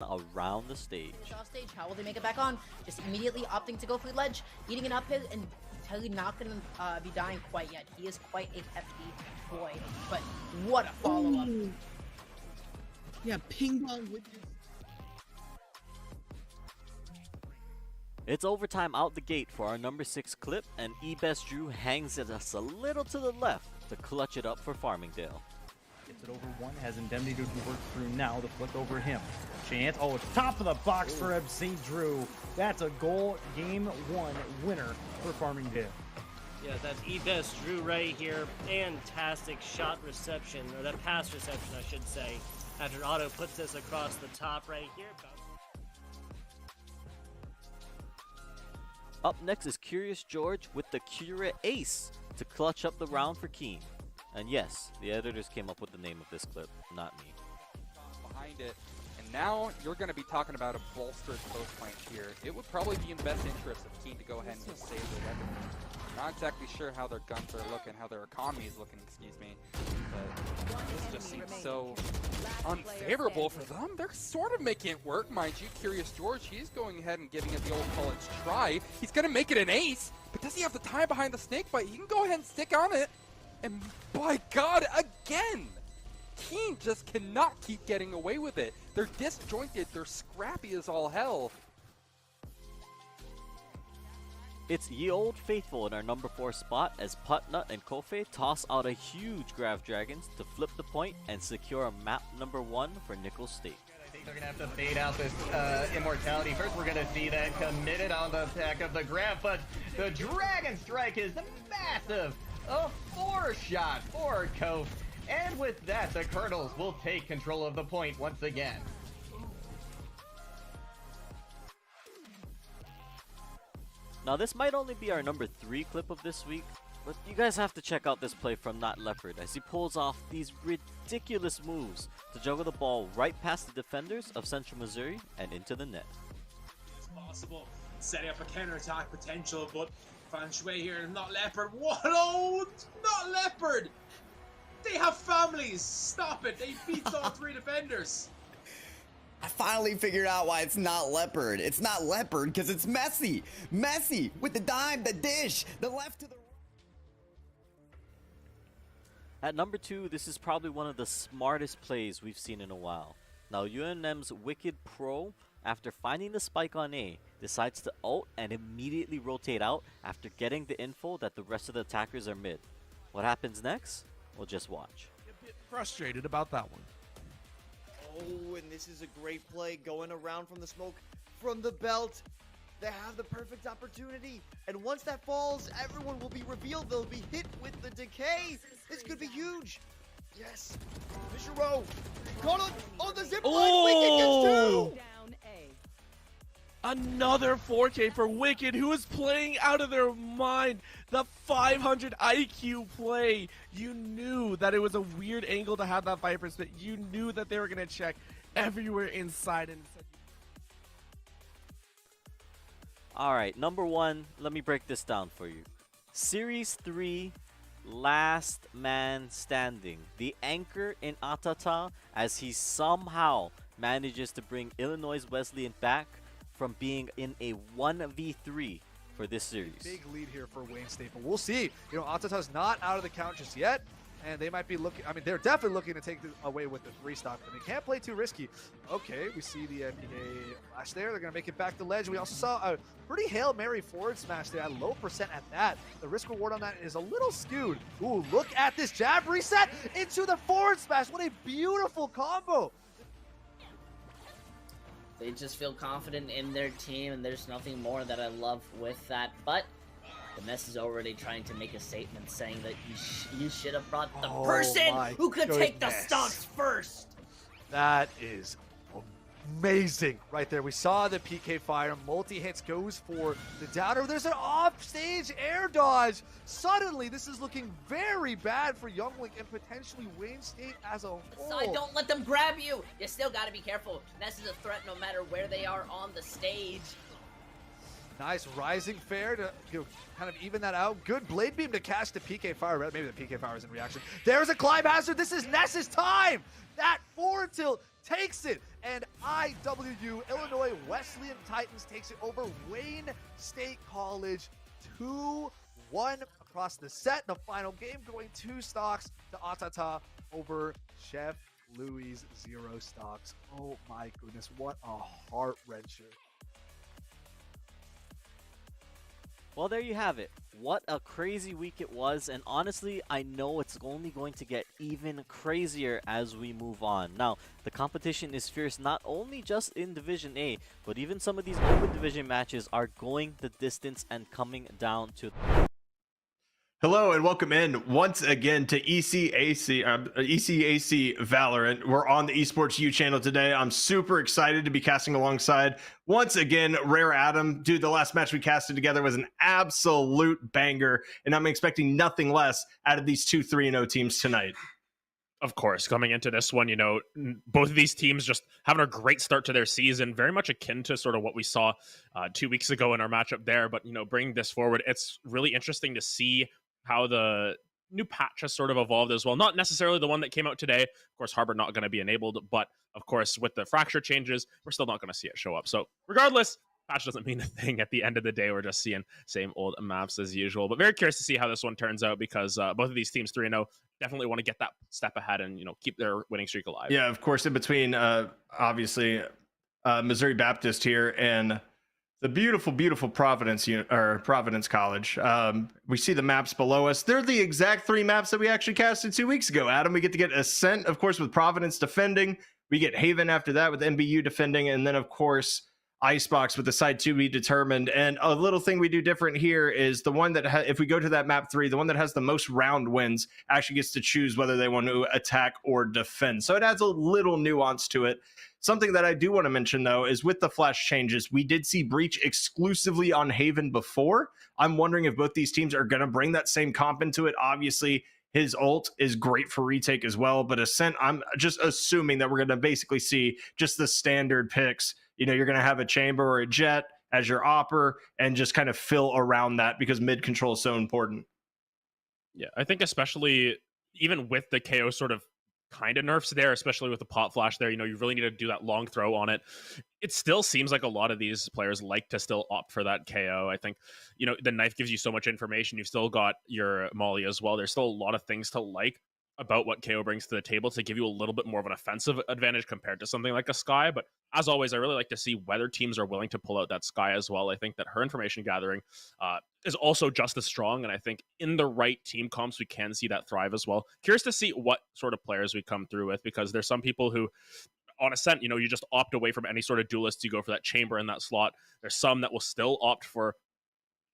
around the stage. Off stage, how will they make it back on? Just immediately opting to go for the ledge, eating an up hit, and totally not going to be dying quite yet. He is quite a hefty boy, but what a follow-up. Yeah, ping pong with his... It's overtime out the gate for our number 6 clip, and eBest Drew hangs it us a little to the left to clutch it up for Farmingdale. Gets it over one, has Indemnity to work through now, the flick over him. Chance, it's top of the box for St. Drew. That's a goal, game 1 winner for Farmingdale. Yeah, that's eBest Drew right here. Fantastic shot reception, or that pass reception, I should say. After Otto puts this across the top right here. Up next is Curious George with the Cura Ace to clutch up the round for Keen. And yes, the editors came up with the name of this clip, not me. Behind it, and now you're going to be talking about a bolstered close flank here. It would probably be in the best interest of Keen to go ahead and just save their weapon. Not exactly sure how their guns are looking, how their economy is looking, excuse me. But this just seems so unfavorable for them. They're sort of making it work, mind you. Curious George, he's going ahead and giving it the old college try. He's going to make it an ace, but does he have the time behind the snake bite? He can go ahead and stick on it. And by God, again! Keen just cannot keep getting away with it. They're disjointed, they're scrappy as all hell. It's Ye Old Faithful in our number 4 spot as Putnut and Kofe toss out a huge Grav Dragons to flip the point and secure map number 1 for Nickel State. I think they're going to have to bait out this Immortality. First, we're going to see that committed on the back of the Grav, but the Dragon Strike is massive. A 4-shot for Kofe. And with that, the Colonels will take control of the point once again. Now this might only be our number 3 clip of this week, but you guys have to check out this play from Not Leopard as he pulls off these ridiculous moves to juggle the ball right past the defenders of Central Missouri and into the net. It's possible, setting up a counter-attack potential, but Fan Shui here and Not Leopard. What? Oh, Not Leopard! They have families! Stop it! They beat all 3 defenders! I finally figured out why it's not Leopard. It's not Leopard because it's Messi. Messi with the dime, the dish, the left to the right. At number 2, this is probably one of the smartest plays we've seen in a while. Now UNM's Wicked Pro, after finding the spike on A, decides to ult and immediately rotate out after getting the info that the rest of the attackers are mid. What happens next? We'll just watch. A bit frustrated about that one. Oh, and this is a great play going around from the smoke, from the belt. They have the perfect opportunity. And once that falls, everyone will be revealed. They'll be hit with the decay. This could be huge. Yes. Fisher Row. Caught on the zip line. Wicked gets 2. Another 4K for Wicked, who is playing out of their mind. The 500 IQ play. You knew that it was a weird angle to have that Viper spit. You knew that they were going to check everywhere inside. And Alright, number 1, let me break this down for you. Series 3, last man standing. The anchor in Atata as he somehow manages to bring Illinois Wesleyan back from being in a 1v3 for this series. Big lead here for Wayne State, but we'll see. You know, Atata's not out of the count just yet, and they might be looking, I mean, they're definitely looking to take away with the 3 stock, but they can't play too risky. Okay, we see the NBA flash there. They're going to make it back to ledge. We also saw a pretty Hail Mary forward smash there at low percent at that. The risk reward on that is a little skewed. Ooh, look at this jab reset into the forward smash. What a beautiful combo. They just feel confident in their team, and there's nothing more that I love with that. But the mess is already trying to make a statement saying that you should have brought the person who could take the stocks first. That is amazing right there. We saw the PK fire, multi-hits goes for the downer. There's an off-stage air dodge. Suddenly, this is looking very bad for Younglink and potentially Wayne State as a whole. Side, don't let them grab you. You still got to be careful. Ness is a threat no matter where they are on the stage. Nice rising fair to kind of even that out. Good blade beam to catch the PK fire. Maybe the PK fire is in reaction. There's a climb hazard. This is Ness's time. That forward tilt, takes it, and IWU, Illinois Wesleyan Titans, takes it over Wayne State College 2-1 across the set. The final game going 2 stocks to Atata over Chef Louis 0 stocks. Oh my goodness, what a heart-wrencher. Well, there you have it. What a crazy week it was, and honestly, I know it's only going to get even crazier as we move on. Now, the competition is fierce not only just in Division A, but even some of these open division matches are going the distance and coming down to... Hello and welcome in once again to ECAC Valorant. We're on the Esports U channel today. I'm super excited to be casting alongside once again Rare Adam. Dude, the last match we casted together was an absolute banger, and I'm expecting nothing less out of these two 3-0 teams tonight. Of course, coming into this one, both of these teams just having a great start to their season, very much akin to sort of what we saw 2 weeks ago in our matchup there. But, bringing this forward, it's really interesting to see how the new patch has sort of evolved as well. Not necessarily the one that came out today. Of course, Harbor not going to be enabled, but of course, with the fracture changes, we're still not going to see it show up. So regardless, patch doesn't mean a thing at the end of the day. We're just seeing same old maps as usual. But very curious to see how this one turns out because both of these teams 3-0 definitely want to get that step ahead and, keep their winning streak alive. Yeah, of course, in between, obviously, Missouri Baptist here and the beautiful, beautiful Providence College. We see the maps below us. They're the exact 3 maps that we actually casted 2 weeks ago, Adam. We get to get Ascent, of course, with Providence defending. We get Haven after that with MBU defending. And then, of course, Icebox with the side 2 be determined. And a little thing we do different here is the one that, if we go to that map 3, the one that has the most round wins actually gets to choose whether they want to attack or defend. So it adds a little nuance to it. Something that I do want to mention, though, is with the flash changes, we did see Breach exclusively on Haven before. I'm wondering if both these teams are going to bring that same comp into it. Obviously, his ult is great for retake as well, but Ascent, I'm just assuming that we're going to basically see just the standard picks. You're going to have a Chamber or a Jet as your opper and just kind of fill around that because mid control is so important. Yeah, I think especially even with the KO sort of kind of nerfs there, especially with the pot flash there, you really need to do that long throw on it. It still seems like a lot of these players like to still opt for that KO. I think, the knife gives you so much information. You've still got your Molly as well. There's still a lot of things to like about what KO brings to the table to give you a little bit more of an offensive advantage compared to something like a Skye. But as always, I really like to see whether teams are willing to pull out that Skye as well. I think that her information gathering is also just as strong. And I think in the right team comps, we can see that thrive as well. Curious to see what sort of players we come through with, because there's some people who on Ascent, you just opt away from any sort of duelist. You go for that Chamber in that slot. There's some that will still opt for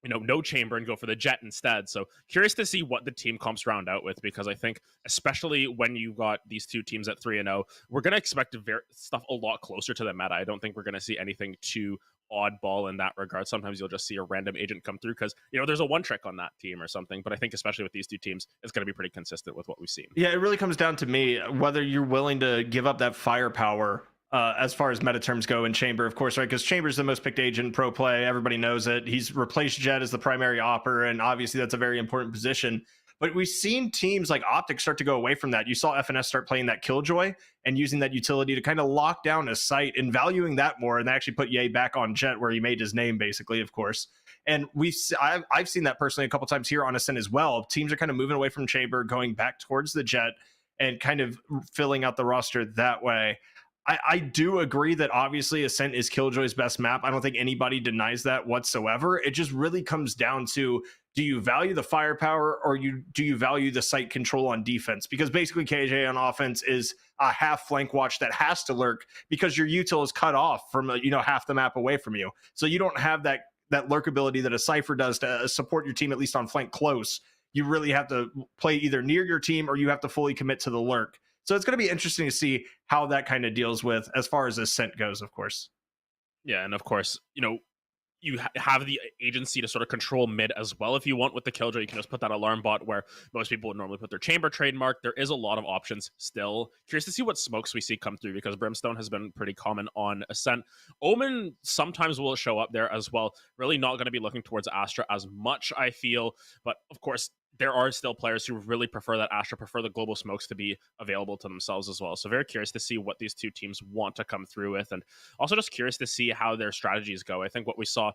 no Chamber and go for the Jet instead. So curious to see what the team comps round out with, because I think especially when you got these two teams at 3-0, we're going to expect stuff a lot closer to the meta. I don't think we're going to see anything too oddball in that regard. Sometimes you'll just see a random agent come through because, there's a one trick on that team or something. But I think especially with these two teams, it's going to be pretty consistent with what we've seen. Yeah, it really comes down to me, whether you're willing to give up that firepower as far as meta terms go in Chamber, of course, right? Because Chamber's the most picked agent in pro play. Everybody knows it. He's replaced Jet as the primary opper, and obviously that's a very important position. But we've seen teams like Optic start to go away from that. You saw FNS start playing that Killjoy and using that utility to kind of lock down a site and valuing that more, and they actually put Ye back on Jet where he made his name, basically, of course. And I've seen that personally a couple times here on Ascent as well. Teams are kind of moving away from Chamber, going back towards the Jet, and kind of filling out the roster that way. I do agree that obviously Ascent is Killjoy's best map. I don't think anybody denies that whatsoever. It just really comes down to, do you value the firepower or do you value the site control on defense? Because basically KJ on offense is a half flank watch that has to lurk because your util is cut off from half the map away from you. So you don't have that lurk ability that a Cypher does to support your team, at least on flank close. You really have to play either near your team or you have to fully commit to the lurk. So it's going to be interesting to see how that kind of deals with as far as Ascent goes, of course. Yeah, and of course, you have the agency to sort of control mid as well. If you want with the Killjoy, you can just put that alarm bot where most people would normally put their Chamber trademark. There is a lot of options still. Curious to see what smokes we see come through, because Brimstone has been pretty common on Ascent. Omen sometimes will show up there as well. Really not going to be looking towards Astra as much, I feel. But of course, there are still players who really prefer that Astra, prefer the global smokes to be available to themselves as well. So very curious to see what these two teams want to come through with, and also just curious to see how their strategies go. I think what we saw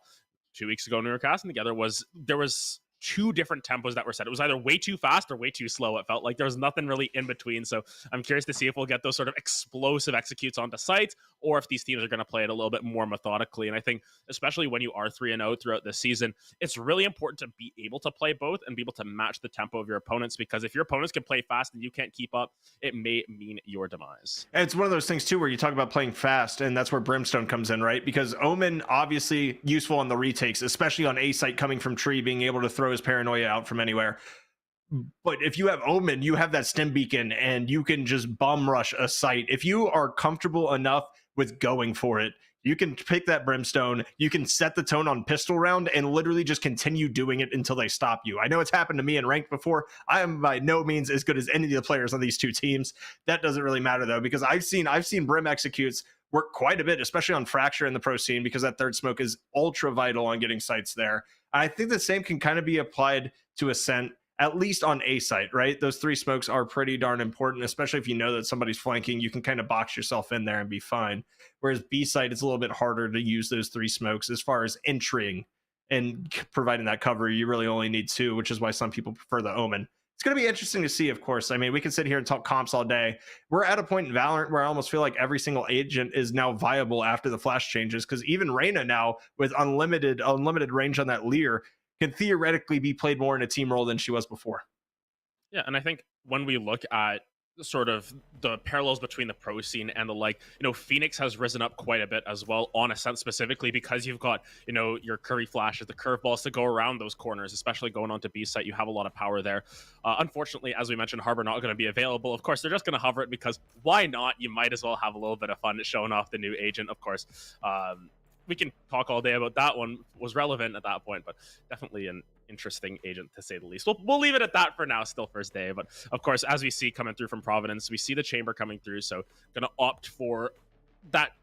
2 weeks ago when we were casting together was there was two different tempos that were set. It was either way too fast or way too slow. It felt like there was nothing really in between. So I'm curious to see if we'll get those sort of explosive executes onto sites, or if these teams are going to play it a little bit more methodically. And I think especially when you are 3-0 throughout the season, it's really important to be able to play both and be able to match the tempo of your opponents, because if your opponents can play fast and you can't keep up, it may mean your demise. And it's one of those things too where you talk about playing fast, and that's where Brimstone comes in, right? Because Omen obviously useful on the retakes, especially on A site coming from tree, being able to throw his paranoia out from anywhere. But if you have Omen, you have that stim beacon and you can just bum rush a site. If you are comfortable enough with going for it, you can pick that Brimstone, you can set the tone on pistol round and literally just continue doing it until they stop you. I know it's happened to me in ranked before. I am by no means as good as any of the players on these two teams. That doesn't really matter though, because I've seen Brim executes work quite a bit, especially on Fracture in the pro scene, because that third smoke is ultra vital on getting sites there. I think the same can kind of be applied to Ascent, at least on A site, right? Those three smokes are pretty darn important, especially if you know that somebody's flanking. You can kind of box yourself in there and be fine. Whereas B site, it's a little bit harder to use those three smokes as far as entering and providing that cover. You really only need two, which is why some people prefer the Omen. It's going to be interesting to see, of course. I mean, we can sit here and talk comps all day. We're at a point in Valorant where I almost feel like every single agent is now viable after the flash changes, because even Reyna now, with unlimited range on that Lear, can theoretically be played more in a team role than she was before. Yeah, and I think when we look at sort of the parallels between the pro scene and the like, Phoenix has risen up quite a bit as well on Ascent specifically, because you've got, your curry flashes, the curveballs to go around those corners, especially going onto B site. You have a lot of power there. Unfortunately, as we mentioned, Harbor not going to be available. Of course, they're just going to hover it because why not? You might as well have a little bit of fun showing off the new agent, of course. We can talk all day about that one, was relevant at that point, but definitely an interesting agent to say the least. We'll leave it at that for now, still first day. But of course, as we see coming through from Providence, we see the chamber coming through, so gonna opt for that,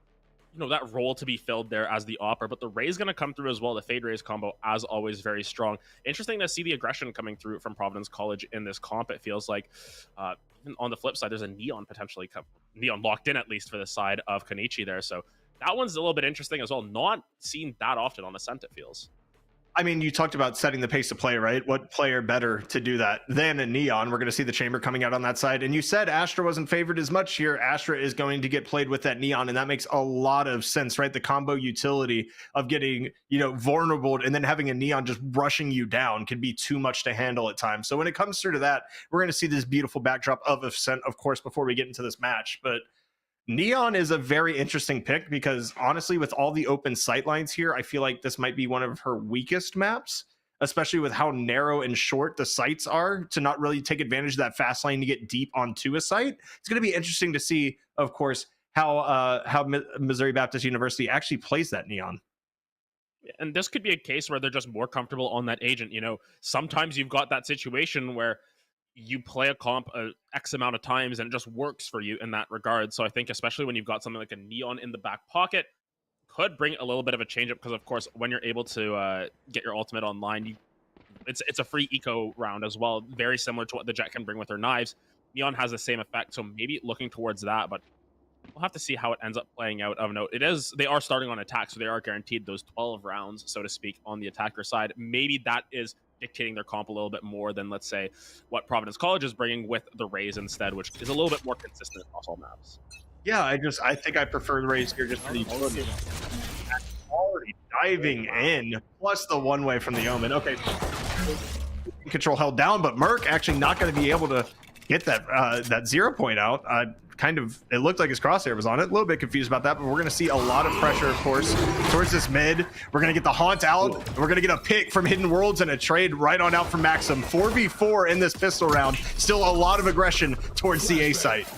that role to be filled there as the opper. But the Ray's gonna come through as well. The Fade Rays combo, as always, very strong. Interesting to see the aggression coming through from Providence College in this comp. It feels like even on the flip side, there's a Neon potentially Neon locked in, at least for the side of Konichi there. So that one's a little bit interesting as well. Not seen that often on Ascent, it feels. I mean, you talked about setting the pace of play, right? What player better to do that than a Neon? We're going to see the chamber coming out on that side. And you said Astra wasn't favored as much here. Astra is going to get played with that Neon, and that makes a lot of sense, right? The combo utility of getting, vulnerable and then having a Neon just rushing you down can be too much to handle at times. So when it comes through to that, we're going to see this beautiful backdrop of Ascent, of course, before we get into this match. But Neon is a very interesting pick because honestly, with all the open sight lines here, I feel like this might be one of her weakest maps, especially with how narrow and short the sites are to not really take advantage of that fast lane to get deep onto a site. It's going to be interesting to see, of course, how Missouri Baptist University actually plays that Neon. And this could be a case where they're just more comfortable on that agent. Sometimes you've got that situation where you play a comp X amount of times and it just works for you in that regard. So I think especially when you've got something like a Neon in the back pocket, could bring a little bit of a change up, because of course when you're able to get your ultimate online, it's a free eco round as well, very similar to what the Jet can bring with her knives. Neon has the same effect, so maybe looking towards that, but we'll have to see how it ends up playing out. Of note, they are starting on attack, so they are guaranteed those 12 rounds, so to speak, on the attacker side. Maybe that is dictating their comp a little bit more than, let's say, what Providence College is bringing with the Rays instead, which is a little bit more consistent across all maps. Yeah, I think I prefer the Rays here just for the utility. Already diving in, plus the one-way from the Omen. Okay, control held down, but Merc actually not going to be able to get that 0 point out. It looked like his crosshair was on it. A little bit confused about that, but we're going to see a lot of pressure, of course, towards this mid. We're going to get the Haunt out, and we're going to get a pick from Hidden Worlds and a trade right on out from Maxim. 4v4 in this pistol round. Still a lot of aggression towards the A site.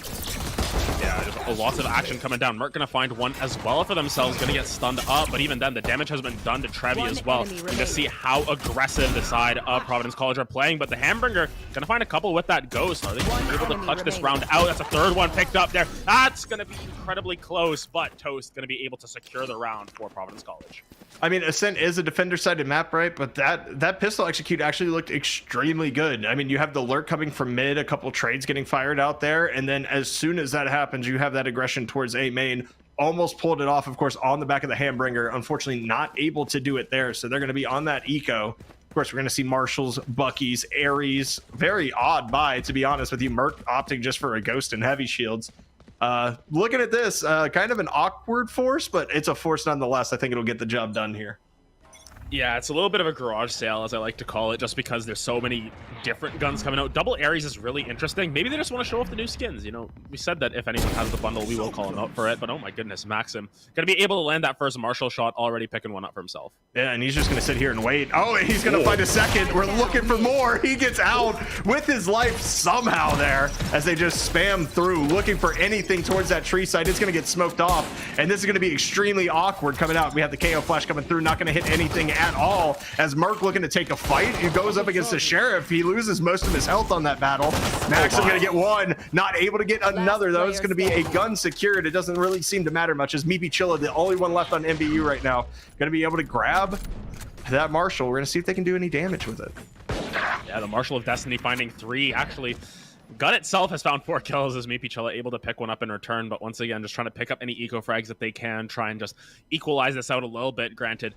Yeah, just lots of action coming down. Merc gonna find one as well for themselves, gonna get stunned up, but even then, the damage has been done to Trevi as well. We're gonna see how aggressive the side of Providence College are playing, but the Hamburger gonna find a couple with that Ghost. Are they able to clutch this round out? That's a third one picked up there. That's gonna be incredibly close, but Toast gonna be able to secure the round for Providence College. I mean, Ascent is a defender-sided map, right? But that pistol execute actually looked extremely good. I mean, you have the lurk coming from mid, a couple trades getting fired out there, and then as soon as that happens, you have that aggression towards A main. Almost pulled it off, of course, on the back of the Hambringer. Unfortunately, not able to do it there, so they're going to be on that eco. Of course, we're going to see Marshalls, Buckies, Aries. Very odd buy, to be honest with you. Merc opting just for a Ghost and heavy shields. Looking at this, kind of an awkward force, but it's a force nonetheless. I think it'll get the job done here. Yeah, it's a little bit of a garage sale, as I like to call it, just because there's so many different guns coming out. Double Aries is really interesting. Maybe they just want to show off the new skins. You know, we said that if anyone has the bundle, we will call them out for it. But oh my goodness, Maxim gonna be able to land that first Marshall shot, already picking one up for himself. Yeah, and he's just gonna sit here and wait. Oh, and he's gonna find a second. We're looking for more. He gets out with his life somehow there, as they just spam through, looking for anything towards that tree site. It's gonna get smoked off, and this is gonna be extremely awkward coming out. We have the KO flash coming through, not gonna hit anything at all. As Merc looking to take a fight, he goes up against the Sheriff. He loses most of his health on that battle. Maxim gonna get one, not able to get another though. It's gonna be a gun secured. It doesn't really seem to matter much, as Meepy Chilla, the only one left on MBU right now, gonna be able to grab that Marshall. We're gonna see if they can do any damage with it. Yeah, the Marshal of Destiny finding 3. Actually, gun itself has found 4 kills, as Meepy Chilla able to pick one up in return, but once again, just trying to pick up any eco frags that they can, try and just equalize this out a little bit. Granted,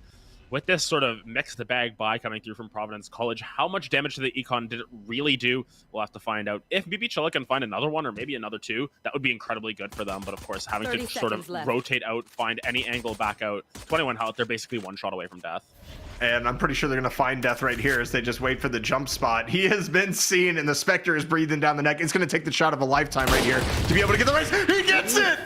with this sort of mixed bag buy coming through from Providence College, how much damage to the econ did it really do? We'll have to find out. If Meepy Chilla can find another one or maybe another 2, that would be incredibly good for them. But of course, having to sort of rotate out, find any angle back out. 21 health, they're basically one shot away from death. And I'm pretty sure they're going to find death right here as they just wait for the jump spot. He has been seen, and the Spectre is breathing down the neck. It's going to take the shot of a lifetime right here to be able to get the race. He gets it!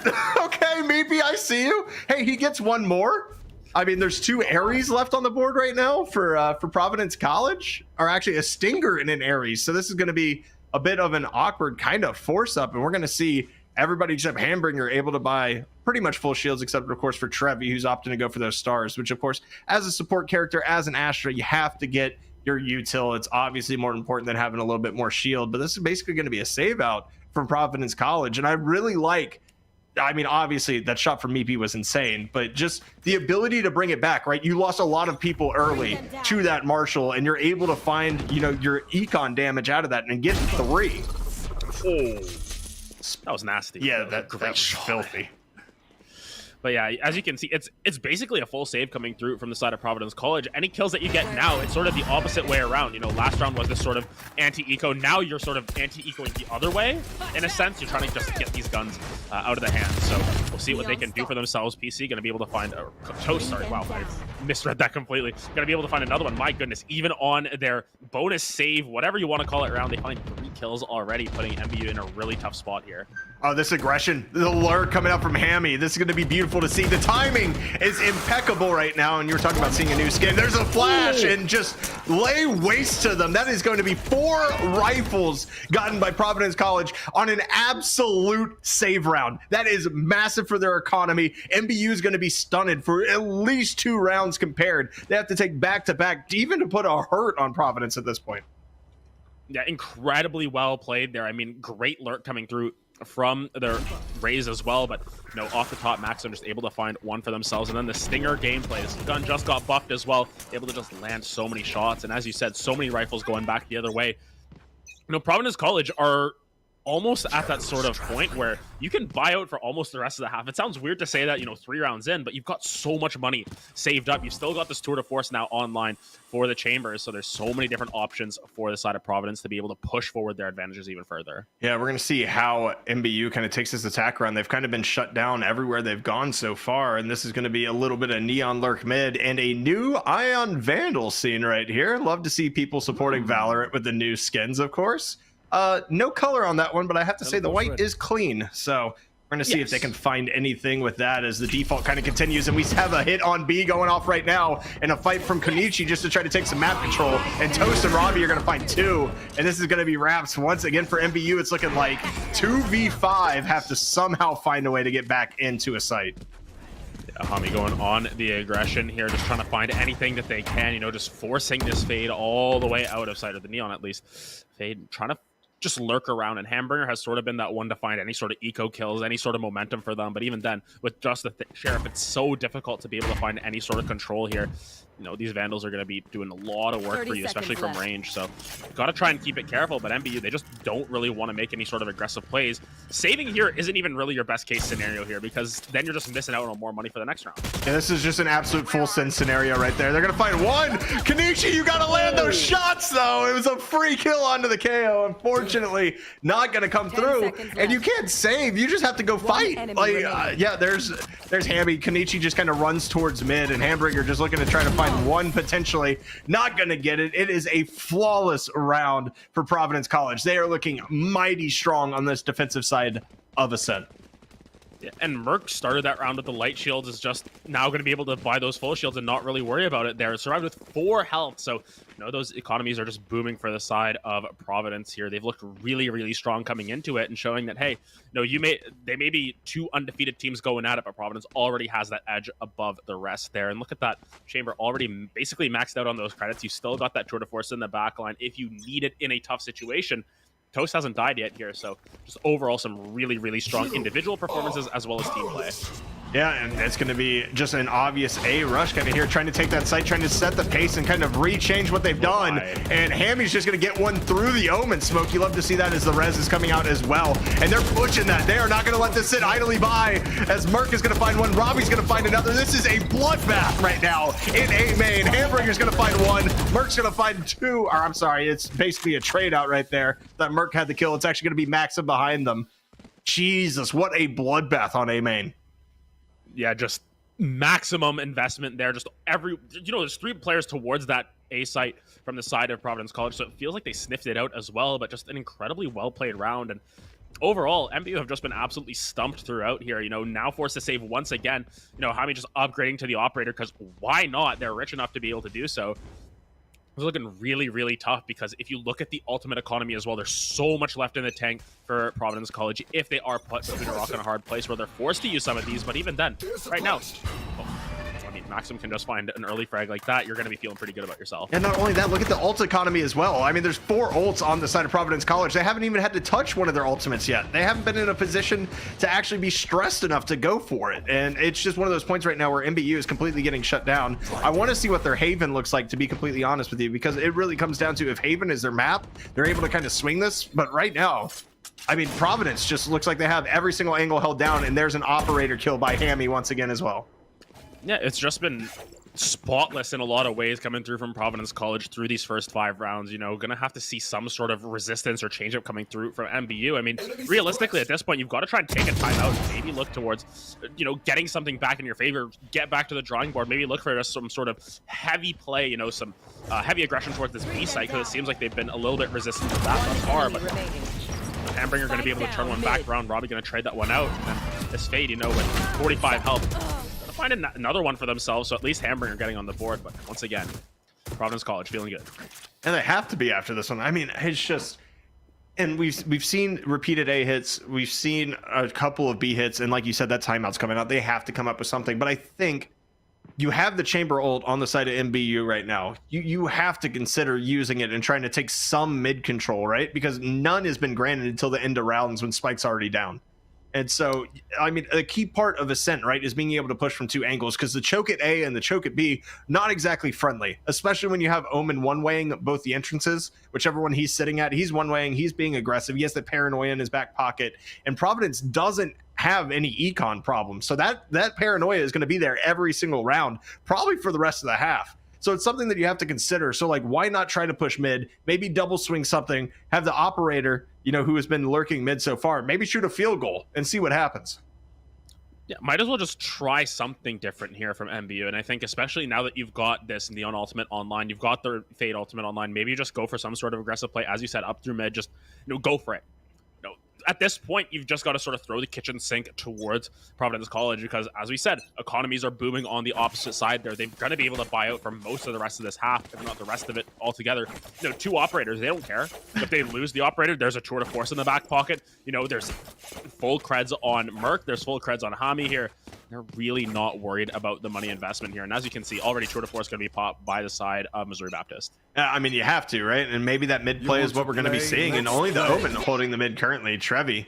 Okay, Meepy, I see you. Hey, he gets one more. I mean, there's 2 Aries left on the board right now for Providence College, or actually a Stinger and an Aries. So this is going to be a bit of an awkward kind of force up, and we're going to see everybody except Hambringer able to buy pretty much full shields, except of course for Trevi, who's opting to go for those stars, which of course, as a support character, as an Astra, you have to get your util. It's obviously more important than having a little bit more shield, but this is basically going to be a save out from Providence College, and I really like, I mean, obviously that shot from Meepy was insane, but just the ability to bring it back, right? You lost a lot of people early to that Marshall, and you're able to find, you know, your econ damage out of that and get 3. Oh, that was nasty. Yeah, that was filthy. But yeah, as you can see, it's basically a full save coming through from the side of Providence College. Any kills that you get now, it's sort of the opposite way around. You know, last round was this sort of anti-eco. Now you're sort of anti-ecoing the other way. In a sense, you're trying to just get these guns out of the hands. So we'll see what they can do for themselves. PC going to be able to find a Toast. Sorry, wow, I misread that completely. Going to be able to find another one. My goodness, even on their bonus save, whatever you want to call it, round, they find 3 kills already, putting MBU in a really tough spot here. Oh, this aggression, the lure coming out from Hammy. This is going to be beautiful to see. The timing is impeccable right now, and you were talking about seeing a new skin. There's a flash, and just lay waste to them. That is going to be 4 rifles gotten by Providence College on an absolute save round. That is massive for their economy. MBU is going to be stunned for at least 2 rounds compared. They have to take back-to-back, even to put a hurt on Providence at this point. Yeah, incredibly well played there. I mean, great lurk coming through from their Rays as well, but you know, off the top, Maxim just able to find one for themselves. And then the Stinger gameplay, this gun just got buffed as well, able to just land so many shots, and as you said, so many rifles going back the other way. You know, Providence College are almost at that sort of point where you can buy out for almost the rest of the half. It sounds weird to say that, you know, 3 rounds in, but you've got so much money saved up. You've still got this tour de force now online for the Chambers, so there's so many different options for the side of Providence to be able to push forward their advantages even further. Yeah, we're going to see how MBU kind of takes this attack run. They've kind of been shut down everywhere they've gone so far, and this is going to be a little bit of Neon Lurk mid and a new Ion Vandal scene right here. Love to see people supporting Valorant with the new skins, of course. No color on that one, but I have to say the white is clean. So We're going to see if they can find anything with that as the default kind of continues. And we have a hit on B going off right now and a fight from Konichi just to try to take some map control. And Toast and Robbie are going to find 2. And this is going to be wraps once again for MBU. It's looking like 2v5 have to somehow find a way to get back into a site. Yeah, Hami going on the aggression here, just trying to find anything that they can, you know, just forcing this Fade all the way out of sight, of the Neon at least. Fade trying to just lurk around, and Hamburger has sort of been that one to find any sort of eco kills, any sort of momentum for them. But even then, with just the Sheriff, it's so difficult to be able to find any sort of control here. You know, these Vandals are going to be doing a lot of work for you, especially from range. So got to try and keep it careful. But MBU, they just don't really want to make any sort of aggressive plays. Saving here isn't even really your best case scenario here, because then you're just missing out on more money for the next round. Yeah, this is just an absolute full send scenario right there. They're going to find 1. Kanichi, you got to land those shots, though. It was a free kill onto the KO. Unfortunately, not going to come through. And you can't save. You just have to go fight. Like, yeah, there's Hammy. Kanichi just kind of runs towards mid, and Hamburger just looking to try to find 1 potentially. Not going to get it. It is a flawless round for Providence College. They are looking mighty strong on this defensive side of Ascent. Yeah, and Merc started that round with the light shields, is just now going to be able to buy those full shields and not really worry about it there. Survived with 4 health, so you know those economies are just booming for the side of Providence here. They've looked really, really strong coming into it and showing that, hey, you know, they may be 2 undefeated teams going at it, but Providence already has that edge above the rest there. And look at that, Chamber already basically maxed out on those credits. You still got that tour de force in the back line if you need it in a tough situation. Toast hasn't died yet here, so just overall some really, really strong individual performances as well as team play. Yeah, and it's going to be just an obvious A rush kind of here, trying to take that site, trying to set the pace and kind of rechange what they've done. And Hammy's just going to get one through the Omen smoke. You love to see that as the res is coming out as well. And they're pushing that. They are not going to let this sit idly by, as Merc is going to find 1. Robbie's going to find another. This is a bloodbath right now in A main. Hamburger's going to find 1. Merc's going to find 2. Or I'm sorry, it's basically a trade out right there. That Merc had the kill. It's actually going to be Maxim behind them. Jesus, what a bloodbath on A main. Yeah, just maximum investment there. Just there's 3 players towards that A site from the side of Providence College, so it feels like they sniffed it out as well, but just an incredibly well-played round. And overall, MBU have just been absolutely stumped throughout here, you know, now forced to save once again. You know, Jaime just upgrading to the operator, because why not? They're rich enough to be able to do so. It's looking really, really tough, because if you look at the ultimate economy as well, there's so much left in the tank for Providence College if they are put between a rock and a hard place where they're forced to use some of these. But even then, right now, I mean, Maxim can just find an early frag like that. You're going to be feeling pretty good about yourself. And not only that, look at the ult economy as well. I mean, there's 4 ults on the side of Providence College. They haven't even had to touch one of their ultimates yet. They haven't been in a position to actually be stressed enough to go for it. And it's just one of those points right now where MBU is completely getting shut down. I want to see what their Haven looks like, to be completely honest with you, because it really comes down to if Haven is their map, they're able to kind of swing this. But right now, I mean, Providence just looks like they have every single angle held down, and there's an operator kill by Hammy once again as well. Yeah, it's just been spotless in a lot of ways coming through from Providence College through these first 5 rounds. You know, gonna have to see some sort of resistance or change up coming through from MBU. I mean, realistically at this point, you've got to try and take a timeout and maybe look towards, you know, getting something back in your favor, get back to the drawing board, maybe look for just some sort of heavy play, you know, some heavy aggression towards this B site, because it seems like they've been a little bit resistant to that thus far. But Hambringer going to be able to turn one back around. Robbie going to trade that one out. And then this Fade, you know, with 45 health, find another one for themselves, so at least Hamburger getting on the board. But once again, Providence College feeling good, and they have to be after this one. I mean, it's just, and we've seen repeated A hits, we've seen a couple of B hits, and like you said, that timeout's coming out. They have to come up with something. But I think you have the Chamber ult on the side of MBU right now. You have to consider using it and trying to take some mid control, right? Because none has been granted until the end of rounds when Spike's already down. And so, I mean, a key part of Ascent, right, is being able to push from 2 angles, because the choke at A and the choke at B, not exactly friendly, especially when you have Omen one-waying both the entrances. Whichever one he's sitting at, he's one-waying, he's being aggressive, he has the paranoia in his back pocket, and Providence doesn't have any econ problem. So that paranoia is going to be there every single round, probably for the rest of the half. So it's something that you have to consider. So, like, why not try to push mid, maybe double swing something, have the operator, you know, who has been lurking mid so far, maybe shoot a field goal and see what happens. Yeah, might as well just try something different here from MBU. And I think especially now that you've got this Neon Ultimate online, you've got the Fade Ultimate online, maybe you just go for some sort of aggressive play, as you said, up through mid, just, you know, go for it. You know, at this point, you've just got to sort of throw the kitchen sink towards Providence College because, as we said, economies are booming on the opposite side there. They're going to be able to buy out for most of the rest of this half, if not the rest of it altogether. You know, 2 operators, they don't care. If they lose the operator, there's a tour de force in the back pocket. You know, there's full creds on Merc, there's full creds on Hami here. They're really not worried about the money investment here. And as you can see, already tour de force going to be popped by the side of Missouri Baptist. I mean, you have to, right? And maybe that mid play is what we're going to be seeing. And only the Omen holding the mid currently. Trevi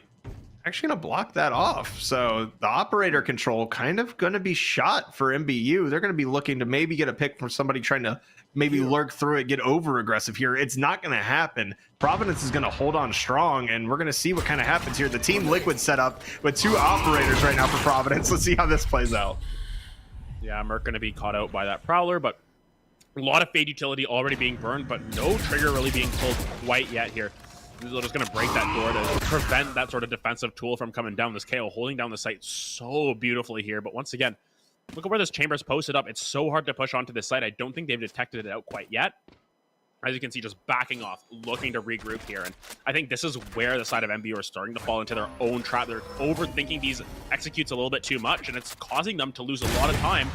actually going to block that off. So the operator control kind of going to be shot for MBU. They're going to be looking to maybe get a pick from somebody trying to maybe lurk through it, get over aggressive here. It's not going to happen. Providence is going to hold on strong, and we're going to see what kind of happens here. The Team Liquid set up with 2 operators right now for Providence. Let's see how this plays out. Yeah, Merc going to be caught out by that Prowler, but a lot of Fade utility already being burned, but no trigger really being pulled quite yet here. They're just going to break that door to prevent that sort of defensive tool from coming down. This KO holding down the site so beautifully here, but once again, look at where this chamber's posted up. It's so hard to push onto this site. I don't think they've detected it out quite yet. As you can see, just backing off, looking to regroup here. And I think this is where the side of MBU are starting to fall into their own trap. They're overthinking these executes a little bit too much, and it's causing them to lose a lot of time.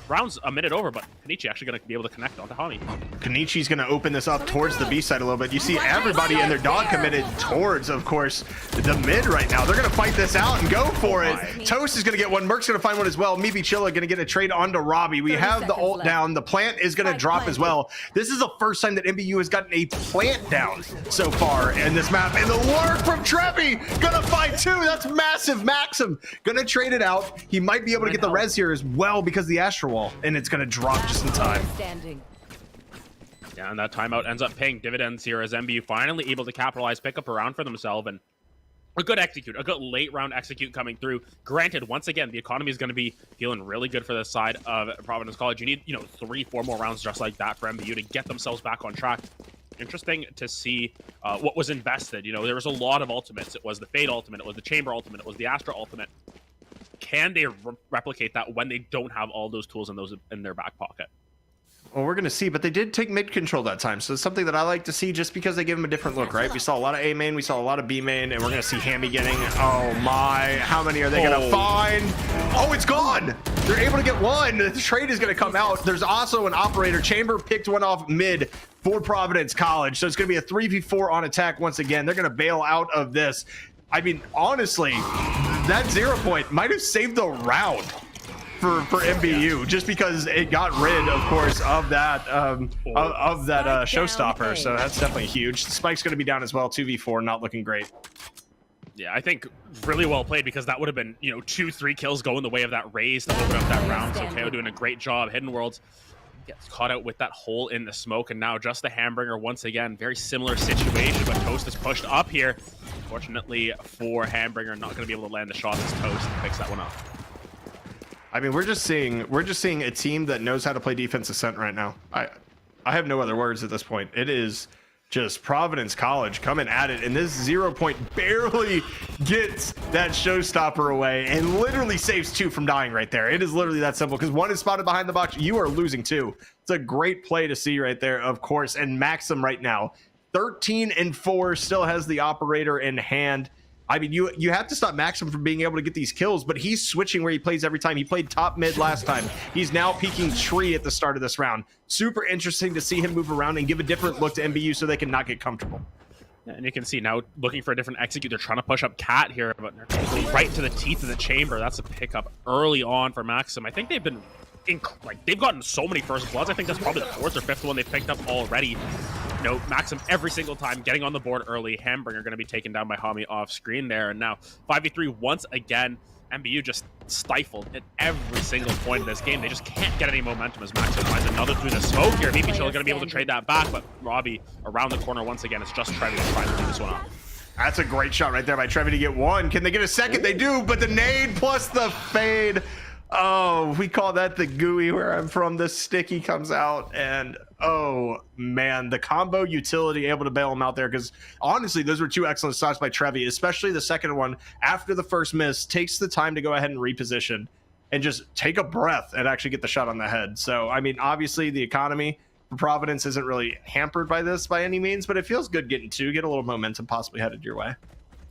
Round's a minute over, but Kenichi actually going to be able to connect onto Hami. Kenichi's going to open this up towards the B side a little bit. You see everybody and their dog committed towards, of course, the mid right now. They're going to fight this out and go for it. Toast is going to get one. Merc's going to find one as well. Mibi Chilla going to get a trade onto Robbie. We have the ult down. The plant is going to drop as well. This is the first time that MBU has gotten a plant down so far in this map. And the lurk from Trevi going to find 2. That's massive. Maxim going to trade it out. He might be able to get the res here as well because of the Astral Wall, and it's going to drop just in time. Yeah, and that timeout ends up paying dividends here as MBU finally able to capitalize, pick up a round for themselves, and a good execute, a good late round execute coming through. Granted, once again, the economy is going to be feeling really good for this side of Providence College. You need, 3-4 more rounds just like that for MBU to get themselves back on track. Interesting to see what was invested. There was a lot of ultimates. It was the Fade ultimate, it was the Chamber ultimate, it was the Astra ultimate. Can they replicate that when they don't have all those tools in their back pocket? Well, we're going to see, but they did take mid control that time. So it's something that I like to see just because they give them a different look, right? We saw a lot of A main, we saw a lot of B main, and we're going to see Hammy getting, oh my, how many are they going to find? Oh, it's gone. They're able to get one. The trade is going to come out. There's also an operator. Chamber picked one off mid for Providence College. So it's going to be a 3v4 on attack once again. They're going to bail out of this. I mean, honestly, that 0 point might have saved the round for MBU just because it got rid, of course, of that showstopper. So that's definitely huge. The spike's going to be down as well. 2v4, not looking great. Yeah, I think really well played because that would have been 2-3 kills going the way of that raise to open up that round. So KO doing a great job. Hidden Worlds gets caught out with that hole in the smoke, and now just the Hambringer once again. Very similar situation, but Toast is pushed up here. Fortunately for Hambringer, not going to be able to land the shot as Toast picks that one up. I mean, we're just seeing a team that knows how to play defense ascent right now. I have no other words at this point. It is just Providence College coming at it, and this 0 point barely gets that showstopper away and literally saves 2 from dying right there. It is literally that simple because 1 is spotted behind the box. You are losing 2. It's a great play to see right there, of course. And Maxim right now, 13-4, still has the operator in hand. I mean, you have to stop Maxim from being able to get these kills, but he's switching where he plays every time. He played top mid last time. He's now peeking tree at the start of this round. Super interesting to see him move around and give a different look to MBU so they can not get comfortable. Yeah, and you can see now looking for a different execute. They're trying to push up Cat here, but they're right to the teeth of the chamber. That's a pickup early on for Maxim. I think they've been they've gotten so many first bloods. I think that's probably the 4th or 5th one they've picked up already. Maxim every single time getting on the board early. Hambringer going to be taken down by Hami off screen there. And now 5v3 once again. MBU just stifled at every single point of this game. They just can't get any momentum as Maxim finds another through the smoke here. Maybe Chill going to be able to trade that back, but Robbie around the corner once again. It's just Trevi trying to do this one off. That's a great shot right there by Trevi to get 1. Can they get a second? They do, but the nade plus the fade. Oh, we call that the gooey where I'm from. The sticky comes out, and oh man, the combo utility able to bail him out there, because honestly, those were 2 excellent shots by Trevi, especially the second one after the first miss, takes the time to go ahead and reposition and just take a breath and actually get the shot on the head. So, I mean, obviously the economy for Providence isn't really hampered by this by any means, but it feels good getting 2, get a little momentum possibly headed your way.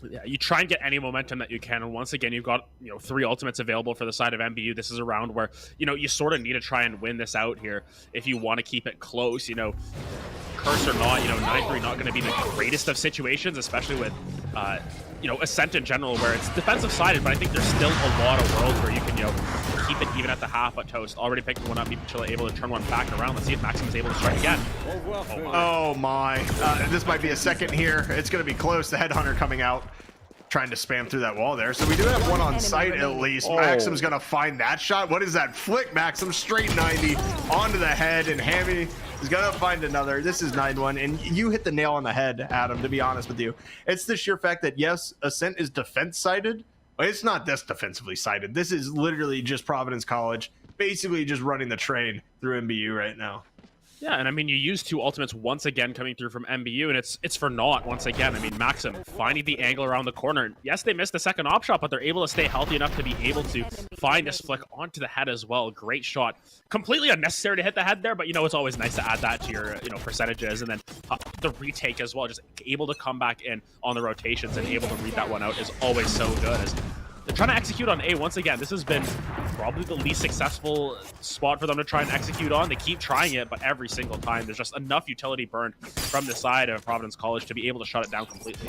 Yeah, you try and get any momentum that you can, and once again, you've got 3 ultimates available for the side of MBU. This is a round where you sort of need to try and win this out here if you want to keep it close. Curse or not, 9-3 not going to be the greatest of situations, especially with Ascent in general, where it's defensive sided, but I think there's still a lot of worlds where you can keep it even at the half. But Toast already picking one up, Mipichilla able to turn one back around. Let's see if Maxim is able to strike again. Oh my. This might be a second here. It's going to be close. The Headhunter coming out, trying to spam through that wall there. So we do have one on site at least. Maxim's going to find that shot. What is that? Flick Maxim straight 90 onto the head, and Hammy is going to find another. This is 9-1, and you hit the nail on the head, Adam, to be honest with you. It's the sheer fact that, yes, Ascent is defense-sided, but it's not this defensively sided. This is literally just Providence College, basically just running the train through MBU right now. Yeah, and I mean, you use 2 ultimates once again coming through from MBU, and it's for naught once again. I mean, Maxim finding the angle around the corner. Yes, they missed the second op shot, but they're able to stay healthy enough to be able to find this flick onto the head as well. Great shot. Completely unnecessary to hit the head there, but it's always nice to add that to your percentages. And then the retake as well, just able to come back in on the rotations and able to read that one out is always so good. As they're trying to execute on A once again. This has been probably the least successful spot for them to try and execute on. They keep trying it, but every single time there's just enough utility burned from the side of Providence College to be able to shut it down completely.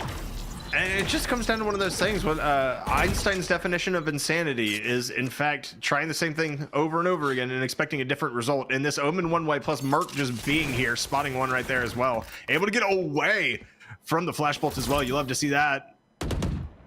And it just comes down to one of those things when Einstein's definition of insanity is, in fact, trying the same thing over and over again and expecting a different result. And this Omen one way plus Merc just being here, spotting one right there as well. Able to get away from the flash bolt as well. You love to see that.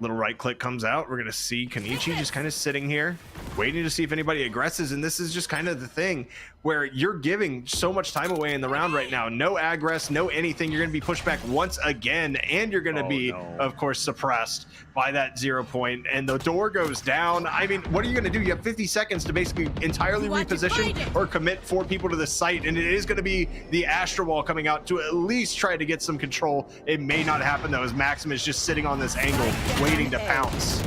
Little right click comes out. We're going to see Kenichi just kind of sitting here, waiting to see if anybody aggresses. And this is just kind of the thing where you're giving so much time away in the round right now. No aggress, no anything. You're going to be pushed back once again, and you're going to be, of course, suppressed by that 0 point. And the door goes down. I mean, what are you going to do? You have 50 seconds to basically entirely reposition or commit 4 people to the site. And it is going to be the Astro Wall coming out to at least try to get some control. It may not happen, though, as Maxim is just sitting on this angle, waiting to pounce.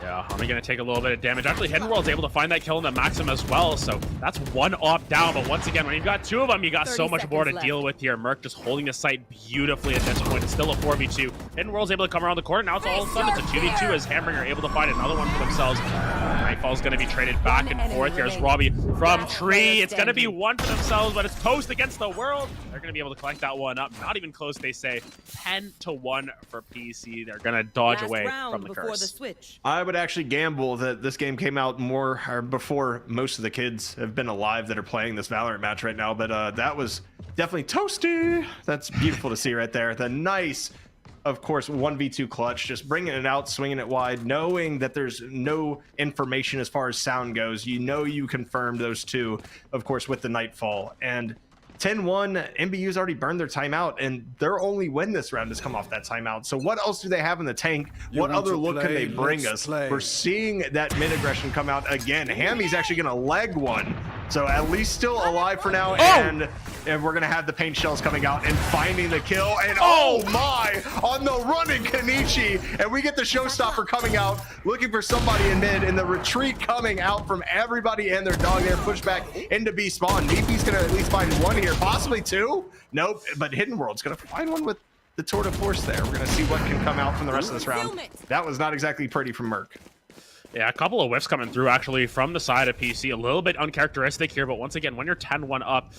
Yeah, Hami gonna take a little bit of damage. Actually, Hidden World's able to find that kill in the Maxim as well, so that's 1 op down. But once again, when you've got 2 of them, you got so much more to deal with here. Merc just holding the site beautifully at this point. It's still a 4v2. Hidden World's able to come around the corner. Now it's all of a sudden it's a 2v2 as Hamburger able to find another one for themselves. Nightfall's gonna be traded back and forth. Here's Robbie from Tree. It's gonna be 1 for themselves, but it's Toast against the world. They're gonna be able to collect that one up. Not even close, they say. 10-1 for PC. They're gonna dodge away from the curse. I would actually gamble that this game came out more or before most of the kids have been alive that are playing this Valorant match right now, but that was definitely toasty. That's beautiful to see right there. The nice, of course, 1v2 clutch, just bringing it out, swinging it wide, knowing that there's no information as far as sound goes. You confirmed those 2, of course, with the Nightfall. And 10-1, MBU's already burned their timeout, and their only win this round has come off that timeout. So what else do they have in the tank? What other look can they bring us? We're seeing that mid aggression come out again. Hammy's actually going to leg one. So at least still alive for now, and we're going to have the paint shells coming out and finding the kill. And oh my, on the running Kenichi. And we get the showstopper coming out, looking for somebody in mid, and the retreat coming out from everybody and their dog there, pushed back into B spawn. Neepy's going to at least find 1 here, possibly 2. Nope, but Hidden World's going to find 1 with the tour de force there. We're going to see what can come out from the rest of this round. That was not exactly pretty from Merc. Yeah, a couple of whiffs coming through actually from the side of PC. A little bit uncharacteristic here, but once again, when you're 10-1 up,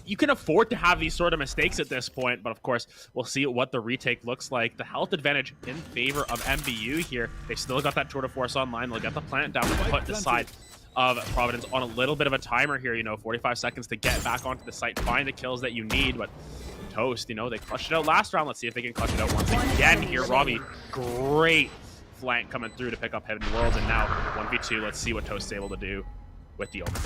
you can afford to have these sort of mistakes at this point. But of course, we'll see what the retake looks like. The health advantage in favor of MBU here. They still got that tour de force online. They'll get the plant down and put the side of Providence on a little bit of a timer here. 45 seconds to get back onto the site, find the kills that you need. But Toast, they clutched it out last round. Let's see if they can clutch it out once again here. Robbie, great flank coming through to pick up Hidden Worlds, and now 1v2. Let's see what Toast is able to do with the open.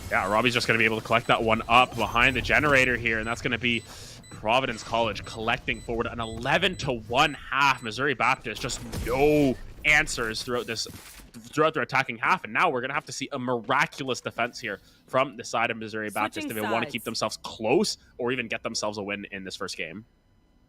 Yeah, Robbie's just going to be able to collect that one up behind the generator here, and that's going to be Providence College collecting forward an 11-1 half. Missouri Baptist just no answers throughout their attacking half, and now we're going to have to see a miraculous defense here from the side of Missouri Baptist if they want to keep themselves close or even get themselves a win in this first game.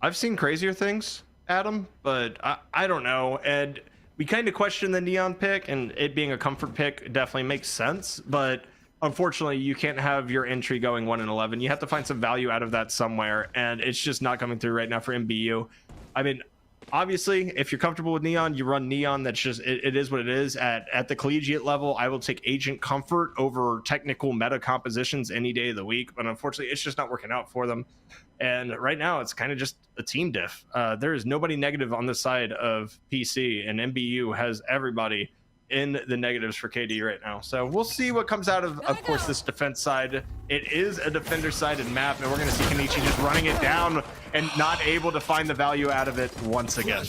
I've seen crazier things, Adam, but I don't know. And we kind of question the Neon pick, and it being a comfort pick definitely makes sense, but unfortunately, you can't have your entry going 1-11. You have to find some value out of that somewhere, and it's just not coming through right now for MBU. I mean, obviously, if you're comfortable with Neon, you run Neon. That's just it is what it is. At the collegiate level, I will take Agent Comfort over technical meta compositions any day of the week, but unfortunately, it's just not working out for them. And right now, it's kind of just a team diff. There is nobody negative on the side of PC, and MBU has everybody in the negatives for KD right now. So we'll see what comes out of course, this defense side. It is a defender-sided map, and we're going to see Kenichi just running it down and not able to find the value out of it once again.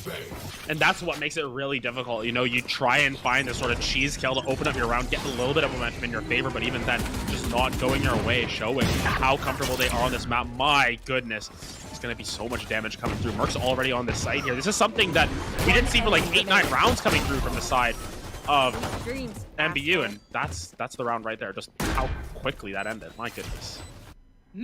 And that's what makes it really difficult. You know, you try and find this sort of cheese kill to open up your round, get a little bit of momentum in your favor, but even then, just not going your way, showing how comfortable they are on this map. My goodness. It's going to be so much damage coming through. Merc's already on this side here. This is something that we didn't see for like 8-9 rounds coming through from the side of MBU, and that's the round right there. Just how quickly that ended. My goodness.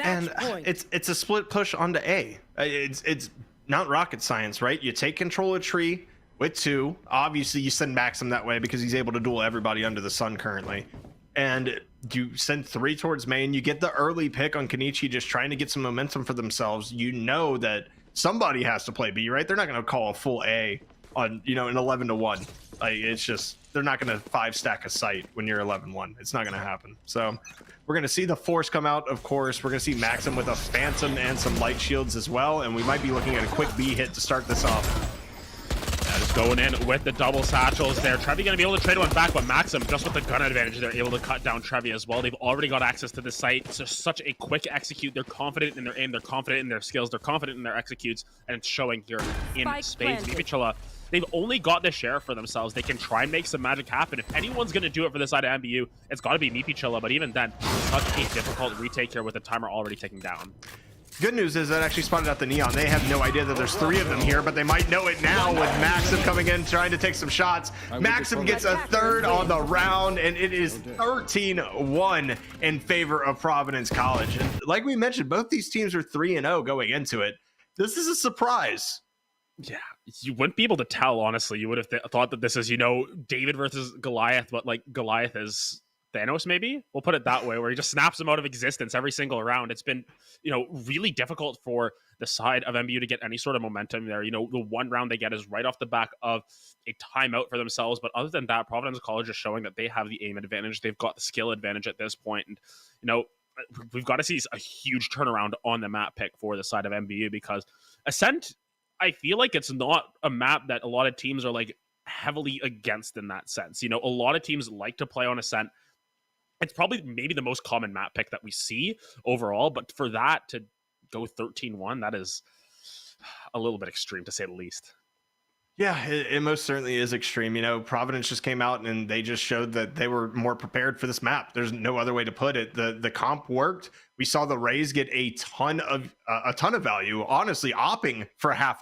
And it's a split push onto A. It's not rocket science, right? You take control of tree with 2. Obviously, you send Maxim that way because he's able to duel everybody under the sun currently. And you send 3 towards main. You get the early pick on Kenichi, just trying to get some momentum for themselves. You know that somebody has to play B, right? They're not going to call a full A on, you know, an 11-1. Like, it's just, they're not going to 5-stack a site when you're 11-1. It's not going to happen. So we're going to see the force come out, of course. We're going to see Maxim with a Phantom and some light shields as well. And we might be looking at a quick B hit to start this off. Yeah, just going in with the double satchels there. Trevi going to be able to trade one back, but Maxim, just with the gun advantage, they're able to cut down Trevi as well. They've already got access to the site. It's just such a quick execute. They're confident in their aim. They're confident in their skills. They're confident in their executes. And it's showing here in spades. Mipichilla, they've only got the share for themselves. They can try and make some magic happen. If anyone's going to do it for the side of MBU, it's got to be Mipichilla. But even then, such a difficult retake here with the timer already ticking down. Good news is that actually spotted out the Neon. They have no idea that there's 3 of them here, but they might know it now with Maxim coming in, trying to take some shots. Maxim gets a 3rd on the round, and it is 13-1 in favor of Providence College. And like we mentioned, both these teams are 3-0 going into it. This is a surprise. Yeah, you wouldn't be able to tell, honestly. You would have thought that this is, you know, David versus Goliath, but like Goliath is Thanos, maybe? We'll put it that way, where he just snaps them out of existence every single round. It's been, you know, really difficult for the side of MBU to get any sort of momentum there. You know, the one round they get is right off the back of a timeout for themselves. But other than that, Providence College is showing that they have the aim advantage. They've got the skill advantage at this point. And, you know, we've got to see a huge turnaround on the map pick for the side of MBU, because Ascent, I feel like it's not a map that a lot of teams are like heavily against in that sense. You know, a lot of teams like to play on Ascent. It's probably maybe the most common map pick that we see overall, but for that to go 13-1, that is a little bit extreme, to say the least. Yeah, it most certainly is extreme. You know, Providence just came out and they just showed that they were more prepared for this map. There's no other way to put it. The comp worked. We saw the Rays get a ton of value, honestly, opping for half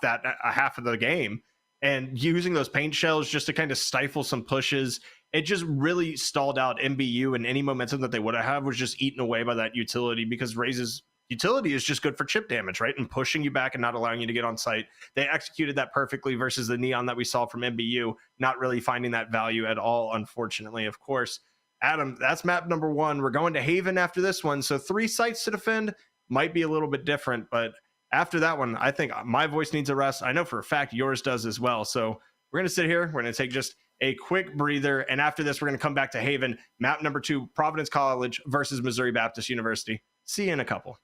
of the game and using those paint shells just to kind of stifle some pushes. It just really stalled out MBU, and any momentum that they would have was just eaten away by that utility, because Rays' utility is just good for chip damage, right? And pushing you back and not allowing you to get on site. They executed that perfectly versus the Neon that we saw from MBU, not really finding that value at all, unfortunately. Of course, Adam, that's map number 1. We're going to Haven after this one. So 3 sites to defend might be a little bit different, but after that one, I think my voice needs a rest. I know for a fact yours does as well. So we're going to sit here. We're going to take just a quick breather. And after this, we're going to come back to Haven. Map number 2, Providence College versus Missouri Baptist University. See you in a couple.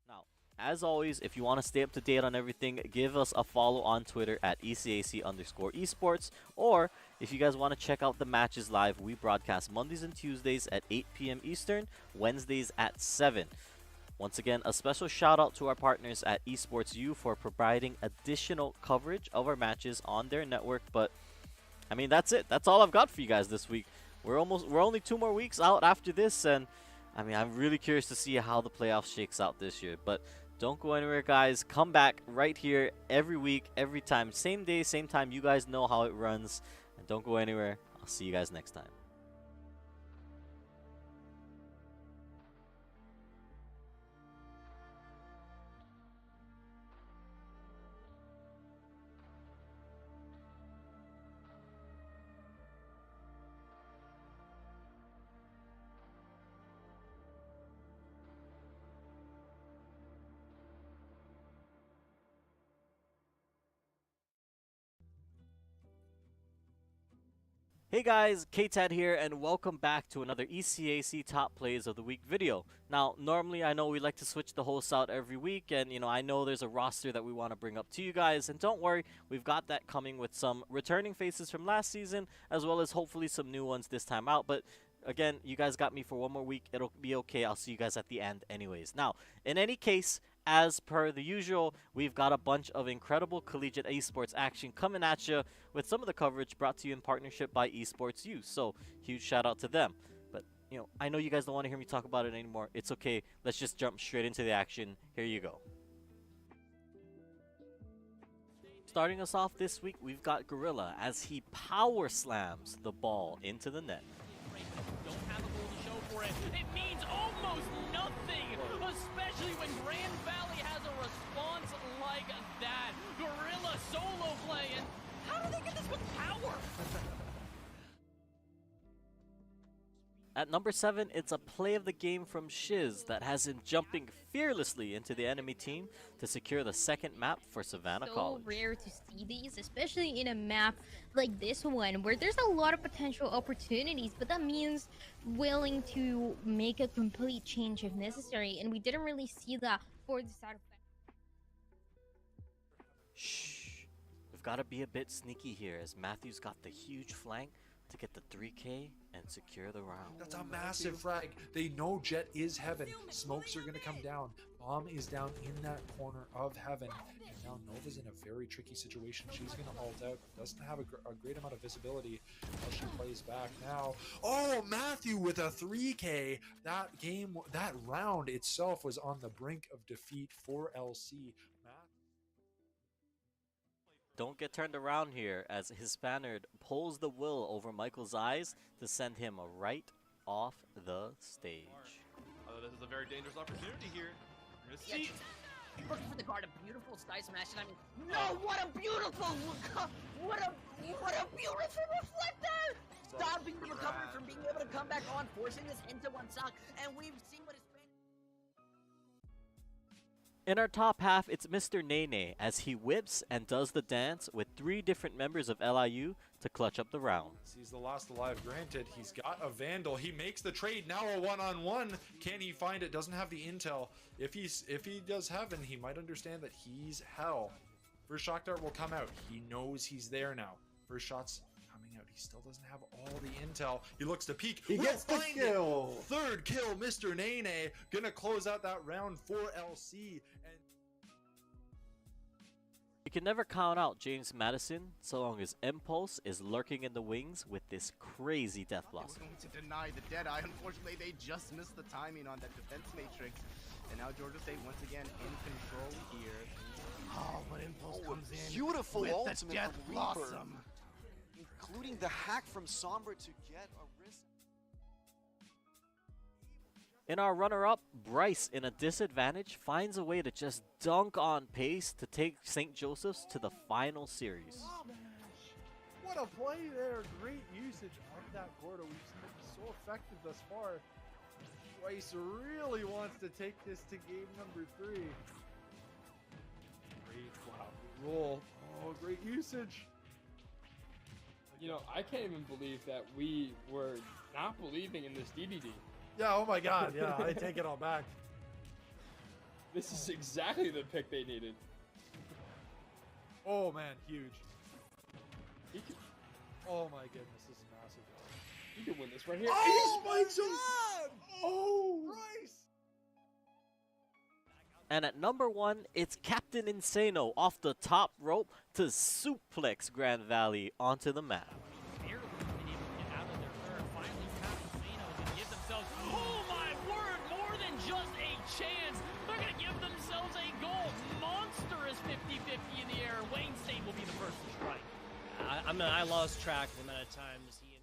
Now, as always, if you want to stay up to date on everything, give us a follow on Twitter at ECAC_esports. Or if you guys want to check out the matches live, we broadcast Mondays and Tuesdays at 8 p.m. Eastern, Wednesdays at 7. Once again, a special shout out to our partners at Esports U for providing additional coverage of our matches on their network. But I mean, that's it. That's all I've got for you guys this week. We're only 2 more weeks out after this, and I mean, I'm really curious to see how the playoffs shakes out this year. But don't go anywhere, guys. Come back right here every week, every time, same day, same time. You guys know how it runs, and don't go anywhere. I'll see you guys next time. Hey guys, K-Tad here, and welcome back to another ECAC Top Plays of the Week video. Now, normally I know we like to switch the hosts out every week, and I know there's a roster that we want to bring up to you guys, and don't worry, we've got that coming with some returning faces from last season, as well as hopefully some new ones this time out. But again, you guys got me for one more week. It'll be okay. I'll see you guys at the end anyways. Now, in any case, as per the usual, we've got a bunch of incredible collegiate esports action coming at you, with some of the coverage brought to you in partnership by Esports U. So, huge shout out to them. But, I know you guys don't want to hear me talk about it anymore. It's okay. Let's just jump straight into the action. Here you go. Starting us off this week, we've got Gorilla as he power slams the ball into the net. Don't have a goal to show for it. It means almost nothing, especially when Grand Valley has a response like that. Gorilla solo play, and how do they get this with power? At number 7, it's a play of the game from Shiz that has him jumping fearlessly into the enemy team to secure the second map for Savannah College. So rare to see these, especially in a map like this one, where there's a lot of potential opportunities, but that means willing to make a complete change if necessary, and we didn't really see that for the side effect. Shh. We've got to be a bit sneaky here, as Matthew's got the huge flank to get the 3K and secure the round. That's a massive frag. They know Jet is heaven. Smokes are going to come down. Bomb is down in that corner of heaven. And now Nova's in a very tricky situation. She's going to ult out. Doesn't have a great amount of visibility as she plays back now. Oh, Matthew with a 3K. That round itself was on the brink of defeat for LC. Don't get turned around here, as his Spaniard pulls the will over Michael's eyes to send him right off the stage. This is a very dangerous opportunity here. We're gonna see. Looking for the guard, a beautiful sky smash, and I mean, no, what a beautiful, what a beautiful reflector! Stopping the recovery from being able to come back on, forcing this into one sock, and we've seen what his In our top half, it's Mr. Nene as he whips and does the dance with 3 different members of LIU to clutch up the round. He's the last alive, granted. He's got a Vandal. He makes the trade. Now a one-on-one. Can he find it? Doesn't have the intel. If he does heaven, he might understand that he's hell. First shock dart will come out. He knows he's there now. First shot's coming out. He still doesn't have all the intel. He looks to peek. He gets the kill. Third kill, Mr. Nene. Gonna close out that round for LC. And you can never count out James Madison so long as Impulse is lurking in the wings with this crazy death blossom. We're going to deny the Deadeye. Unfortunately, they just missed the timing on that defense matrix. And now Georgia State once again in control here. Oh, but Impulse comes in Beautiful with ultimate the death from Reaper, blossom. including the hack from Sombra to get a wrist. In our runner-up, Bryce, in a disadvantage, finds a way to just dunk on pace to take St. Joseph's to the final series. What a play there. Great usage of that quarter. We've seen it be so effective thus far. Bryce really wants to take this to game number 3. Great roll. Oh, great usage. I can't even believe that we were not believing in this DDD. Yeah, oh my god, yeah, I take it all back. This is exactly the pick they needed. Oh man, huge. Oh my goodness, this is massive. He could win this right here. Oh, he spikes him! Oh, Bryce! And at number 1, it's Captain Insano off the top rope to suplex Grand Valley onto the map. Chance. They're going to give themselves a goal. Monstrous 50-50 in the air. Wayne State will be the first to strike. I lost track of the amount of times he...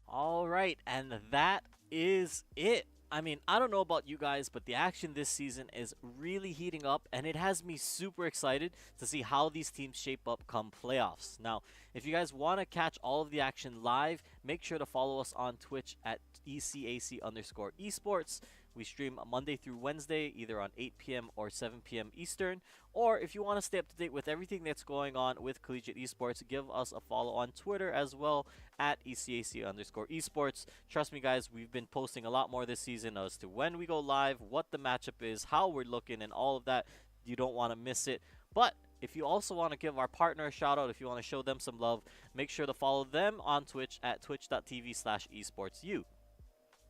All right, and that is it. I mean, I don't know about you guys, but the action this season is really heating up, and it has me super excited to see how these teams shape up come playoffs. Now, if you guys want to catch all of the action live, make sure to follow us on Twitch at ECAC_esports. We stream Monday through Wednesday, either on 8 p.m. or 7 p.m. Eastern. Or if you want to stay up to date with everything that's going on with collegiate esports, give us a follow on Twitter as well at ECAC_esports. Trust me, guys, we've been posting a lot more this season as to when we go live, what the matchup is, how we're looking, and all of that. You don't want to miss it. But if you also want to give our partner a shout out, if you want to show them some love, make sure to follow them on Twitch at twitch.tv/esportsu.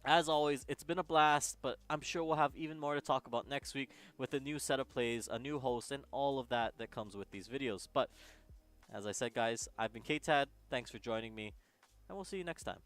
As always, it's been a blast, but I'm sure we'll have even more to talk about next week with a new set of plays, a new host, and all of that that comes with these videos. But as I said, guys, I've been K-Tad. Thanks for joining me, and we'll see you next time.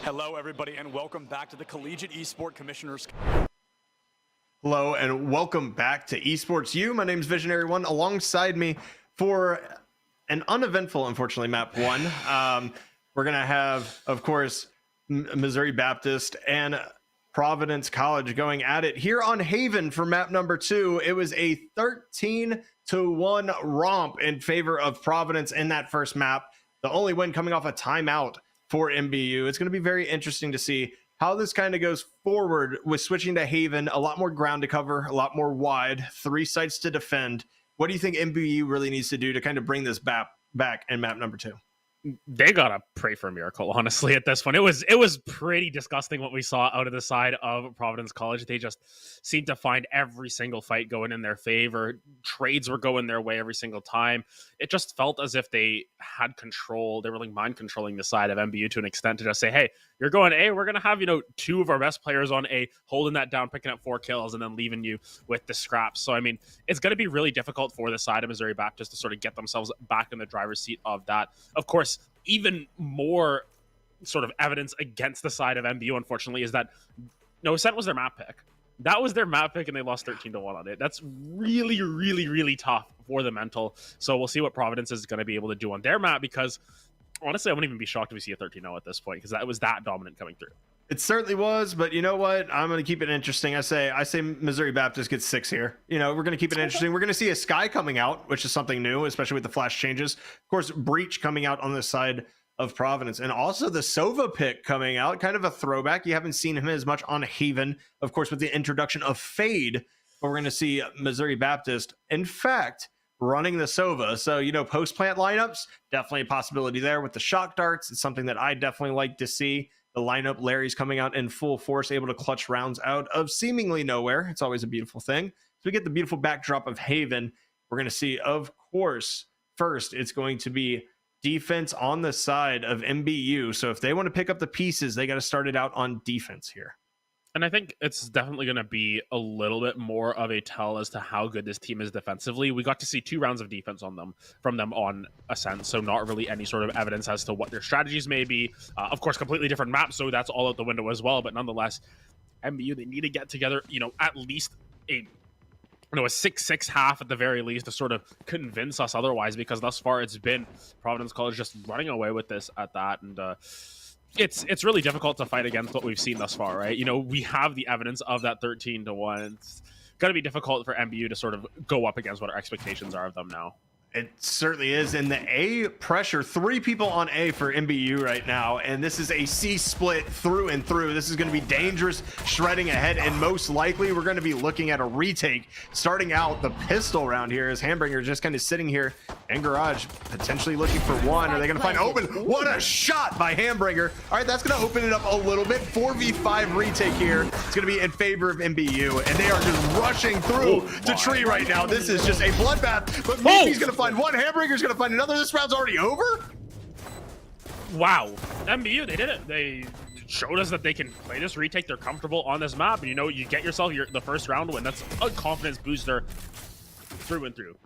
Hello, everybody, and welcome back to the Collegiate Esport Commissioners. Hello, and welcome back to Esports U. My name is Visionary One. Alongside me for an uneventful, unfortunately, map 1. We're going to have, of course, Missouri Baptist and Providence College going at it here on Haven for map number 2. It was a 13-1 romp in favor of Providence in that first map. The only win coming off a timeout for MBU. It's going to be very interesting to see how this kind of goes forward with switching to Haven. A lot more ground to cover, a lot more wide, 3 sites to defend. What do you think MBU really needs to do to kind of bring this back in map number 2? They gotta pray for a miracle, honestly, at this one. It was pretty disgusting what we saw out of the side of Providence College. They just seemed to find every single fight going in their favor. Trades were going their way every single time. It just felt as if they had control. They were like mind controlling the side of MBU to an extent to just say, hey, you're going A, we're gonna have, 2 of our best players on A, holding that down, picking up 4 kills, and then leaving you with the scraps. So I mean, it's gonna be really difficult for the side of Missouri Baptist to sort of get themselves back in the driver's seat of that. Of course, even more sort of evidence against the side of MBU, unfortunately, is that No Ascent was their map pick. That was their map pick, and they lost 13-1 on it. That's really, really, really tough for the mental. So we'll see what Providence is going to be able to do on their map, because honestly, I wouldn't even be shocked if we see a 13-0 at this point, because that was that dominant coming through. It certainly was, but you know what? I'm going to keep it interesting. I say Missouri Baptist gets 6 here. We're going to keep it interesting. We're going to see a Sky coming out, which is something new, especially with the flash changes. Of course, Breach coming out on the side of Providence, and also the Sova pick coming out, kind of a throwback. You haven't seen him as much on Haven, of course, with the introduction of Fade, but we're going to see Missouri Baptist, in fact, running the Sova. So, post-plant lineups, definitely a possibility there with the shock darts. It's something that I definitely like to see. The lineup, Larry's coming out in full force, able to clutch rounds out of seemingly nowhere. It's always a beautiful thing. So we get the beautiful backdrop of Haven. We're going to see, of course, first, it's going to be defense on the side of MBU. So if they want to pick up the pieces, they got to start it out on defense here. And I think it's definitely going to be a little bit more of a tell as to how good this team is defensively. We got to see 2 rounds of defense from them on Ascent, so not really any sort of evidence as to what their strategies may be. Of course, completely different maps, so that's all out the window as well. But nonetheless, MBU, they need to get together, at least a 6-6 half at the very least to sort of convince us otherwise, because thus far it's been Providence College just running away with this at that. And it's really difficult to fight against what we've seen thus far, right? We have the evidence of that 13-1. It's going to be difficult for MBU to sort of go up against what our expectations are of them now. It certainly is. And the A pressure, 3 people on A for MBU right now. And this is a C split through and through. This is going to be dangerous, shredding ahead. And most likely we're going to be looking at a retake. Starting out the pistol round here as Hambringer just kind of sitting here. And Garage potentially looking for one. Are they going to find open? What a shot by Hambringer. All right, that's going to open it up a little bit. 4v5 retake here. It's going to be in favor of MBU. And they are just rushing through to Tree right now. This is just a bloodbath. But maybe he's going to find one. Hamburger's gonna find another. This round's already over. Wow, MBU, they did it. They showed us that they can play this retake. They're comfortable on this map, and you get yourself the first round win. That's a confidence booster through and through.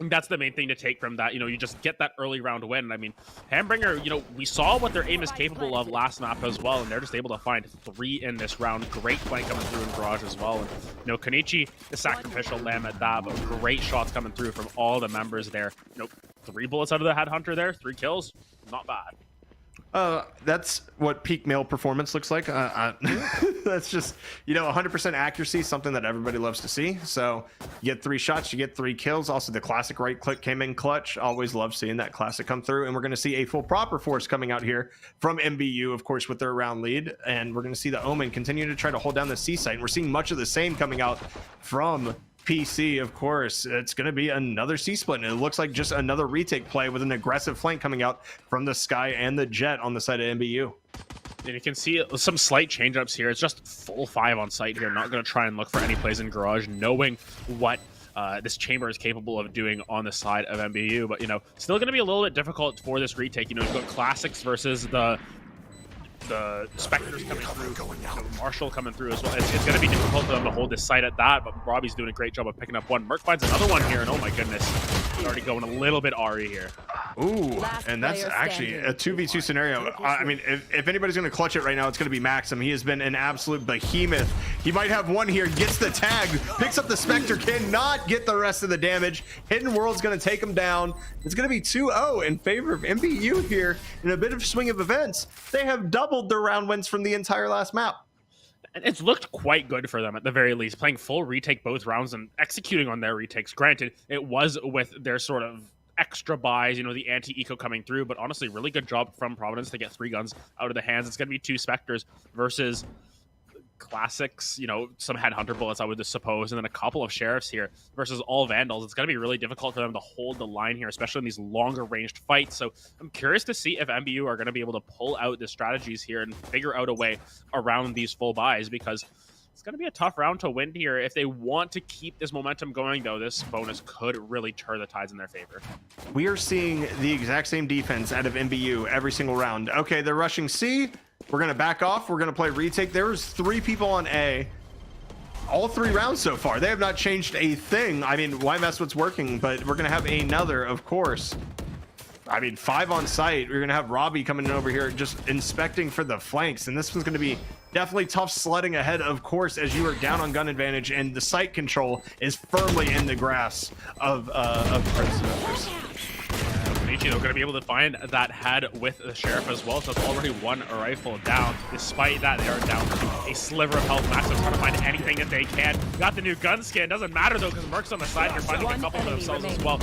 That's the main thing to take from that. You just get that early round win. I mean, Hambringer, we saw what their aim is capable of last map as well, and they're just able to find 3 in this round. Great flank coming through in Garage as well. And, Kenichi, the sacrificial lamb at that, but great shots coming through from all the members there. 3 bullets out of the headhunter there, 3 kills, not bad. That's what peak male performance looks like. That's just, 100% accuracy, something that everybody loves to see. So you get 3 shots, you get 3 kills. Also, the classic right click came in clutch. Always love seeing that classic come through. And we're going to see a full proper force coming out here from MBU, of course, with their round lead. And we're going to see the Omen continue to try to hold down the C site. And we're seeing much of the same coming out from PC, of course. It's going to be another C-split, and it looks like just another retake play with an aggressive flank coming out from the Sky and the Jet on the side of MBU. And you can see some slight change-ups here. It's just full 5 on site here. Not going to try and look for any plays in Garage, knowing what this Chamber is capable of doing on the side of MBU. But, still going to be a little bit difficult for this retake. You've got Classics versus the Spectres coming through, Marshall coming through as well. It's going to be difficult for them to hold this site at that, but Robbie's doing a great job of picking up one. Merc finds another one here, and oh my goodness, he's already going a little bit Ari here. Ooh, and that's actually a 2v2 scenario. I mean, if anybody's going to clutch it right now, it's going to be Maxim. He has been an absolute behemoth. He might have one here, gets the tag, picks up the Spectre, cannot get the rest of the damage. Hidden World's going to take him down. It's going to be 2-0 in favor of MBU here in a bit of swing of events. They have doubled their round wins from the entire last map. It's looked quite good for them at the very least, playing full retake both rounds and executing on their retakes. Granted, it was with their sort of extra buys, the anti-eco coming through, but honestly, really good job from Providence to get 3 guns out of the hands. It's going to be 2 Spectres versus Classics, some Headhunter bullets, I would suppose, and then a couple of Sheriffs here versus all Vandals. It's going to be really difficult for them to hold the line here, especially in these longer ranged fights. So I'm curious to see if MBU are going to be able to pull out the strategies here and figure out a way around these full buys, because it's going to be a tough round to win here. If they want to keep this momentum going, though, this bonus could really turn the tides in their favor. We are seeing the exact same defense out of MBU every single round. Okay, they're rushing C. We're going to back off. We're going to play retake. There's 3 people on A. All 3 rounds so far. They have not changed a thing. I mean, why mess what's working? But we're going to have another, of course. I mean, 5 on site. We're going to have Robbie coming in over here just inspecting for the flanks. And this one's going to be definitely tough sledding ahead, of course, as you are down on gun advantage. And the site control is firmly in the grasp of Predators. They're going to be able to find that head with the Sheriff as well, so it's already 1 rifle down. Despite that, they are down a sliver of health. Maxim's trying to find anything that they can. Got the new gun skin. Doesn't matter, though, because Merc's on the side here finding a couple for themselves as well.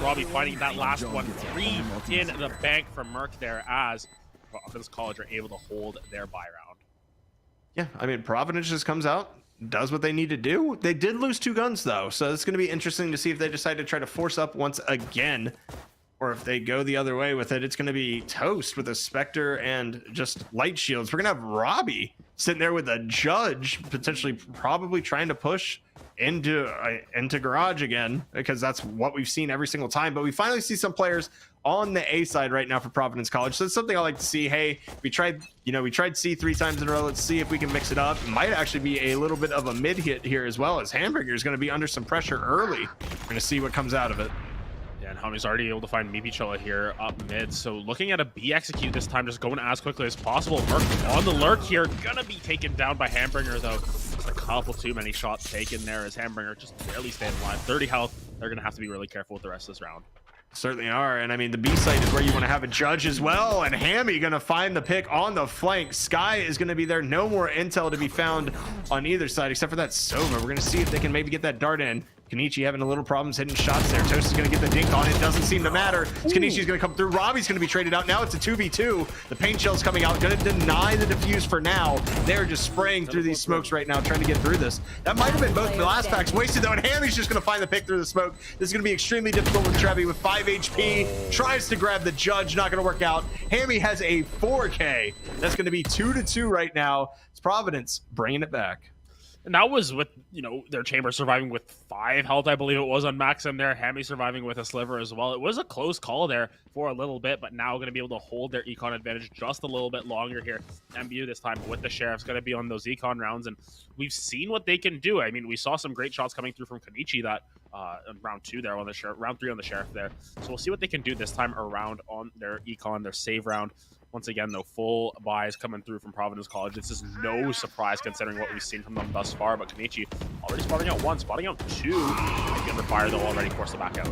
Robbie finding that last one. 3 in the bank for Merc there, as Providence College are able to hold their buy round. Yeah, I mean, Providence just comes out, does what they need to do. They did lose 2 guns, though, so it's going to be interesting to see if they decide to try to force up once again, or if they go the other way with it. It's going to be toast with a Spectre and just light shields. We're going to have Robbie sitting there with a Judge, potentially probably trying to push into Garage again, because that's what we've seen every single time. But we finally see some players on the A side right now for Providence College. So it's something I like to see. Hey, we tried C 3 times in a row. Let's see if we can mix it up. It might actually be a little bit of a mid hit here as well, as Hamburger is going to be under some pressure early. We're going to see what comes out of it. And Hami's already able to find Mibichola here up mid. So looking at a B execute this time, just going as quickly as possible. Merc on the lurk here. Gonna be taken down by Hambringer, though. Just a couple too many shots taken there as Hambringer just barely staying alive. 30 health. They're gonna have to be really careful with the rest of this round. Certainly are. And I mean, the B site is where you want to have a Judge as well. And Hammy going to find the pick on the flank. Sky is going to be there. No more intel to be found on either side, except for that Sova. We're going to see if they can maybe get that dart in. Kenichi having a little problems hitting shots there. Toast is going to get the dink on it. Doesn't seem to matter. Kenichi's going to come through. Robbie's going to be traded out. Now it's a 2v2. The paint shell's coming out. Going to deny the defuse for now. They're just spraying through these smokes right now, trying to get through this. That might have been both the last packs wasted, though. And Hammy's just going to find the pick through the smoke. This is going to be extremely difficult with Trevi with 5 HP. Tries to grab the Judge. Not going to work out. Hammy has a 4K. That's going to be 2-2 right now. It's Providence bringing it back. And that was with, their Chamber surviving with 5 health, I believe it was, on Maxim there. Hammy surviving with a sliver as well. It was a close call there for a little bit, but now going to be able to hold their econ advantage just a little bit longer here. MBU this time with the Sheriff's going to be on those econ rounds, and we've seen what they can do. I mean, we saw some great shots coming through from Kenichi that round 2 there on the sheriff, round 3 on the sheriff there. So we'll see what they can do this time around on their econ, their save round. Once again, though, full buys coming through from Providence College. This is no surprise considering what we've seen from them thus far, but Kenichi already spotting out 1, spotting out 2. Maybe under fire, they'll already force it back out.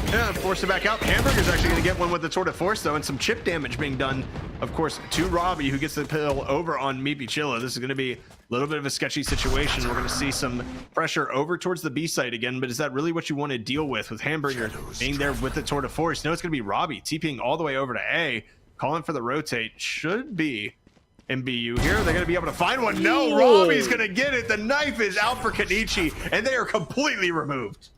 Yeah, force it back out. Hamburger's actually going to get one with the Tour de Force, though, and some chip damage being done, of course, to Robbie, who gets the pill over on Meepy Chilla. This is going to be a little bit of a sketchy situation. We're going to see some pressure over towards the B site again, but is that really what you want to deal with Hamburger being there with the Tour de Force? No, it's going to be Robbie TPing all the way over to A. Calling for the rotate. Should be MBU here. They're going to be able to find one. No, Robbie's going to get it. The knife is out for Kenichi, and they are completely removed.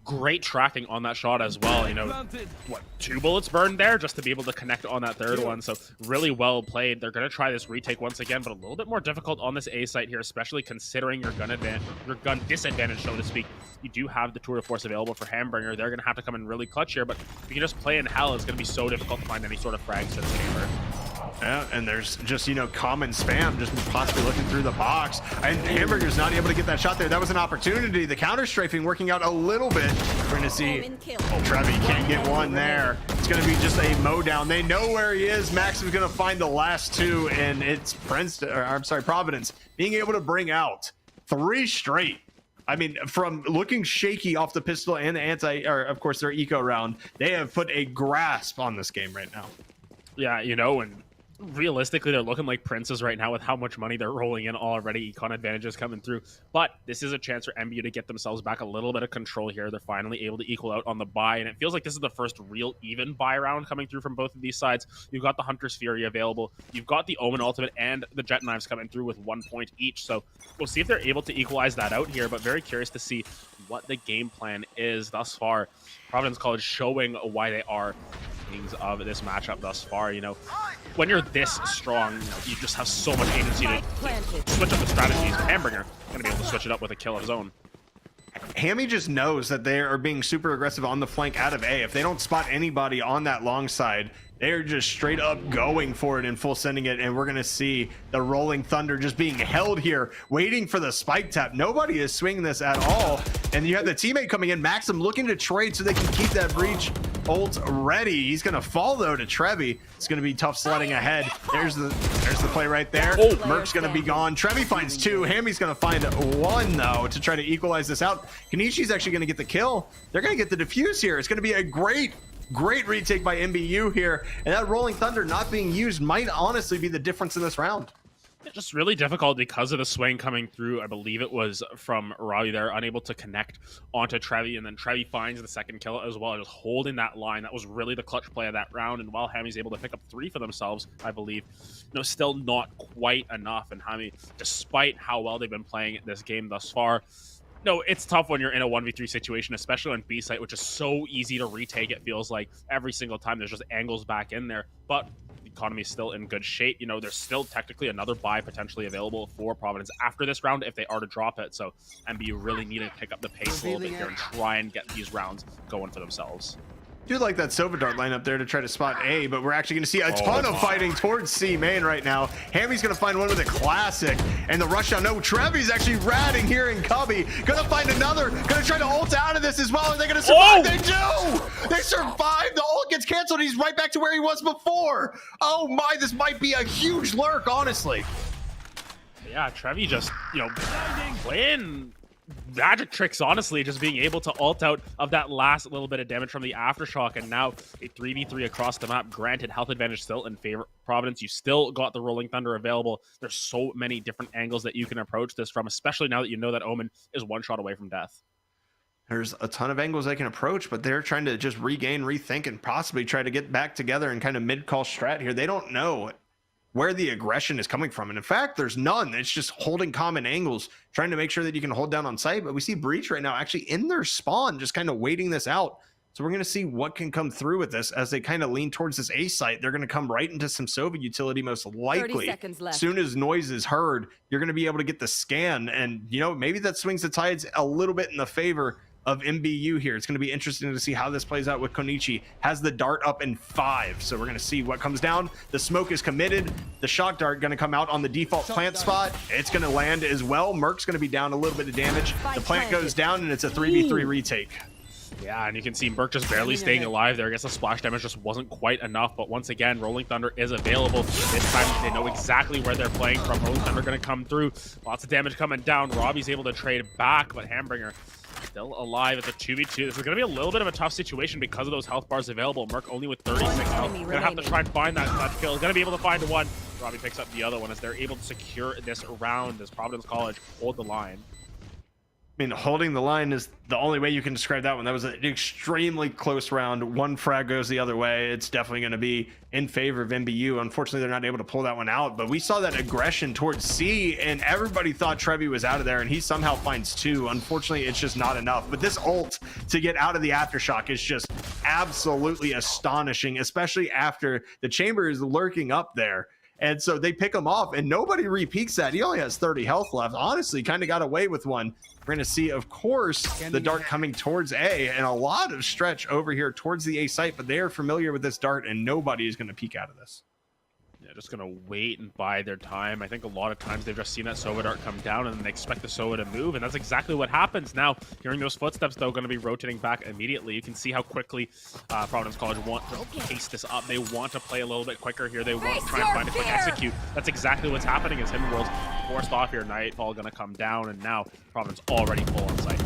Great tracking on that shot as well. You know, what, 2 bullets burned there just to be able to connect on that third one. So really well played. They're going to try this retake once again, but a little bit more difficult on this A site here, especially considering your gun disadvantage, so to speak. You do have the Tour de Force available for Hamburger. They're going to have to come in really clutch here, but if you can just play in hell, it's going to be so difficult to find any sort of frags to the chamber. Yeah, and there's just, common spam just possibly looking through the box. And Hamburger's not able to get that shot there. That was an opportunity. The counter strafing working out a little bit. We're going to see, Trevi can't get one there. It's going to be just a mow down. They know where he is. Max is going to find the last 2, and it's Providence being able to bring out 3 straight. I mean, from looking shaky off the pistol and the of course, their eco round, they have put a grasp on this game right now. Yeah, and realistically, they're looking like princes right now with how much money they're rolling in already. Econ advantages coming through. But this is a chance for MBU to get themselves back a little bit of control here. They're finally able to equal out on the buy, and it feels like this is the first real even buy round coming through from both of these sides. You've got the Hunter's Fury available. You've got the Omen Ultimate and the Jet Knives coming through with 1 point each. So we'll see if they're able to equalize that out here, but very curious to see what the game plan is thus far. Providence College showing why they are kings of this matchup thus far. When you're this strong, you just have so much agency to switch up the strategies. Hamburger going to be able to switch it up with a kill of his own. Hammy just knows that they are being super aggressive on the flank out of A. If they don't spot anybody on that long side, they're just straight up going for it and full sending it, and we're going to see the Rolling Thunder just being held here, waiting for the spike tap. Nobody is swinging this at all, and you have the teammate coming in, Maxim, looking to trade so they can keep that breach ult ready. He's going to fall, though, to Trevi. It's going to be tough sledding ahead. There's the play right there. Merc's going to be gone. Trevi finds 2. Hammy's going to find 1, though, to try to equalize this out. Kenishi's actually going to get the kill. They're going to get the defuse here. It's going to be a great retake by MBU here, and that Rolling Thunder not being used might honestly be the difference in this round. It's just really difficult because of the swing coming through. I believe it was from Robbie there, unable to connect onto Trevi, and then Trevi finds the second kill as well, just holding that line. That was really the clutch play of that round, and while Hammy's able to pick up 3 for themselves, I believe, still not quite enough, and Hammy, despite how well they've been playing this game thus far, it's tough when you're in a 1v3 situation, especially on B site, which is so easy to retake. It feels like every single time there's just angles back in there, but the economy is still in good shape. There's still technically another buy potentially available for Providence after this round if they are to drop it. So MBU really need to pick up the pace a little bit here and try and get these rounds going for themselves. Do like that Silva Dart line up there to try to spot A, but we're actually going to see a ton of fighting towards C main right now. Hammy's going to find one with a classic, and the rush down. No, Trevi's actually ratting here in Cubby. Going to find another. Going to try to ult out of this as well. Are they going to survive? They do! They survive. The ult gets canceled. He's right back to where he was before. Oh my, this might be a huge lurk, honestly. Yeah, Trevi just, playing magic tricks, honestly, just being able to ult out of that last little bit of damage from the aftershock, and now a 3v3 across the map. Granted, health advantage still in favor of Providence. You still got the Rolling Thunder available. There's so many different angles that you can approach this from, especially now that you know that Omen is 1 shot away from death. There's a ton of angles they can approach, but they're trying to just regain, rethink, and possibly try to get back together and kind of mid-call strat here. They don't know where the aggression is coming from. And in fact, there's none. It's just holding common angles, trying to make sure that you can hold down on site. But we see Breach right now actually in their spawn, just kind of waiting this out. So we're going to see what can come through with this as they kind of lean towards this A site. They're going to come right into some Sova utility most likely. As soon as noise is heard, you're going to be able to get the scan. And, maybe that swings the tides a little bit in the favor of MBU here. It's going to be interesting to see how this plays out with Konichi. Has the dart up in 5, so we're going to see what comes down. The smoke is committed. The shock dart going to come out on the default plant spot. It's going to land as well. Merc's going to be down a little bit of damage. The plant goes down, and it's a 3v3 retake. Yeah, and you can see Merc just barely staying alive there. I guess the splash damage just wasn't quite enough, but once again, Rolling Thunder is available. This time, they know exactly where they're playing from. Rolling Thunder going to come through. Lots of damage coming down. Robbie's able to trade back, but Hambringer still alive. It's a 2v2. This is going to be a little bit of a tough situation because of those health bars available. Merc only with 36 health. Going to have to try and find that kill. Going to be able to find one. Robbie picks up the other one as they're able to secure this round as Providence College hold the line. I mean, holding the line is the only way you can describe that one. That was an extremely close round. One frag goes the other way. It's definitely going to be in favor of MBU. Unfortunately, they're not able to pull that one out, but we saw that aggression towards C, and everybody thought Trevi was out of there, and he somehow finds 2. Unfortunately, it's just not enough. But this ult to get out of the aftershock is just absolutely astonishing, especially after the chamber is lurking up there. And so they pick him off, and nobody re-peeks that. He only has 30 health left. Honestly, kind of got away with one. We're going to see, of course, the dart coming towards A, and a lot of stretch over here towards the A site, but they are familiar with this dart, and nobody is going to peek out of this. Yeah, just going to wait and bide their time. I think a lot of times they've just seen that Sova dart come down, and they expect the Sova to move, and that's exactly what happens. Now, hearing those footsteps, though, going to be rotating back immediately. You can see how quickly Providence College want to pace this up. They want to play a little bit quicker here. They want to try and find a quick execute. That's exactly what's happening as Hidden World's forced off here. Nightfall going to come down, and now Providence already full on site.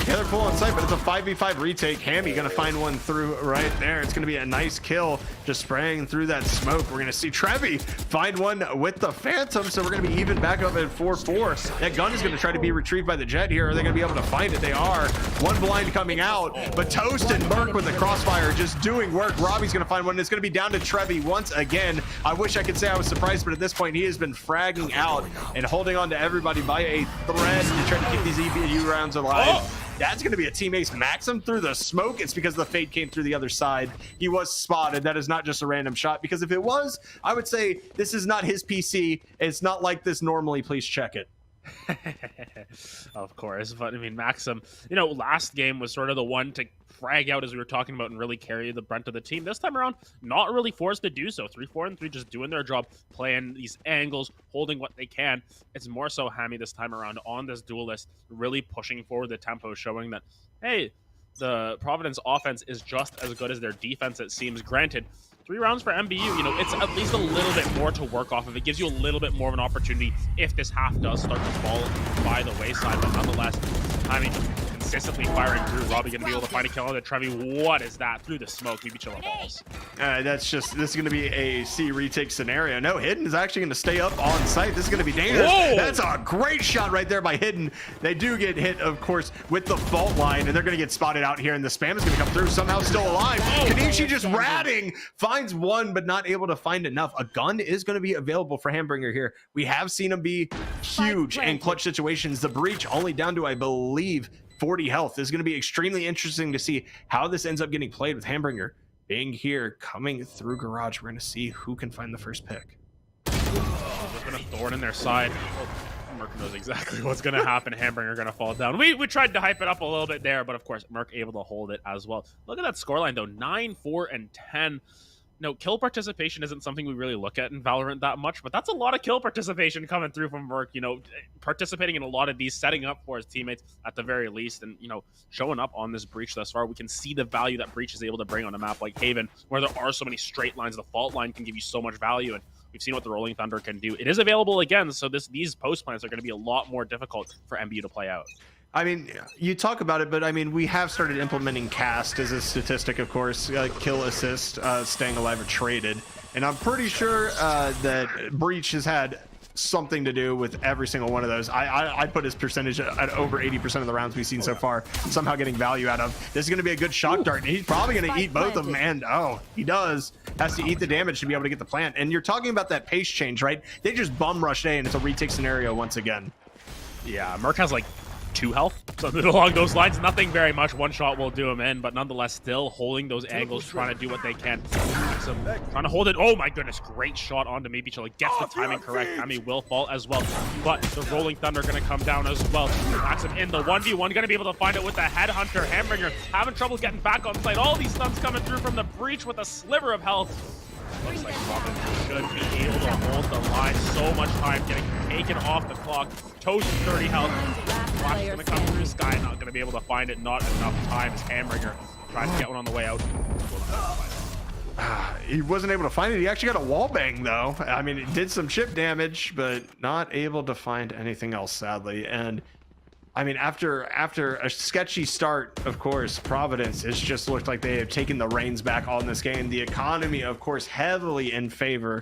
Yeah, they're full on site, but it's a 5v5 retake. Hammy gonna find one through right there. It's gonna be a nice kill, just spraying through that smoke. We're gonna see Trevi find one with the Phantom, so we're gonna be even back up at 4-4. That gun is gonna try to be retrieved by the Jet here. Are they gonna be able to find it? They are. One blind coming out, but Toast and Merc with the crossfire just doing work. Robbie's gonna find one. It's gonna be down to Trevi once again. I wish I could say I was surprised, but at this point, he has been fragging out and holding on to everybody by a thread to try to keep these EBU rounds alive. That's going to be a team ace. Maxim through the smoke. It's because the fade came through the other side. He was spotted. That is not just a random shot, because if it was, I would say this is not his PC. It's not like this normally. Please check it. Of course, but I mean, Maxim, you know, last game was sort of the one to frag out, as we were talking about, and really carry the brunt of the team. This time around, not really forced to do so. 3, 4, and 3 just doing their job, playing these angles, holding what they can. It's more so Hammy this time around on this duelist, really pushing forward the tempo, showing that, hey, the Providence offense is just as good as their defense, it seems. Granted, 3 rounds for MBU, you know, it's at least a little bit more to work off of. It gives you a little bit more of an opportunity if this half does start to fall by the wayside, but nonetheless, I mean, consistently firing through. Robbie going to be able to find a kill on the Trevi. What is that? Through the smoke, maybe chill balls. This is going to be a C retake scenario. No, Hidden is actually going to stay up on site. This is going to be dangerous. Whoa! That's a great shot right there by Hidden. They do get hit, of course, with the fault line, and they're going to get spotted out here, and the spam is going to come through, somehow still alive. Kanichi just ratting, finds one, but not able to find enough. A gun is going to be available for Hambringer here. We have seen him be huge in clutch situations. The breach only down to, I believe, 40 health. This is going to be extremely interesting to see how this ends up getting played with Hambringer being here, coming through garage. We're going to see who can find the first pick. There's been a thorn in their side. Merc knows exactly what's going to happen. Hambringer going to fall down. We tried to hype it up a little bit there, but of course, Merc able to hold it as well. Look at that scoreline, though. 9, 4, and 10. No, kill participation isn't something we really look at in Valorant that much, but that's a lot of kill participation coming through from Merc, you know, participating in a lot of these, setting up for his teammates at the very least, and, you know, showing up on this Breach thus far. We can see the value that Breach is able to bring on a map like Haven, where there are so many straight lines. The fault line can give you so much value, and we've seen what the Rolling Thunder can do. It is available again, so these post plans are going to be a lot more difficult for MBU to play out. I mean, you talk about it, but I mean, we have started implementing cast as a statistic, of course, kill, assist, staying alive, or traded. And I'm pretty sure that Breach has had something to do with every single one of those. I'd put his percentage at over 80% of the rounds we've seen so far, somehow getting value out of. This is going to be a good shock dart, and he's probably going to eat both of them, and he does. Has to eat the damage to be able to get the plant. And you're talking about that pace change, right? They just bum rush A, and it's a retake scenario once again. Yeah, Merc has like 2 health, something along those lines. Nothing very much. One shot will do him in, but nonetheless, still holding those angles, trying to do what they can. Trying to hold it. Oh my goodness, great shot onto maybe Chilla. Gets the timing correct. Emi will fall as well, but the Rolling Thunder going to come down as well. Maxim in the 1v1, going to be able to find it with the Headhunter. Hambringer having trouble getting back on site. All these stuns coming through from the breach with a sliver of health. Looks like Providence should be able to hold the line. So much time getting taken off the clock. Toast 30 health. Flash is going to come through. Sky not going to be able to find it. Not enough time as Hambringer tries to get one on the way out. He wasn't able to find it. He actually got a wall bang though. I mean, it did some chip damage, but not able to find anything else, sadly. And I mean, after a sketchy start, of course, Providence, it's just looked like they have taken the reins back on this game. The economy, of course, heavily in favor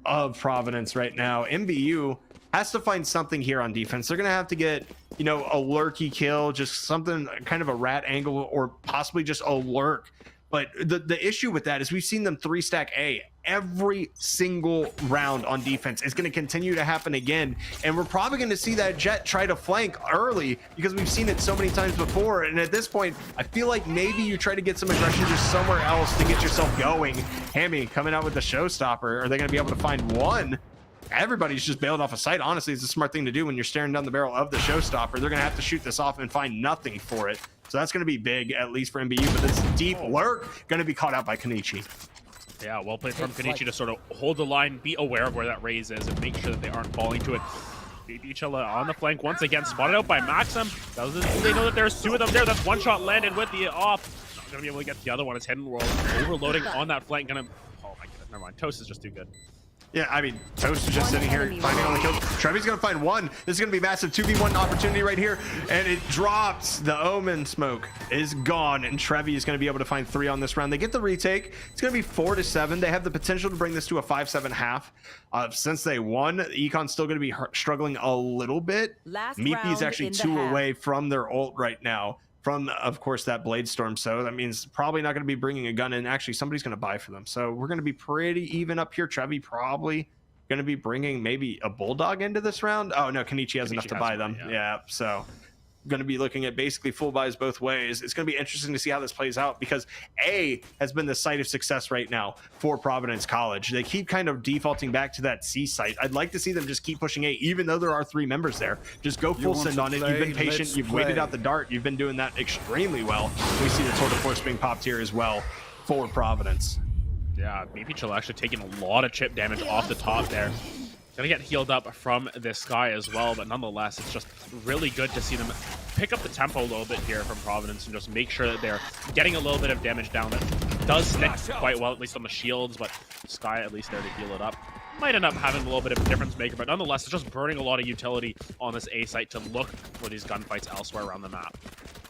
of Providence right now. MBU has to find something here on defense. They're going to have to get, you know, a lurky kill, just something, kind of a rat angle, or possibly just a lurk. But the issue with that is we've seen them 3-stack A every single round on defense. It's going to continue to happen again. And we're probably going to see that Jet try to flank early because we've seen it so many times before. And at this point, I feel like maybe you try to get some aggression just somewhere else to get yourself going. Hammy coming out with the showstopper. Are they going to be able to find one? Everybody's just bailed off a site. Honestly, it's a smart thing to do when you're staring down the barrel of the showstopper. They're going to have to shoot this off and find nothing for it. So that's going to be big, at least for MBU. But this deep lurk going to be caught out by Kenichi. Yeah, well played from Kenichi to sort of hold the line, be aware of where that raise is, and make sure that they aren't falling to it. BB Chilla on the flank once again, spotted out by Maxim. They know that there's 2 of them there. That's one shot landed with the off. Not going to be able to get the other one. It's Hidden World overloading on that flank. Oh my goodness, never mind. Toast is just too good. Yeah, I mean, Toast is just sitting here finding on the kill. Trevi's going to find one. This is going to be massive 2v1 opportunity right here. And it drops. The Omen smoke is gone. And Trevi is going to be able to find 3 on this round. They get the retake. It's going to be 4-7. They have the potential to bring this to a 5-7 half. Since they won, Econ's still going to be struggling a little bit. Meepy is actually 2 away from their ult right now. From, of course, that Blade Storm. So that means probably not going to be bringing a gun in. Actually, somebody's going to buy for them. So we're going to be pretty even up here. Trevi probably going to be bringing maybe a Bulldog into this round. Oh, no, Kenichi has enough to buy them. Yeah, so going to be looking at basically full buys both ways. It's going to be interesting to see how this plays out because A has been the site of success right now for Providence College. They keep kind of defaulting back to that C site. I'd like to see them just keep pushing A, even though there are 3 members there. Just go full send on it. You've been patient. You've waited out the dart. You've been doing that extremely well. We see the Tour de Force being popped here as well for Providence. Yeah, maybe Chilla actually taking a lot of chip damage off the top there. Gonna get healed up from this guy as well, but nonetheless, it's just really good to see them pick up the tempo a little bit here from Providence and just make sure that they're getting a little bit of damage down. That does stick quite well, at least on the shields, but Sky at least there to heal it up. Might end up having a little bit of a difference maker, but nonetheless, it's just burning a lot of utility on this A site to look for these gunfights elsewhere around the map.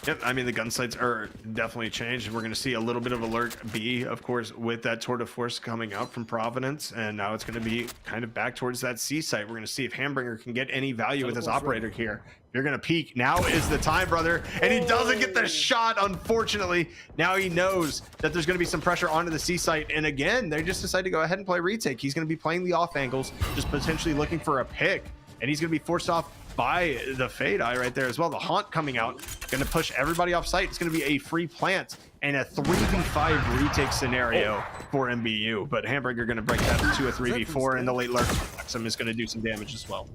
Yep, I mean, the gun sites are definitely changed. We're going to see a little bit of alert B, of course, with that Tour de Force coming out from Providence, and now it's going to be kind of back towards that C site. We're going to see if Hambringer can get any value with his operator here. You're going to peek. Now is the time, brother. And he doesn't get the shot, unfortunately. Now he knows that there's going to be some pressure onto the C site. And again, they just decide to go ahead and play retake. He's going to be playing the off angles, just potentially looking for a pick. And he's going to be forced off by the Fade Eye right there as well. The Haunt coming out, going to push everybody off site. It's going to be a free plant and a 3v5 retake scenario for MBU. But Hamburger going to break that to a 3v4, and the late lurk Maxim is going to do some damage as well.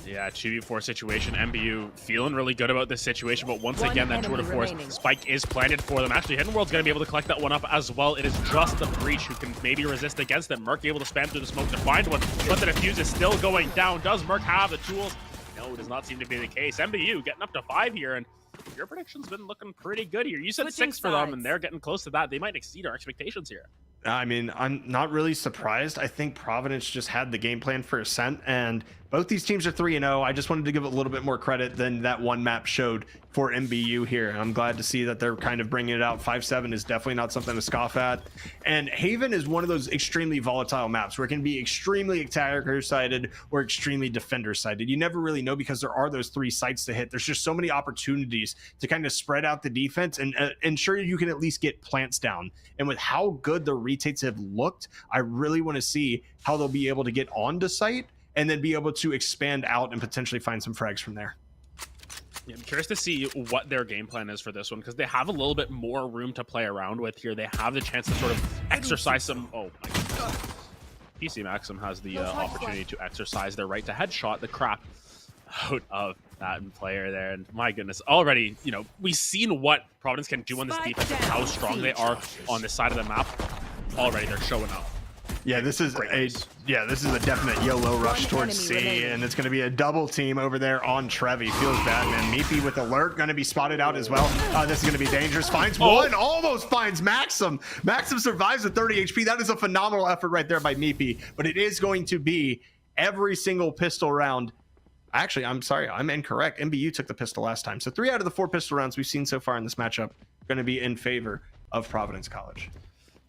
Yeah, 2v4 situation. MBU feeling really good about this situation, but once again, that Tour de Force spike is planted for them. Actually, Hidden World's going to be able to collect that one up as well. It is just the Breach who can maybe resist against it. Merc able to spam through the smoke to find one, but the defuse is still going down. Does Merc have the tools? No, it does not seem to be the case. MBU getting up to 5 here, and your prediction's been looking pretty good here. You said 6 for them, and they're getting close to that. They might exceed our expectations here. I mean, I'm not really surprised. I think Providence just had the game plan for Ascent, and both these teams are 3-0. I just wanted to give it a little bit more credit than that one map showed for MBU here. I'm glad to see that they're kind of bringing it out. 5-7 is definitely not something to scoff at. And Haven is one of those extremely volatile maps where it can be extremely attacker-sided or extremely defender-sided. You never really know because there are those 3 sites to hit. There's just so many opportunities to kind of spread out the defense and ensure you can at least get plants down. And with how good the retakes have looked, I really want to see how they'll be able to get onto site and then be able to expand out and potentially find some frags from there. Yeah, I'm curious to see what their game plan is for this one, because they have a little bit more room to play around with here. They have the chance to sort of exercise some... Oh, my goodness. PC Maxim has the opportunity to exercise their right to headshot the crap out of that player there. And my goodness, already, you know, we've seen what Providence can do on this defense and how strong they are on this side of the map. Already, they're showing up. Yeah, this is a definite YOLO rush towards C, and it's going to be a double team over there on Trevi. Feels bad, man. Meepy with alert, going to be spotted out as well. This is going to be dangerous. Finds one, almost finds Maxim. Maxim survives with 30 HP. That is a phenomenal effort right there by Meepy, but it is going to be every single pistol round. Actually, I'm sorry, I'm incorrect. MBU took the pistol last time. So 3 out of the 4 pistol rounds we've seen so far in this matchup are going to be in favor of Providence College.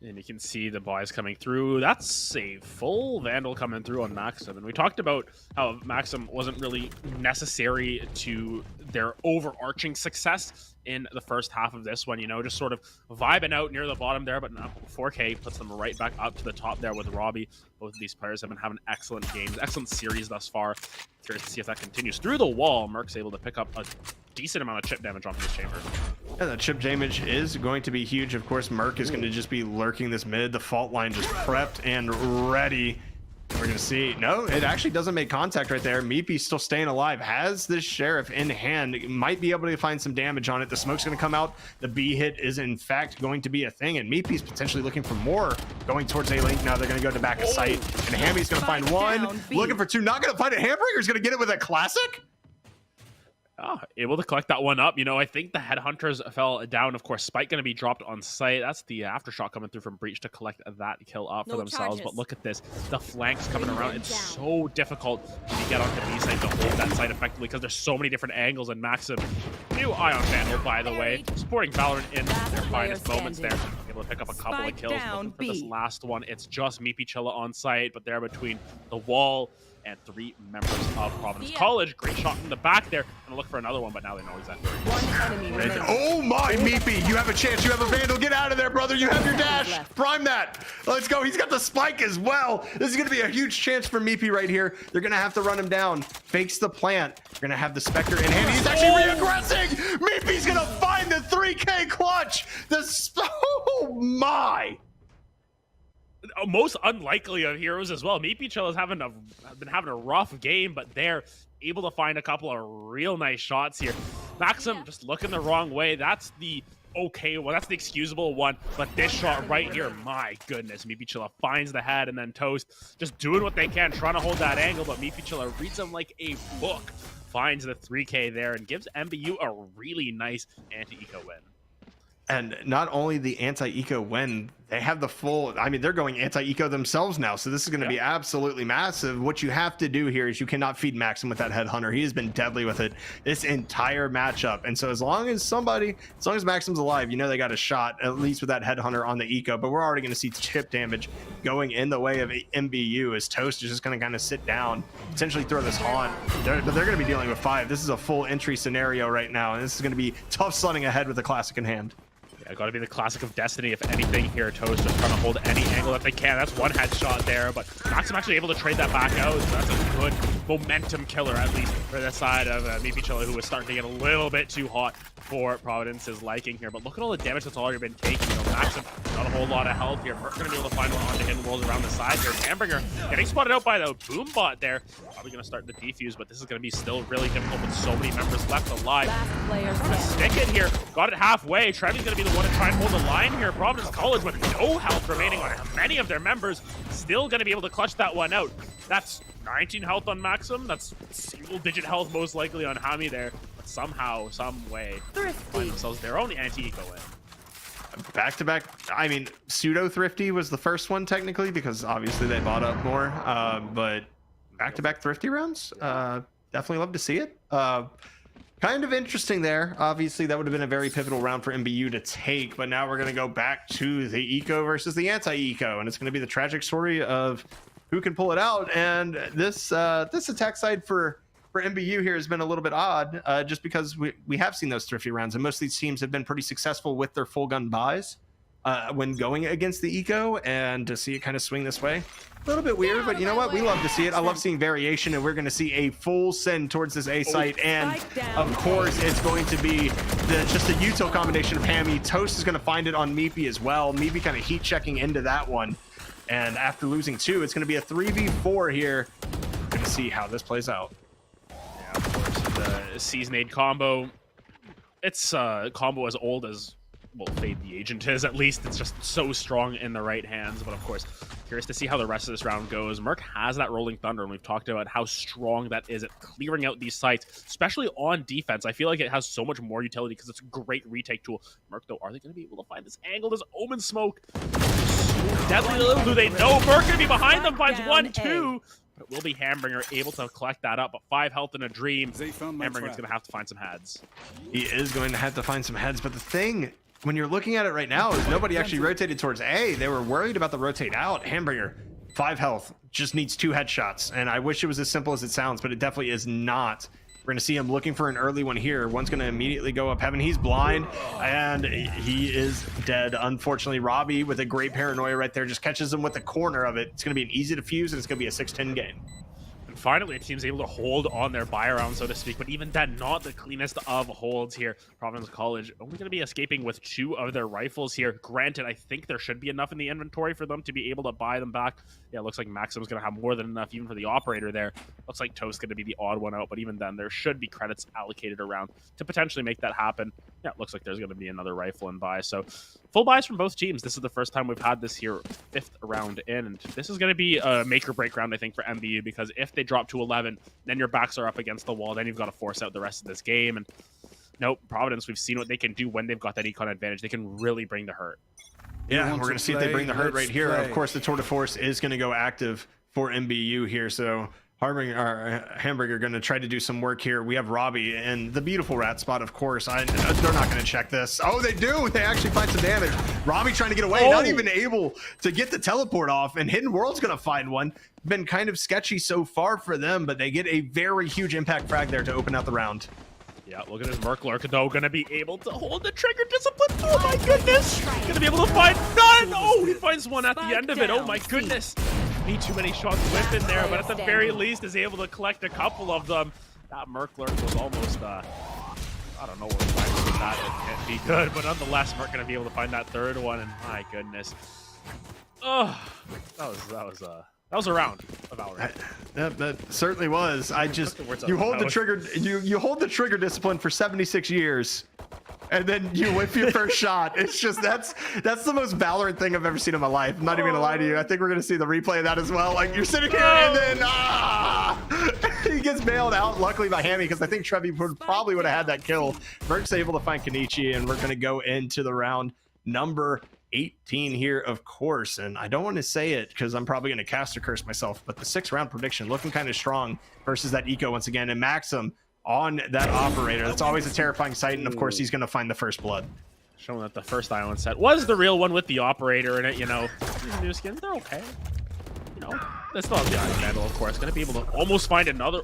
And you can see the buys coming through. That's a full Vandal coming through on Maxim. And we talked about how Maxim wasn't really necessary to their overarching success in the first half of this one, you know, just sort of vibing out near the bottom there, but now 4K puts them right back up to the top there with Robbie. Both of these players have been having excellent games, excellent series thus far. Curious to see if that continues. Through the wall, Merc's able to pick up a decent amount of chip damage onto this chamber. Yeah, that chip damage is going to be huge. Of course, Merc is going to just be lurking this mid. The fault line just prepped and ready. We're going to see. No, it actually doesn't make contact right there. Meepy's still staying alive. Has this Sheriff in hand. Might be able to find some damage on it. The smoke's going to come out. The B hit is, in fact, going to be a thing. And Meepy's potentially looking for more. Going towards A-Link. Now they're going to go to back of sight. And Hammy's going to find one. Looking for two. Not going to find it. Hamburger's going to get it with a classic. Oh, able to collect that one up. You know, I think the Headhunters fell down. Of course, Spike going to be dropped on site. That's the aftershock coming through from Breach to collect that kill up for themselves. But look at this. The flanks coming around. It's so difficult when you get onto B site to hold that site effectively because there's so many different angles. And Maxim, new Ion Vandal, by the way, supporting Valorant in their finest moments there. Able to pick up a couple of kills. Looking for this last one. It's just Meepy Chilla on site, but they're between the wall and 3 members of Providence College. Great shot from the back there. Gonna look for another one, but now they know he's at. Oh my, Meepy, you have a chance. You have a Vandal. Get out of there, brother. You have your dash. Prime that. Let's go. He's got the spike as well. This is gonna be a huge chance for Meepy right here. They're gonna have to run him down. Fakes the plant. They're gonna have the Spectre in hand. He's actually reaggressing. Meepy's gonna find the 3K clutch. Oh my. Most unlikely of heroes as well. Meepy Chill has been having a rough game, but they're able to find a couple of real nice shots here. Maxim just looking the wrong way. That's the okay one. That's the excusable one. But this shot right here, my goodness. Meepy Chilla finds the head, and then Toast just doing what they can, trying to hold that angle, but Meepy Chilla reads him like a book. Finds the 3K there and gives MBU a really nice anti-eco win. And not only the anti-eco win, they have the full, I mean, they're going anti-eco themselves now. So this is going to be absolutely massive. What you have to do here is you cannot feed Maxim with that Headhunter. He has been deadly with it this entire matchup. And so as long as Maxim's alive, you know they got a shot, at least with that Headhunter on the eco. But we're already going to see chip damage going in the way of MBU as Toast is just going to kind of sit down, potentially throw this haunt. But they're going to be dealing with 5. This is a full entry scenario right now. And this is going to be tough sledding ahead with the classic in hand. Yeah, got to be the classic of Destiny. If anything here, Toast just trying to hold any angle that they can. That's one headshot there, but Maxim actually able to trade that back out. So that's a good momentum killer, at least for the side of Meepy Chilla, who was starting to get a little bit too hot for Providence's liking here. But look at all the damage that's already been taken. You know, Maxim, not a whole lot of health here. Merc going to be able to find one onto him, rolls around the side here. Hamburger getting spotted out by the boom bot there. Probably going to start the defuse, but this is going to be still really difficult with so many members left alive. Trying to stick it here. Got it halfway. Trevi's going to be the one to try and hold the line here. Providence College with no health remaining on many of their members. Still going to be able to clutch that one out. That's 19 health on Maxim. That's single-digit health most likely on Hami there. But somehow, some way, find themselves their own anti-eco win. Back-to-back, I mean, pseudo-thrifty was the first one technically because obviously they bought up more. But back-to-back thrifty rounds, definitely love to see it. Kind of interesting there. Obviously, that would have been a very pivotal round for MBU to take, but now we're going to go back to the eco versus the anti-eco, and it's going to be the tragic story of who can pull it out. And this attack side for MBU here has been a little bit odd, just because we have seen those thrifty rounds, and most of these teams have been pretty successful with their full gun buys. when going against the Eco, and to see it kind of swing this way. A little bit weird, but you know what? We love to see it. I love seeing variation, and we're going to see a full send towards this A site. And of course, it's going to be just a util combination of Hammy. Toast is going to find it on Meepy as well. Meepy kind of heat checking into that one. And after losing 2, it's going to be a 3v4 here. We're going to see how this plays out. Yeah, of course, the Seasonade combo. It's a combo as old as, well, Fade the Agent is, at least. It's just so strong in the right hands. But of course, curious to see how the rest of this round goes. Merc has that Rolling Thunder, and we've talked about how strong that is at clearing out these sites, especially on defense. I feel like it has so much more utility because it's a great retake tool. Merc, though, are they going to be able to find this angle? This Omen Smoke. So deadly. Little do they know. Merc going to be behind them, finds 1, 2. But it will be Hambringer able to collect that up. But 5 health in a dream. Hambringer's going to have to find some heads. He is going to have to find some heads, but the thing, when you're looking at it right now, is nobody actually rotated towards A. They were worried about the rotate out. Hambringer, 5 health, just needs 2 headshots. And I wish it was as simple as it sounds, but it definitely is not. We're going to see him looking for an early one here. One's going to immediately go up heaven. He's blind, and he is dead. Unfortunately, Robbie, with a great paranoia right there, just catches him with the corner of it. It's going to be an easy defuse, and it's going to be a 6-10 game. And finally, a team's able to hold on their buy around, so to speak, but even then, not the cleanest of holds here. Providence College only going to be escaping with 2 of their rifles here. Granted, I think there should be enough in the inventory for them to be able to buy them back. Yeah, it looks like Maxim's going to have more than enough even for the operator there. Looks like Toast's going to be the odd one out, but even then, there should be credits allocated around to potentially make that happen. Yeah, it looks like there's going to be another rifle in buy, so full buys from both teams. This is the first time we've had this here, 5th round in, and this is going to be a make or break round, I think, for MBU, because if they drop to 11, then your backs are up against the wall. Then you've got to force out the rest of this game. And nope, Providence, we've seen what they can do when they've got that econ advantage. They can really bring the hurt. Yeah, we're going to see if they bring the hurt right here. Of course, the Tour de Force is going to go active for MBU here. So Hamburger going to try to do some work here. We have Robbie and the beautiful rat spot, of course. They're not going to check this. Oh, they do. They actually find some damage. Robbie trying to get away, not even able to get the teleport off. And Hidden World's going to find one. Been kind of sketchy so far for them, but they get a very huge impact frag there to open out the round. Yeah, look at his Merklurk, though, going to be able to hold the trigger discipline. Oh, my goodness. Going to be able to find none. Oh, he finds one at the end of it. Oh, my goodness. Need too many shots whipping there, but at the very least is able to collect a couple of them. That Merklurk was almost, I don't know where that it can't be good, but nonetheless, Merk going to be able to find that 3rd one, and my goodness. Oh, that was a round of Valorant. That certainly was. You hold the trigger, you hold the trigger discipline for 76 years, and then you whip your first shot. It's just that's the most Valorant thing I've ever seen in my life. I'm not even gonna lie to you. I think we're gonna see the replay of that as well. Like, you're sitting here and then he gets bailed out. Luckily by Hammy, because I think Trevi probably would have had that kill. Merc's able to find Kenichi, and we're gonna go into the round number 18 here, of course. And I don't want to say it because I'm probably going to cast a curse myself, but the 6th round prediction looking kind of strong versus that Eco once again, and Maxim on that operator. That's always a terrifying sight, and of course he's going to find the first blood. Showing that the first island set was the real one with the operator in it. You know, these new skins, they're okay. You know, that's not the Iron Vandal, of course. Going to be able to almost find another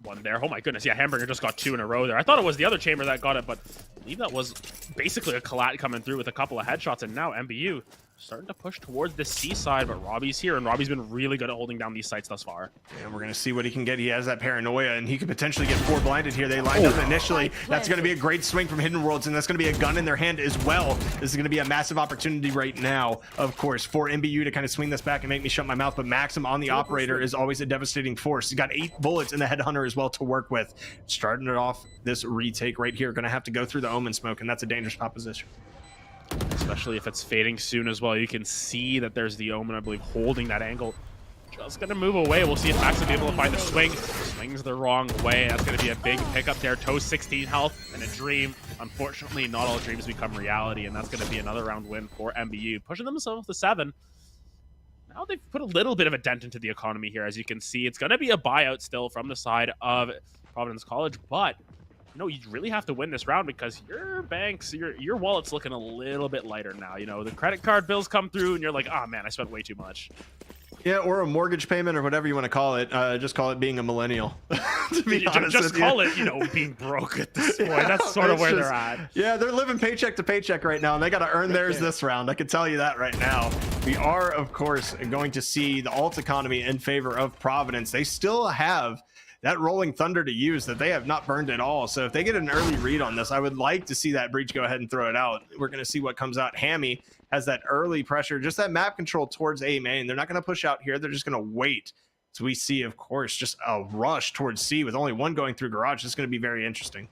one there. Oh my goodness, yeah, Hamburger just got 2 in a row there. I thought it was the other chamber that got it, but I believe that was basically a collat coming through with a couple of headshots, and now MBU starting to push towards the C side, but Robbie's here, and Robbie's been really good at holding down these sites thus far. And we're going to see what he can get. He has that paranoia, and he could potentially get 4 blinded here. They lined up initially. That's going to be a great swing from Hidden Worlds, and that's going to be a gun in their hand as well. This is going to be a massive opportunity right now, of course, for MBU to kind of swing this back and make me shut my mouth, but Maxim on the operator is always a devastating force. He's got 8 bullets in the Headhunter as well to work with. Starting it off, this retake right here, going to have to go through the Omen Smoke, and that's a dangerous proposition. Especially if it's fading soon as well. You can see that there's the Omen, I believe, holding that angle. Just going to move away. We'll see if Max will be able to find the swing. Swings the wrong way. That's going to be a big pickup there. Toast 16 health and a dream. Unfortunately, not all dreams become reality, and that's going to be another round win for MBU. Pushing themselves to 7. Now they've put a little bit of a dent into the economy here. As you can see, it's going to be a buyout still from the side of Providence College, but you know, you really have to win this round because your banks, your wallet's looking a little bit lighter now. You know, the credit card bills come through and you're like, oh man, I spent way too much. Yeah, or a mortgage payment or whatever you want to call it. Just call it being a millennial. To be honest just with call you. it, you know, being broke at this point. That's sort of where they're at. Yeah, they're living paycheck to paycheck right now, and they got to earn theirs this round. I can tell you that right now. We are, of course, going to see the alt economy in favor of Providence. They still have that rolling thunder to use that they have not burned at all. So if they get an early read on this, I would like to see that breach go ahead and throw it out. We're going to see what comes out. Hammy has that early pressure, just that map control towards A main. They're not going to push out here. They're just going to wait. So we see, of course, just a rush towards C with only one going through garage. It's going to be very interesting.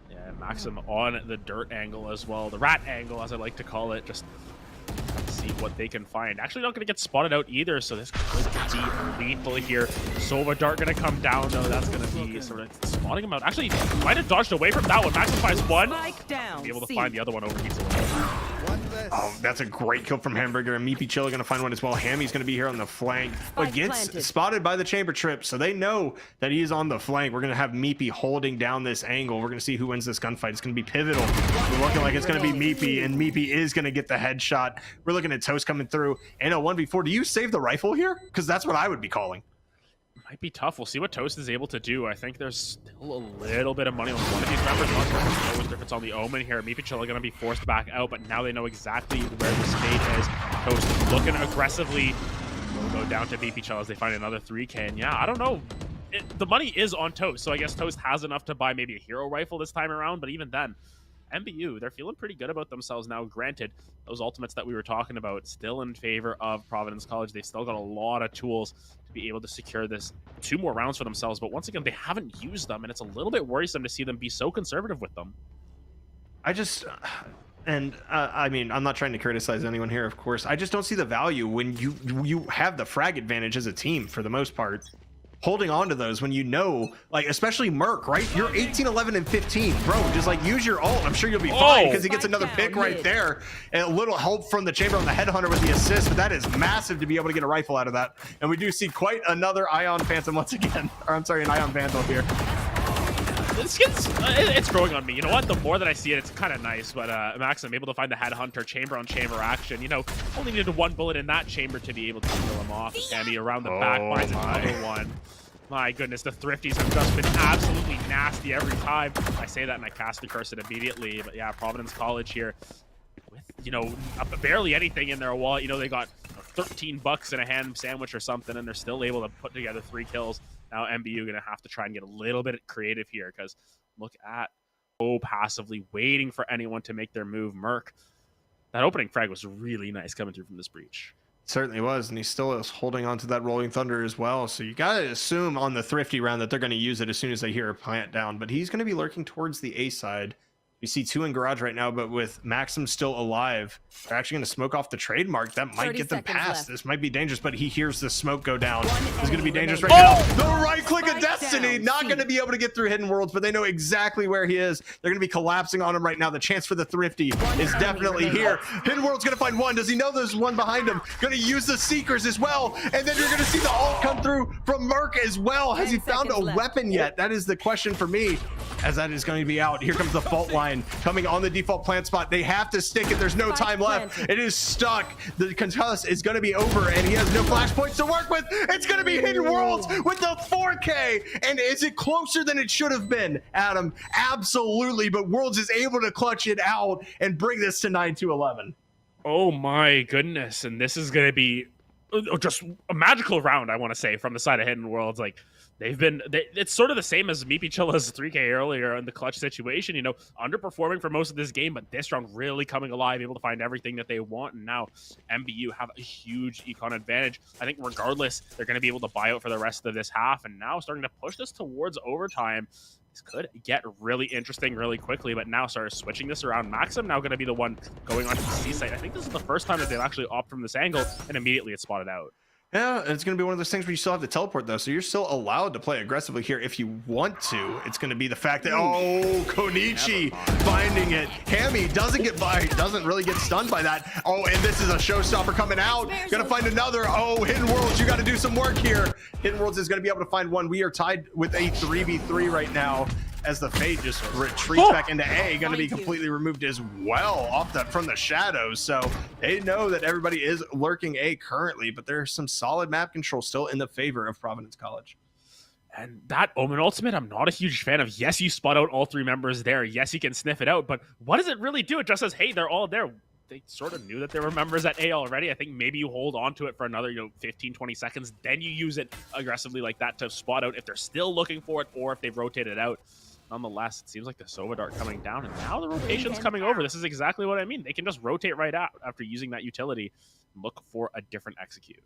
Yeah, Maxim on the dirt angle as well. The rat angle, as I like to call it. Just see what they can find. Actually not going to get spotted out either, so this could be lethal here. Sova Dart going to come down, though. That's going to be sort of spotting him out. Actually, might have dodged away from that one. Maxim finds one. Be able to find the other one over Pizza. Oh, that's a great kill from Hamburger, and Meepy Chilla going to find one as well. Hammy's going to be here on the flank, but gets spotted by the chamber trip, so they know that he's on the flank. We're going to have Meepy holding down this angle. We're going to see who wins this gunfight. It's going to be pivotal. We're looking like it's going to be Meepy, and Meepy is going to get the headshot. We're looking at Toast coming through, and a 1v4. Do you save the rifle here? Because that's what I would be calling. Might be tough. We'll see what Toast is able to do. I think there's still a little bit of money on one of these members. Not sure if it's on the Omen here. Meepy are going to be forced back out, but now they know exactly where the state is. Toast looking aggressively. We'll go down to Meepy as they find another 3K. And yeah, I don't know. The money is on Toast, so I guess Toast has enough to buy maybe a hero rifle this time around, but even then, MBU, they're feeling pretty good about themselves now. Granted, those ultimates that we were talking about still in favor of Providence College. They've still got a lot of tools to be able to secure this 2 more rounds for themselves. But once again, they haven't used them, and it's a little bit worrisome to see them be so conservative with them. I just, I mean, I'm not trying to criticize anyone here, of course. I just don't see the value when you have the frag advantage as a team for the most part. Holding on to those when you know, like, especially Merc, right? You're 18, 11, and 15. Bro, just, like, use your ult. I'm sure you'll be fine because he gets another pick right there. And a little help from the chamber on the headhunter with the assist, but that is massive to be able to get a rifle out of that. And we do see quite another Ion Phantom once again. Or, I'm sorry, an Ion Vandal here. It's growing on me. You know what? The more that I see it, it's kind of nice. But Max, I'm able to find the headhunter chamber on chamber action. You know, only needed 1 bullet in that chamber to be able to kill him off. Cammy around the back finds another one. My goodness, the Thrifties have just been absolutely nasty every time. I say that and I cast the curse it immediately. But yeah, Providence College here with, you know, barely anything in their wallet. You know, they got $13 in a ham sandwich or something, and they're still able to put together 3 kills. Now MBU going to have to try and get a little bit creative here because look at passively waiting for anyone to make their move. Merc, that opening frag was really nice coming through from this breach. Certainly was, and he still is holding on to that rolling thunder as well. So you got to assume on the Thrifty round that they're going to use it as soon as they hear a plant down, but he's going to be lurking towards the A side. We see 2 in garage right now, but with Maxim still alive, they're actually going to smoke off the trademark. That might get them past. This might be dangerous, but he hears the smoke go down. It's going to be dangerous right now. The right click of destiny, not going to be able to get through Hidden Worlds, but they know exactly where he is. They're going to be collapsing on him right now. The chance for the Thrifty is definitely here. Hidden World's going to find one. Does he know there's one behind him? Going to use the Seekers as well. And then you're going to see the ult come through from Merc as well. Has he found a weapon yet? That is the question for me, as that is going to be out. Here comes the fault line coming on the default plant spot. They have to stick it. There's no time left. It is stuck. The contest is going to be over, and he has no flashpoints to work with. It's going to be Hidden Worlds with the 4K. And is it closer than it should have been, Adam? Absolutely. But Worlds is able to clutch it out and bring this to 9-11. Oh my goodness. And this is going to be just a magical round, I want to say, from the side of Hidden Worlds. Like, it's sort of the same as Meepy Chilla's 3K earlier in the clutch situation, you know, underperforming for most of this game, but this round really coming alive, able to find everything that they want. And now MBU have a huge econ advantage. I think regardless, they're going to be able to buy out for the rest of this half, and now starting to push this towards overtime. This could get really interesting really quickly, but now started switching this around. Maxim now going to be the one going onto the C site. I think this is the first time that they've actually opted from this angle, and immediately it's spotted out. Yeah, it's going to be one of those things where you still have to teleport, though, so you're still allowed to play aggressively here if you want to. It's going to be the fact that, Konichi finding it. Hammy doesn't get by, doesn't really get stunned by that. Oh, and this is a showstopper coming out. Going to find another. Oh, Hidden Worlds, you got to do some work here. Hidden Worlds is going to be able to find one. We are tied with a 3v3 right now. as the Fade just retreats back into A, going to be completely removed as well from the shadows. So they know that everybody is lurking A currently, but there's some solid map control still in the favor of Providence College. And that Omen ultimate, I'm not a huge fan of. Yes, you spot out all 3 members there. Yes, you can sniff it out, but what does it really do? It just says, hey, they're all there. They sort of knew that there were members at A already. I think maybe you hold on to it for another, 15, 20 seconds. Then you use it aggressively like that to spot out if they're still looking for it or if they've rotated out. Nonetheless, it seems like the Sova Dart coming down, and now the rotation's coming over. This is exactly what I mean. They can just rotate right out after using that utility and look for a different execute.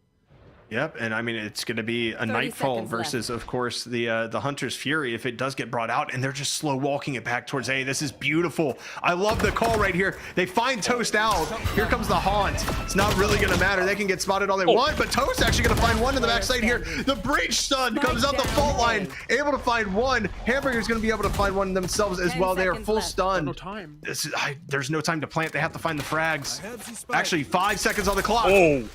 Yep, and I mean, it's going to be a Nightfall versus, of course, the Hunter's Fury if it does get brought out, and they're just slow walking it back towards A. This is beautiful. I love the call right here. They find Toast out. Here comes the Haunt. It's not really going to matter. They can get spotted all they want, but Toast actually going to find one in the backside here. The breach stun comes out the fault line, able to find one. Hamburger's going to be able to find one themselves as well. They are full stunned. No time. There's no time to plant. They have to find the frags. Actually, 5 seconds on the clock.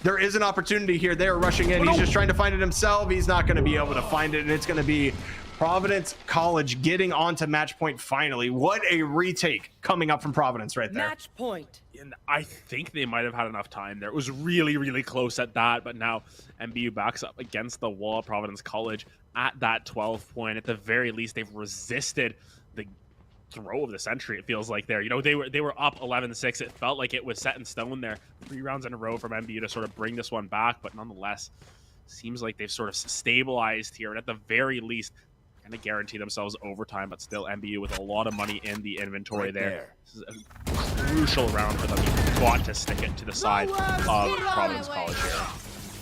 There is an opportunity here. They are rushing in. He's just trying to find it himself. He's not going to be able to find it, and it's going to be Providence College getting onto match point finally. What a retake coming up from Providence right there. Match point. And I think they might have had enough time there. It was really, really close at that, but now MBU backs up against the wall. Providence College at that 12 point. At the very least, they've resisted the throw of the century. It feels like there, they were up 11-6. It felt like it was set in stone there. 3 rounds in a row from MBU to sort of bring this one back, but nonetheless, seems like they've sort of stabilized here, and at the very least, kind of guarantee themselves overtime, but still MBU with a lot of money in the inventory there. This is a crucial round for them. You've got to stick it to the side of Providence College here.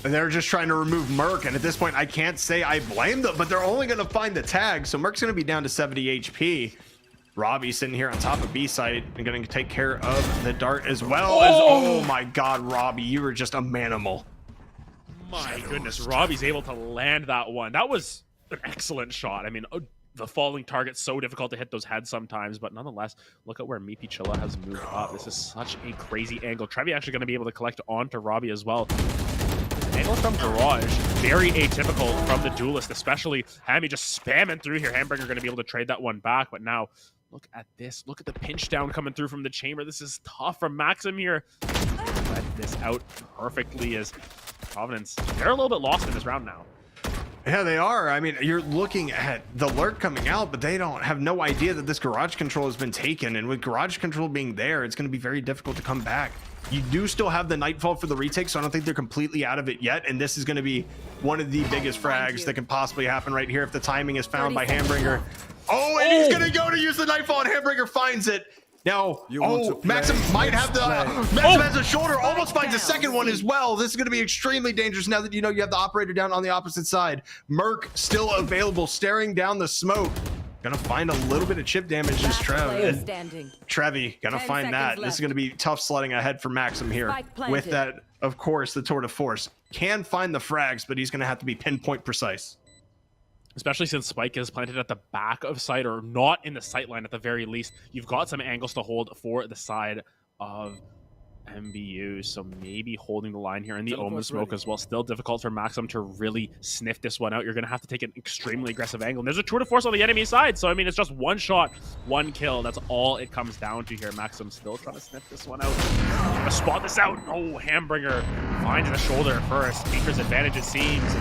And they're just trying to remove Merc, and at this point, I can't say I blame them, but they're only going to find the tag, so Merc's going to be down to 70 HP. Robbie sitting here on top of B site and going to take care of the dart as well. Oh my God, Robbie, you were just a manimal. My goodness, Robbie's able to land that one. That was an excellent shot. I mean, the falling target's so difficult to hit those heads sometimes, but nonetheless, look at where Mipi Chilla has moved up. This is such a crazy angle. Trevi actually going to be able to collect onto Robbie as well. Angle from Garage, very atypical from the Duelist, especially Hammy just spamming through here. Hamburger going to be able to trade that one back, but now look at this. Look at the pinch down coming through from the chamber. This is tough from Maxim here. Let this out perfectly as Providence, they're a little bit lost in this round now. Yeah, they are. I mean, you're looking at the lurk coming out, but they have no idea that this garage control has been taken. And with garage control being there, it's going to be very difficult to come back. You do still have the Nightfall for the retake, so I don't think they're completely out of it yet. And this is going to be one of the biggest frags that can possibly happen right here if the timing is found by Hamburger. Oh, and he's going to go to use the Nightfall, and Hamburger finds it. Now, Maxim might have the Maxim has a shoulder, almost finds a second one as well. This is going to be extremely dangerous now that you have the operator down on the opposite side. Merc still available, staring down the smoke. Gonna find a little bit of chip damage as Trevi gonna find that. This is gonna be tough sledding ahead for Maxim here. With that, of course, the tour de force can find the frags, but he's gonna have to be pinpoint precise. Especially since Spike is planted at the back of site, or not in the sight line at the very least. You've got some angles to hold for the side of MBU, so maybe holding the line here in the Omen smoke as well. Still difficult for Maxim to really sniff this one out. You're going to have to take an extremely aggressive angle. And there's a tour de force on the enemy side, so I mean, it's just one shot, one kill. That's all it comes down to here. Maxim still trying to sniff this one out. Trying to spot this out. Oh, Hamburger finds the shoulder first. Speaker's advantage, it seems.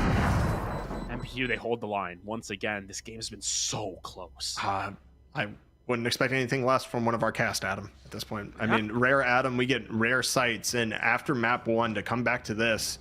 MPU, they hold the line. Once again, this game has been so close. I wouldn't expect anything less from one of our cast, Adam, at this point. I mean, rare Adam, we get rare sights, and after map 1 to come back to this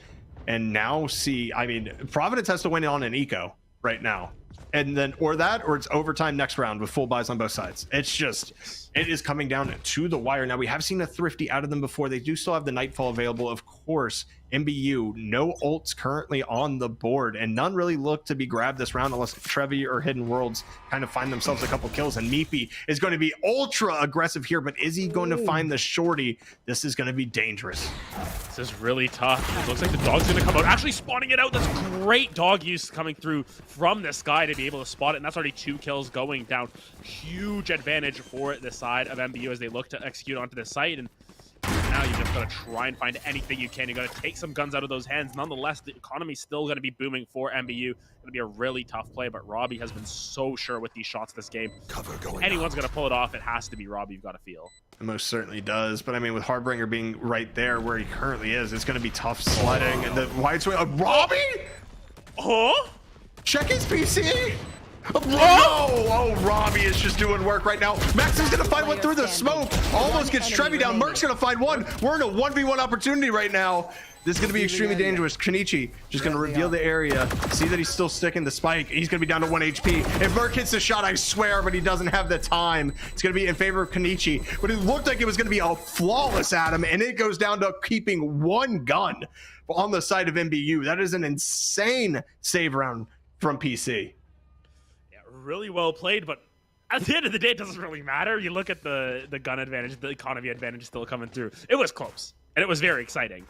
and now see, I mean, Providence has to win on an eco right now. And then, or it's overtime next round with full buys on both sides. It's just, it is coming down to the wire. Now, we have seen a Thrifty out of them before. They do still have the Nightfall available, of course. MBU, no ults currently on the board, and none really look to be grabbed this round unless Trevi or Hidden Worlds kind of find themselves a couple kills. And Meepy is going to be ultra aggressive here, but is he going to find the shorty? This is going to be dangerous. This is really tough. It looks like the dog's going to come out, actually spawning it out. That's great dog use coming through from this guy to be able to spot it, and that's already 2 kills going down. Huge advantage for the side of MBU as they look to execute onto the site. And now, you just got to try and find anything you can. You got to take some guns out of those hands. Nonetheless, the economy's still going to be booming for MBU. Going to be a really tough play, but Robbie has been so sure with these shots this game. If anyone's going to pull it off, it has to be Robbie, you've got to feel. It most certainly does, but I mean, with Hardbringer being right there where he currently is, it's going to be tough sledding. And the wide swing, Robbie? Huh? Check his PC? Oh, Robbie is just doing work right now. Maxim's gonna find one through the smoke. Almost gets Trevi down. Merc's gonna find one. We're in a 1v1 opportunity right now. This is gonna be extremely dangerous. Kenichi just gonna reveal the area. See that he's still sticking the spike. He's gonna be down to 1 HP. If Merc hits the shot, I swear, but he doesn't have the time. It's gonna be in favor of Kenichi. But it looked like it was gonna be a flawless Adam, and it goes down to keeping one gun on the side of MBU. That is an insane save round from PC. Really well played, but at the end of the day, it doesn't really matter. You look at the gun advantage, the economy advantage is still coming through. It was close, and it was very exciting.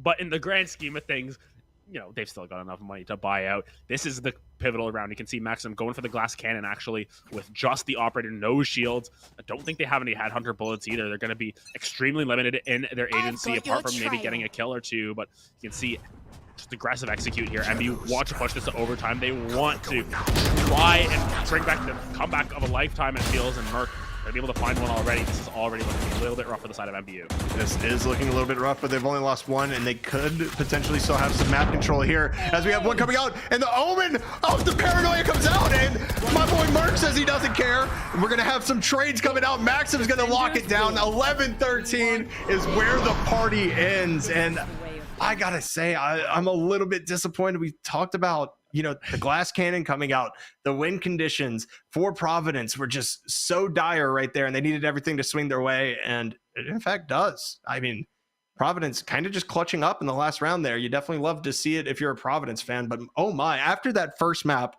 But in the grand scheme of things, you know, they've still got enough money to buy out. This is the pivotal round. You can see Maxim going for the glass cannon, actually, with just the operator, no shields. I don't think they have any headhunter bullets either. They're going to be extremely limited in their agency, apart from maybe getting a kill or two. But you can see just aggressive execute here. MBU want to push this to overtime. They want to try and bring back the comeback of a lifetime, it feels, and Merc they're able to find one already. This is already looking a little bit rough for the side of MBU. This is looking a little bit rough, but they've only lost one, and they could potentially still have some map control here as we have one coming out, and the omen of the paranoia comes out, and my boy Merc says he doesn't care. We're going to have some trades coming out. Maxim's going to lock it down. 11-13 is where the party ends, and I gotta say, I'm a little bit disappointed. We talked about, you know, the glass cannon coming out, the wind conditions for Providence were just so dire right there, and they needed everything to swing their way, and it in fact does. I mean, Providence kind of just clutching up in the last round there. You definitely love to see it if you're a Providence fan, but oh my, after that first map,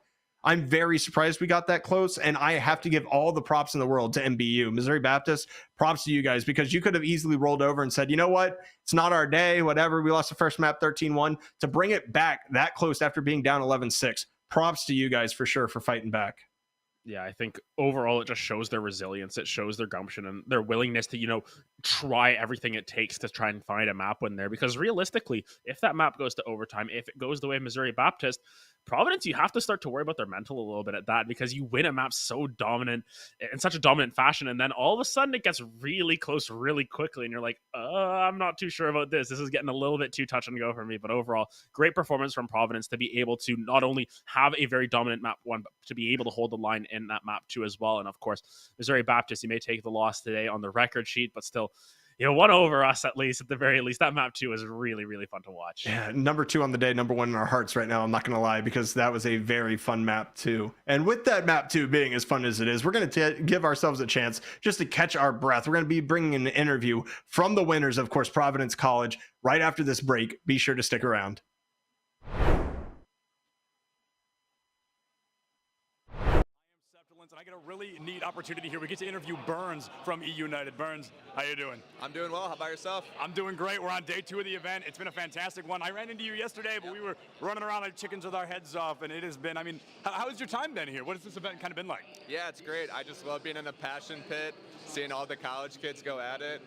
I'm very surprised we got that close, and I have to give all the props in the world to MBU. Missouri Baptist, props to you guys, because you could have easily rolled over and said, you know what, it's not our day, whatever. We lost the first map 13-1. To bring it back that close after being down 11-6, props to you guys for sure for fighting back. Yeah, I think overall it just shows their resilience. It shows their gumption and their willingness to, you know, try everything it takes to try and find a map win there. Because realistically, if that map goes to overtime, if it goes the way of Missouri Baptist, Providence, you have to start to worry about their mental a little bit at that, because you win a map so dominant in such a dominant fashion, and then all of a sudden it gets really close really quickly, and you're like, I'm not too sure about this. This is getting a little bit too touch and go for me. But overall, great performance from Providence to be able to not only have a very dominant map one, but to be able to hold the line in that map two as well. And of course, Missouri Baptist, you may take the loss today on the record sheet, but still, you know, won over us at least, at the very least. That map 2 is really, really fun to watch. Yeah, number 2 on the day, number 1 in our hearts right now, I'm not going to lie, because that was a very fun map 2. And with that map 2 being as fun as it is, we're going to give ourselves a chance just to catch our breath. We're going to be bringing an interview from the winners, of course, Providence College, right after this break. Be sure to stick around. And I get a really neat opportunity here. We get to interview Burns from E United. Burns, how you doing? I'm doing well. How about yourself? I'm doing great. We're on day 2 of the event. It's been a fantastic one. I ran into you yesterday, but we were running around like chickens with our heads off, and it has been, I mean, how has your time been here? What has this event kind of been like? Yeah, it's great. I just love being in a passion pit, seeing all the college kids go at it.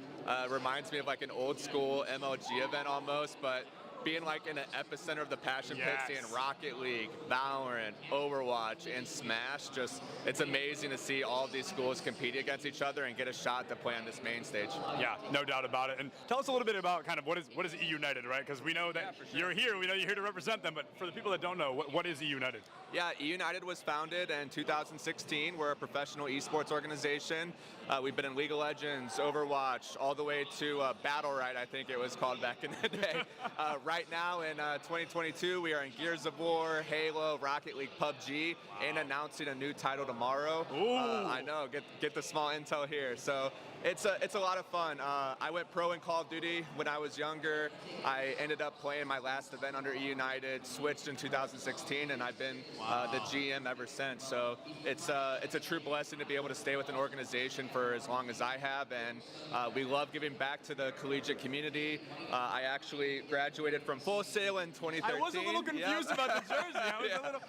Reminds me of like an old school MLG event almost, but being like in the epicenter of the passion pit, seeing Rocket League, Valorant, Overwatch, and Smash, just it's amazing to see all of these schools compete against each other and get a shot to play on this main stage. Yeah, no doubt about it. And tell us a little bit about kind of what is E United, right? Because we know that you're here, we know you're here to represent them, but for the people that don't know, what is E United? Yeah, E United was founded in 2016. We're a professional esports organization. We've been in League of Legends, Overwatch, all the way to Battle Right, I think it was called back in the day. Right now in 2022, we are in Gears of War, Halo, Rocket League, PUBG, and announcing a new title tomorrow. I know, get the small intel here. So it's a lot of fun. I went pro in Call of Duty when I was younger. I ended up playing my last event under E United, switched in 2016, and I've been the GM ever since. So it's a true blessing to be able to stay with an organization for for as long as I have, and we love giving back to the collegiate community. I actually graduated from Full Sail in 2013. I was a little confused about the jersey. I was a little...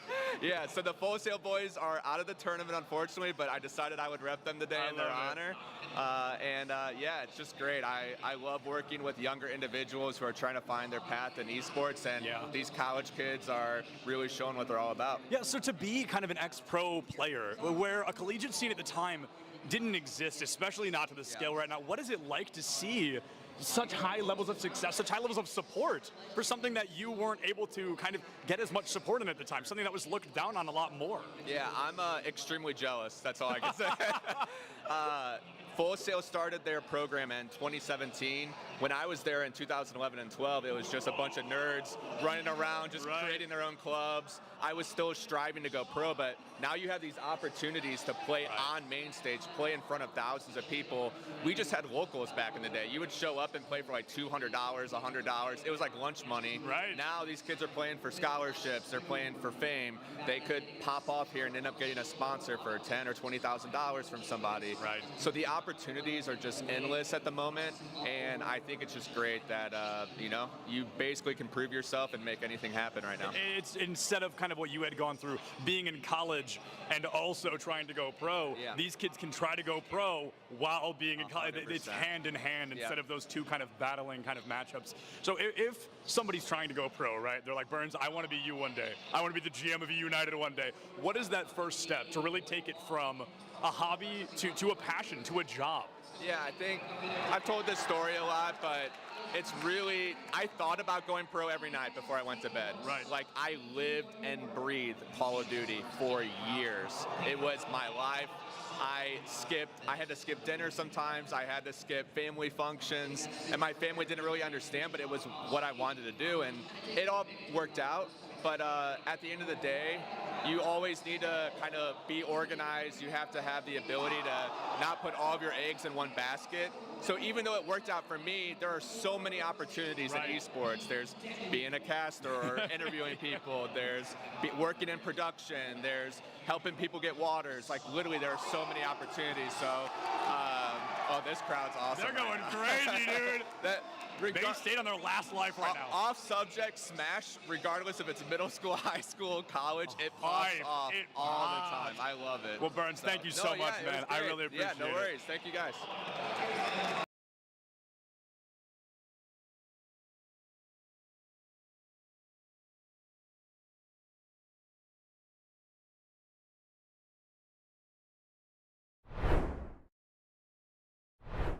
Yeah, so the Full Sail boys are out of the tournament, unfortunately, but I decided I would rep them today in their honor. Yeah, it's just great. I love working with younger individuals who are trying to find their path in esports, and these college kids are really showing what they're all about. Yeah, so to be kind of an ex-pro player, where a collegiate scene at the time didn't exist, especially not to the scale right now, what is it like to see such high levels of success, such high levels of support for something that you weren't able to kind of get as much support in at the time, something that was looked down on a lot more? Yeah, I'm extremely jealous. That's all I can say. Full Sail started their program in 2017. When I was there in 2011 and 12, it was just a bunch of nerds running around, just creating their own clubs. I was still striving to go pro, but now you have these opportunities to play on main stage, play in front of thousands of people. We just had locals back in the day. You would show up and play for like $200, $100. It was like lunch money. Right. Now these kids are playing for scholarships. They're playing for fame. They could pop off here and end up getting a sponsor for $10,000 or $20,000 from somebody. Right. So the opportunities are just endless at the moment, and I think it's just great that you basically can prove yourself and make anything happen right now. It's instead of kind of what you had gone through, being in college and also trying to go pro, these kids can try to go pro while being in college. It's hand in hand instead of those two kind of battling kind of matchups. So if somebody's trying to go pro, right, they're like, Burns, I want to be you one day. I want to be the GM of United one day. What is that first step to really take it from a hobby to a passion, to a job? Yeah, I think I've told this story a lot, but it's really, I thought about going pro every night before I went to bed. Right. Like, I lived and breathed Call of Duty for years. It was my life. I had to skip dinner sometimes. I had to skip family functions, and my family didn't really understand, but it was what I wanted to do, and it all worked out. But at the end of the day, you always need to kind of be organized. You have to have the ability to not put all of your eggs in one basket. So even though it worked out for me, there are so many opportunities in esports. There's being a caster or interviewing people. There's working in production. There's helping people get waters. Like, literally, there are so many opportunities. So, oh, this crowd's awesome. They're going crazy, dude. They stayed on their last life right now. Off subject, Smash, regardless if it's middle school, high school, college, it pops off all the time. I love it. Well, Burns, thank you so much, man. I really appreciate it. Yeah, no worries. Thank you, guys.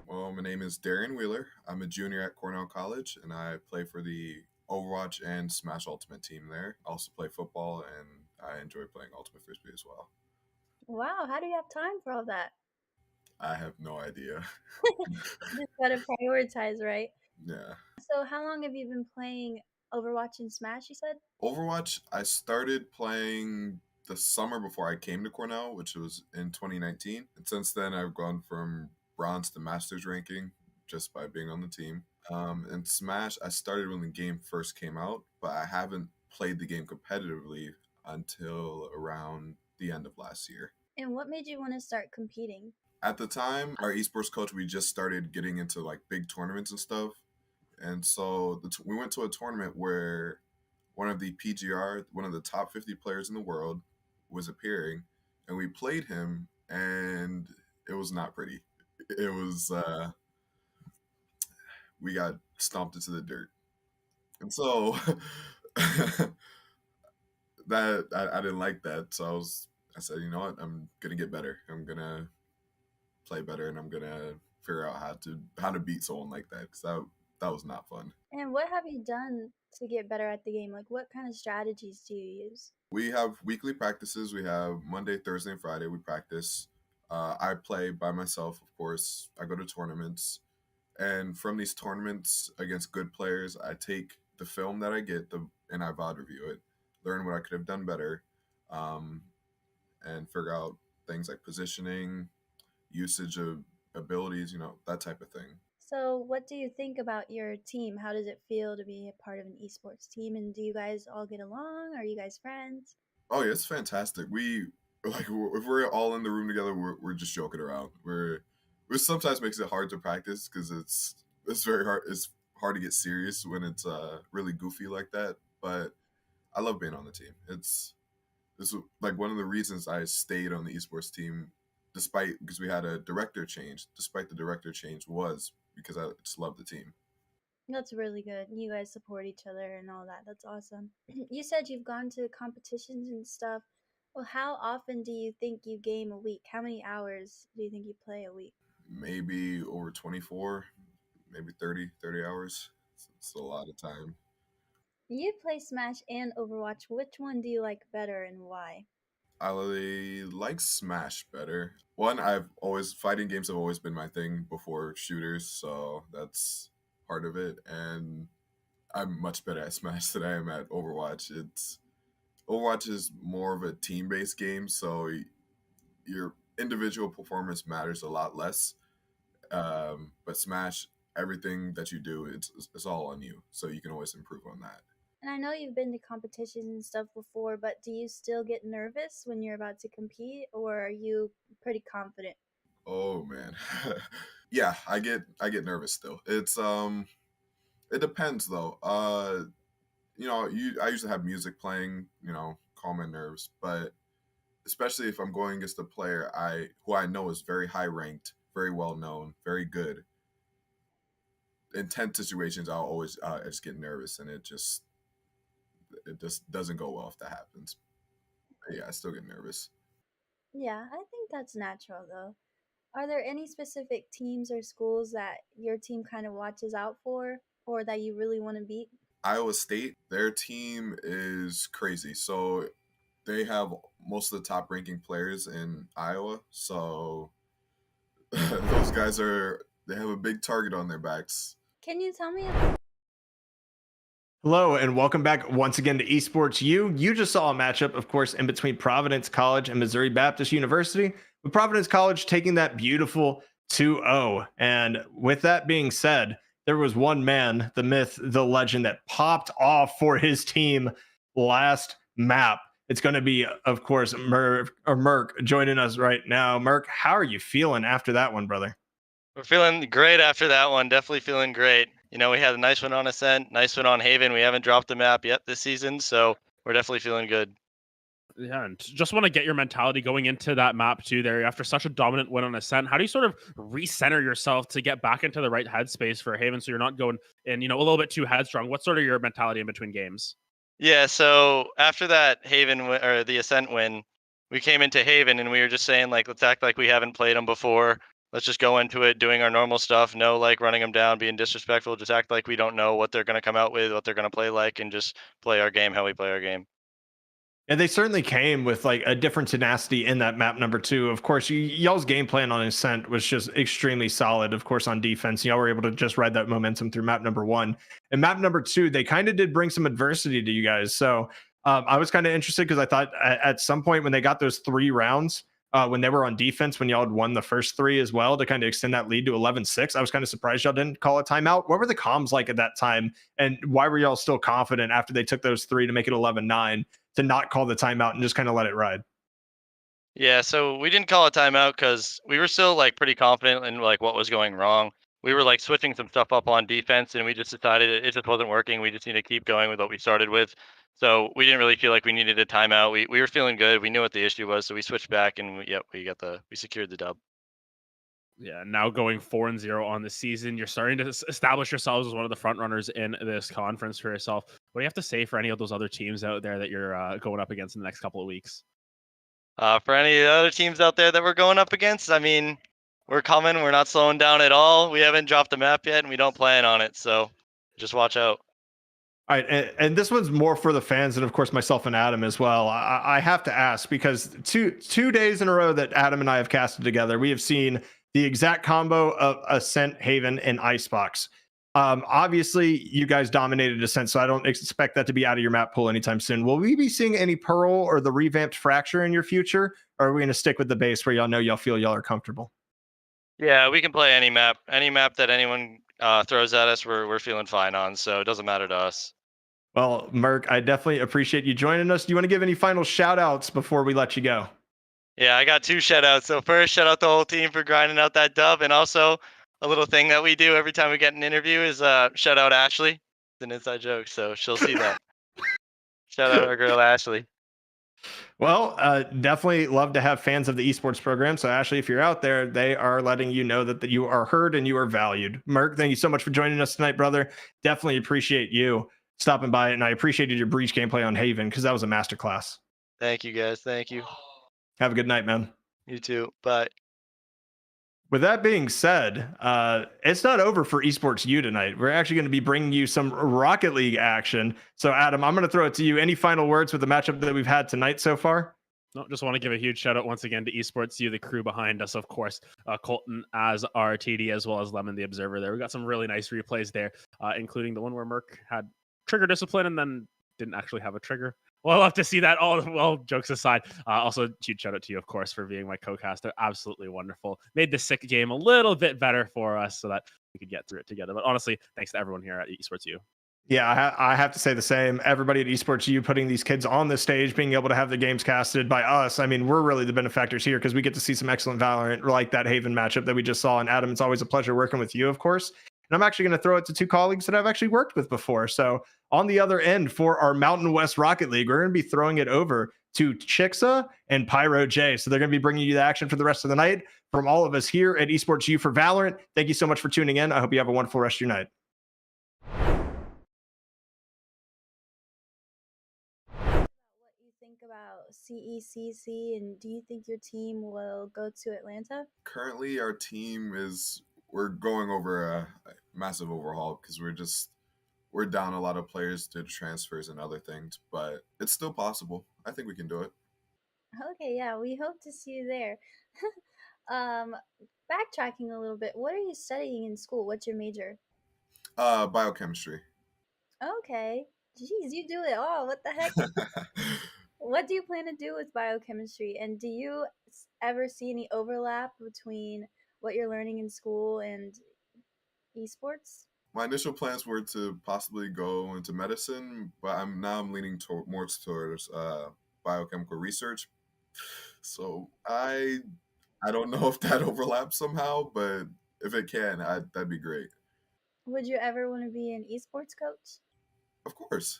Well, my name is Darian Wheeler. I'm a junior at Cornell College, and I play for the Overwatch and Smash Ultimate team there. I also play football, and I enjoy playing Ultimate Frisbee as well. Wow, how do you have time for all that? I have no idea. Just gotta prioritize, right? Yeah. So how long have you been playing Overwatch and Smash, you said? Overwatch, I started playing the summer before I came to Cornell, which was in 2019. And since then, I've gone from bronze to master's ranking just by being on the team. And Smash, I started when the game first came out, but I haven't played the game competitively until around the end of last year. And what made you want to start competing? At the time, our esports coach, we just started getting into like big tournaments and stuff. And so we went to a tournament where one of the PGR, one of the top 50 players in the world, was appearing, and we played him, and it was not pretty. It was, we got stomped into the dirt. And so that I didn't like that. So I said, you know what, I'm gonna get better. I'm gonna play better, and I'm gonna figure out how to beat someone like that, because that was not fun. And what have you done to get better at the game? Like, what kind of strategies do you use? We have weekly practices. We have Monday, Thursday, and Friday. We practice. I play by myself, of course. I go to tournaments. And from these tournaments against good players, I take the film that I get and I VOD review it, learn what I could have done better, and figure out things like positioning, usage of abilities, that type of thing. So what do you think about your team? How does it feel to be a part of an esports team? And do you guys all get along? Are you guys friends? Oh yeah, it's fantastic. If we're all in the room together, we're just joking around. We're which sometimes makes it hard to practice because it's very hard. It's hard to get serious when it's really goofy like that. But I love being on the team. It's like one of the reasons I stayed on the esports team, because we had a director change. Despite the director change, was because I just love the team. That's really good. You guys support each other and all that. That's awesome. You said you've gone to competitions and stuff. Well, how often do you think you game a week? How many hours do you think you play a week? Maybe over 24, maybe 30 hours. It's a lot of time. You play Smash and Overwatch. Which one do you like better and why? I like Smash better. One, fighting games have always been my thing before shooters, so that's part of it. And I'm much better at Smash than I am at Overwatch. Overwatch is more of a team-based game, so your individual performance matters a lot less. But Smash, everything that you do, it's all on you, so you can always improve on that. And I know you've been to competitions and stuff before, but do you still get nervous when you're about to compete, or are you pretty confident? Oh man, yeah, I get nervous still. It depends though. I usually have music playing, calm my nerves. But especially if I'm going against a player who I know is very high ranked, very well known, very good. In tense situations, I'll always I just get nervous, and it just doesn't go well if that happens. But yeah, I still get nervous. Yeah, I think that's natural though. Are there any specific teams or schools that your team kind of watches out for or that you really want to beat? Iowa State, their team is crazy. So they have most of the top ranking players in Iowa. So those guys they have a big target on their backs. Can you tell me Hello and welcome back once again to Esports U. You just saw a matchup, of course, in between Providence College and Missouri Baptist University, with Providence College taking that beautiful 2-0. And with that being said, there was one man, the myth, the legend, that popped off for his team last map. It's going to be, of course, Merc joining us right now. Merc, how are you feeling after that one, brother? We're feeling great after that one. Definitely feeling great. We had a nice one on Ascent, nice one on Haven. We haven't dropped the map yet this season, so we're definitely feeling good. Yeah, and just want to get your mentality going into that map too there. After such a dominant win on Ascent, how do you sort of recenter yourself to get back into the right headspace for Haven so you're not going in, a little bit too headstrong? What's sort of your mentality in between games? Yeah, so after that Haven or the Ascent win, we came into Haven and we were just saying, let's act like we haven't played them before. Let's just go into it doing our normal stuff. No, running them down, being disrespectful. Just act like we don't know what they're going to come out with, what they're going to play like, and just play our game how we play our game. And they certainly came with a different tenacity in that map number 2. Of course, y'all's game plan on Ascent was just extremely solid. Of course, on defense, y'all were able to just ride that momentum through map number 1. And map number 2, they kind of did bring some adversity to you guys. So I was kind of interested because I thought at some point when they got those 3 rounds, when they were on defense, when y'all had won the first 3 as well to kind of extend that lead to 11-6, I was kind of surprised y'all didn't call a timeout. What were the comms like at that time? And why were y'all still confident after they took those 3 to make it 11-9 to not call the timeout and just kind of let it ride? Yeah, so we didn't call a timeout because we were still pretty confident in what was going wrong. We were switching some stuff up on defense, and we just decided it just wasn't working. We just need to keep going with what we started with. So we didn't really feel like we needed a timeout. We were feeling good. We knew what the issue was, so we switched back, and we secured the dub. Yeah, now going 4-0 on the season, you're starting to establish yourselves as one of the front runners in this conference for yourself. What do you have to say for any of those other teams out there that you're going up against in the next couple of weeks? For any of the other teams out there that we're going up against, I mean, we're coming. We're not slowing down at all. We haven't dropped the map yet, and we don't plan on it. So just watch out. All right, and this one's more for the fans and, of course, myself and Adam as well. I have to ask, because two days in a row that Adam and I have casted together, we have seen the exact combo of Ascent, Haven, and Icebox. Obviously, you guys dominated Ascent, so I don't expect that to be out of your map pool anytime soon. Will we be seeing any Pearl or the revamped Fracture in your future, or are we going to stick with the base where y'all feel y'all are comfortable? Yeah, we can play any map. Any map that anyone throws at us, we're feeling fine on, so it doesn't matter to us. Well, Merc, I definitely appreciate you joining us. Do you want to give any final shout outs before we let you go? Yeah, I got 2 shout outs. So first, shout out the whole team for grinding out that dub, and also a little thing that we do every time we get an interview is shout out Ashley. It's an inside joke, so she'll see that. Shout out our girl Ashley. Well, definitely love to have fans of the esports program. So, Ashley, if you're out there, they are letting you know that you are heard and you are valued. Merc, thank you so much for joining us tonight, brother. Definitely appreciate you stopping by, and I appreciated your breach gameplay on Haven because that was a masterclass. Thank you, guys. Thank you. Have a good night, man. You too. Bye. With that being said, it's not over for Esports U tonight. We're actually going to be bringing you some Rocket League action. So, Adam, I'm going to throw it to you. Any final words with the matchup that we've had tonight so far? No, just want to give a huge shout out once again to Esports U, the crew behind us, of course. Colton as our TD, as well as Lemon the Observer there. We got some really nice replays there, including the one where Merc had trigger discipline and then didn't actually have a trigger. We'll have to see that. All well, jokes aside. Also, huge shout out to you, of course, for being my co-caster. Absolutely wonderful. Made the sick game a little bit better for us so that we could get through it together. But honestly, thanks to everyone here at Esports U. Yeah, I have to say the same. Everybody at Esports U putting these kids on the stage, being able to have the games casted by us. I mean, we're really the benefactors here because we get to see some excellent Valorant like that Haven matchup that we just saw. And Adam, it's always a pleasure working with you, of course. And I'm actually going to throw it to 2 colleagues that I've actually worked with before. So on the other end for our Mountain West Rocket League, we're going to be throwing it over to Chixa and Pyro J. So they're going to be bringing you the action for the rest of the night. From all of us here at Esports U for Valorant, thank you so much for tuning in. I hope you have a wonderful rest of your night. Think about CECC, and do you think your team will go to Atlanta? Currently, our team we're going over a massive overhaul because we're down a lot of players due to transfers and other things, but it's still possible. I think we can do it. Okay, yeah, we hope to see you there. Backtracking a little bit, what are you studying in school? What's your major? Biochemistry. Okay. Jeez, you do it all. What the heck? What do you plan to do with biochemistry? And do you ever see any overlap between what you're learning in school and esports? My initial plans were to possibly go into medicine, but I'm leaning more towards biochemical research. So I don't know if that overlaps somehow, but if it can, that'd be great. Would you ever want to be an esports coach? Of course.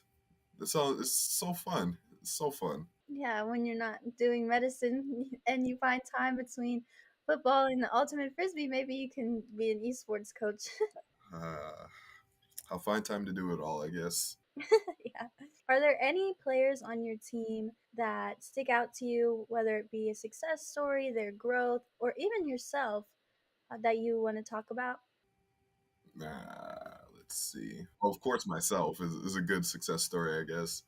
It's so fun. It's so fun. Yeah, when you're not doing medicine and you find time between football and the ultimate frisbee, maybe you can be an esports coach. I'll find time to do it all, I guess. Yeah. Are there any players on your team that stick out to you, whether it be a success story, their growth, or even yourself that you want to talk about? Let's see. Well, of course, myself is a good success story, I guess.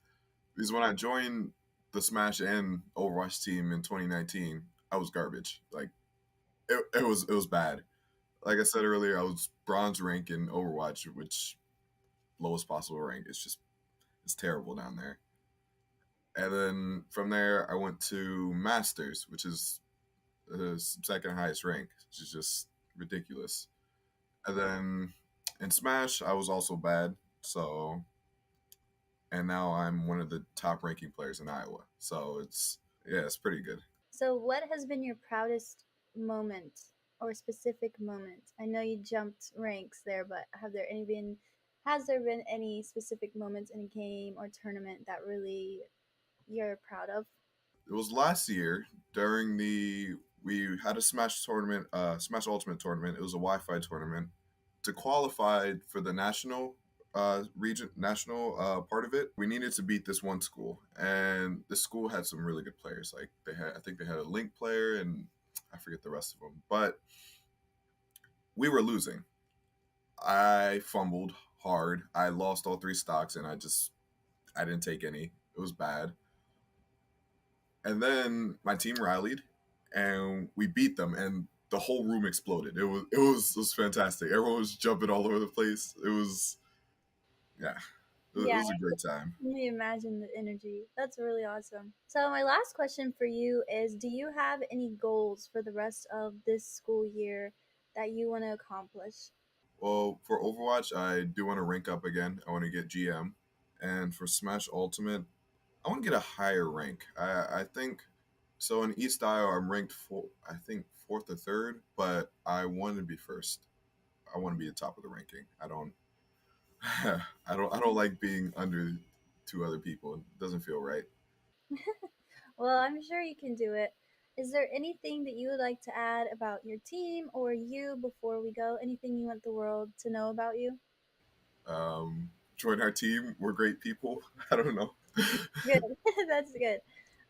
Because when I joined the Smash and Overwatch team in 2019, I was garbage. Like, it was bad. Like I said earlier, I was bronze rank in Overwatch, which lowest possible rank. It's terrible down there. And then from there, I went to Masters, which is the second highest rank, which is just ridiculous. And then in Smash, I was also bad. So, and now I'm one of the top ranking players in Iowa. So it's pretty good. So, what has been your proudest moment or specific moment? I know you jumped ranks there, but has there been any specific moments in a game or tournament that really you're proud of? It was last year during we had a Smash tournament, Smash Ultimate tournament. It was a Wi-Fi tournament. To qualify for the national national part of it, we needed to beat this one school, and this school had some really good players. Like I think they had a Link player, and I forget the rest of them. But we were losing. I fumbled hard. I lost all 3 stocks, and I didn't take any. It was bad. And then my team rallied, and we beat them, and the whole room exploded. It was fantastic. Everyone was jumping all over the place. It was it was a great time. Let me imagine the energy. That's really awesome. So my last question for you is, do you have any goals for the rest of this school year that you want to accomplish? Well, for Overwatch, I do want to rank up again. I want to get GM. And for Smash Ultimate, I want to get a higher rank. I think So in East Iowa, I'm ranked I think fourth or third, but I want to be first. I want to be the top of the ranking. I don't I don't like being under two other people. It doesn't feel right. Well, I'm sure you can do it. Is there anything that you would like to add about your team or you before we go? Anything you want the world to know about you? Join our team. We're great people. I don't know. Good. That's good.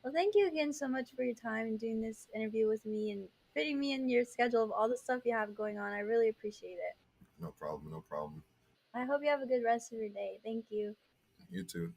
Well, thank you again so much for your time and doing this interview with me and fitting me in your schedule of all the stuff you have going on. I really appreciate it. No problem. No problem. I hope you have a good rest of your day. Thank you. You too.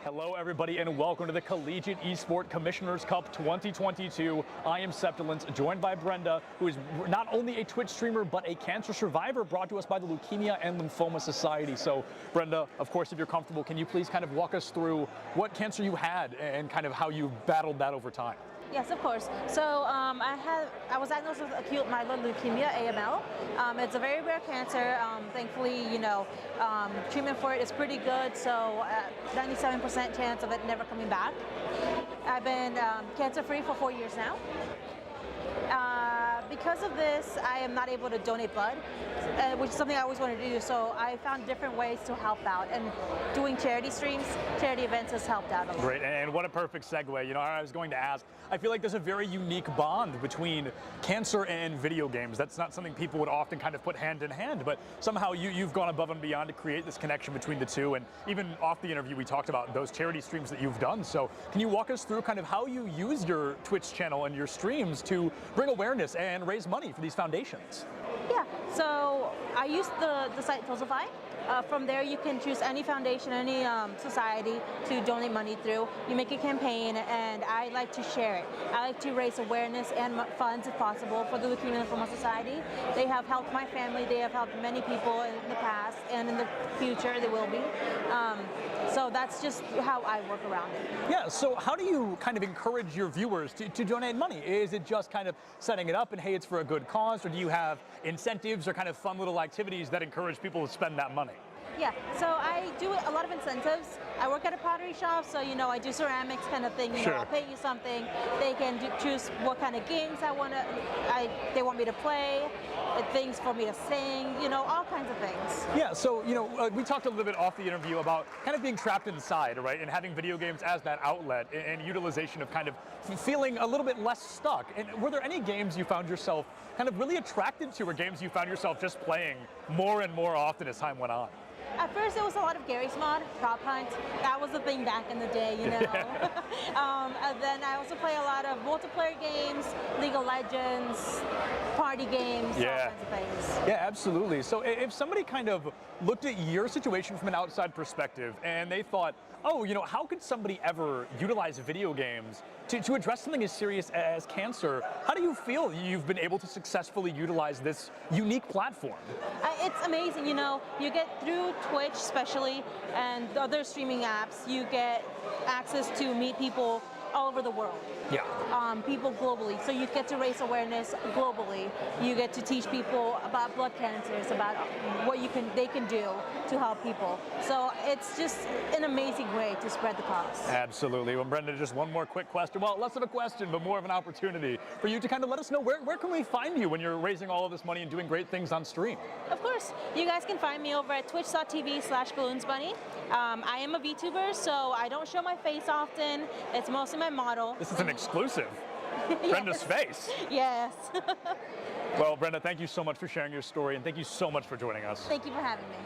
Hello, everybody, and welcome to the Collegiate Esport Commissioners Cup 2022. I am Septilence, joined by Brenda, who is not only a Twitch streamer, but a cancer survivor brought to us by the Leukemia and Lymphoma Society. So, Brenda, of course, if you're comfortable, can you please kind of walk us through what cancer you had and kind of how you battled that over time? Yes, of course. So I was diagnosed with acute myeloid leukemia, AML. It's a very rare cancer. Thankfully, treatment for it is pretty good. So 97% chance of it never coming back. I've been cancer-free for 4 years now. Because of this, I am not able to donate blood, which is something I always wanted to do. So I found different ways to help out, and doing charity streams, charity events has helped out a lot. Great, and what a perfect segue. I was going to ask, I feel like there's a very unique bond between cancer and video games. That's not something people would often kind of put hand in hand, but somehow you've gone above and beyond to create this connection between the two. And even off the interview, we talked about those charity streams that you've done. So can you walk us through kind of how you use your Twitch channel and your streams to bring awareness and raise money for these foundations? Yeah, so I use the site Tosify. From there, you can choose any foundation, any society to donate money through. You make a campaign, and I like to share it. I like to raise awareness and funds, if possible, for the Leukemia and Lymphoma Society. They have helped my family. They have helped many people in the past, and in the future, they will be. So that's just how I work around it. Yeah, so how do you kind of encourage your viewers to donate money? Is it just kind of setting it up and, hey, it's for a good cause, or do you have incentives or kind of fun little activities that encourage people to spend that money? Yeah, so I do a lot of incentives. I work at a pottery shop, so I do ceramics kind of thing. Sure. I'll pay you something. They can choose what kind of games they want me to play, things for me to sing, all kinds of things. Yeah, so we talked a little bit off the interview about kind of being trapped inside, right, and having video games as that outlet and utilization of kind of feeling a little bit less stuck. And were there any games you found yourself kind of really attracted to, or games you found yourself just playing more and more often as time went on? At first, it was a lot of Gary's Mod, Prop Hunt. That was the thing back in the day, you know. And then I also play a lot of multiplayer games, League of Legends, party games, all kinds of things. Yeah, absolutely. So if somebody kind of looked at your situation from an outside perspective and they thought, oh, you know, how could somebody ever utilize video games to address something as serious as cancer? How do you feel you've been able to successfully utilize this unique platform? It's amazing, you know, you get through Twitch especially and other streaming apps, you get access to meet people all over the world. Yeah. People globally. So you get to raise awareness globally. You get to teach people about blood cancers, about what they can do to help people. So it's just an amazing way to spread the cause. Absolutely. Well, Brenda, just one more quick question. Well, less of a question, but more of an opportunity for you to kind of let us know where can we find you when you're raising all of this money and doing great things on stream? Of course. You guys can find me over at twitch.tv/balloonsbunny. I am a VTuber, so I don't show my face often. It's mostly my model. This is an exclusive. Brenda's face. Yes. Well, Brenda, thank you so much for sharing your story, and thank you so much for joining us. Thank you for having me.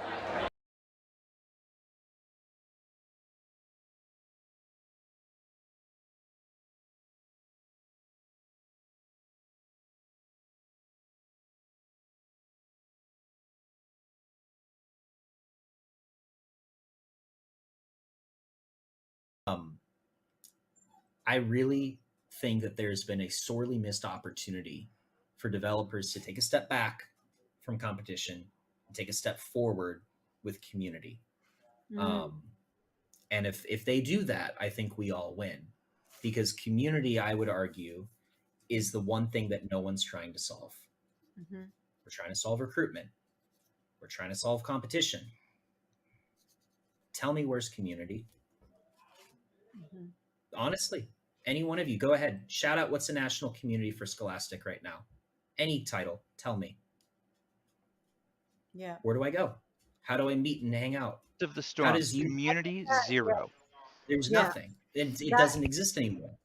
I really think that there's been a sorely missed opportunity for developers to take a step back from competition and take a step forward with community. And if they do that, I think we all win, because community, I would argue, is the one thing that no one's trying to solve. We're trying to solve recruitment. We're trying to solve competition. Tell me, where's community? Honestly, any one of you, go ahead. Shout out what's the national community for Scholastic right now. Any title, tell me. Yeah. Where do I go? How do I meet and hang out? Of the storm. How does Community 0. There's Yeah. nothing. It doesn't exist anymore.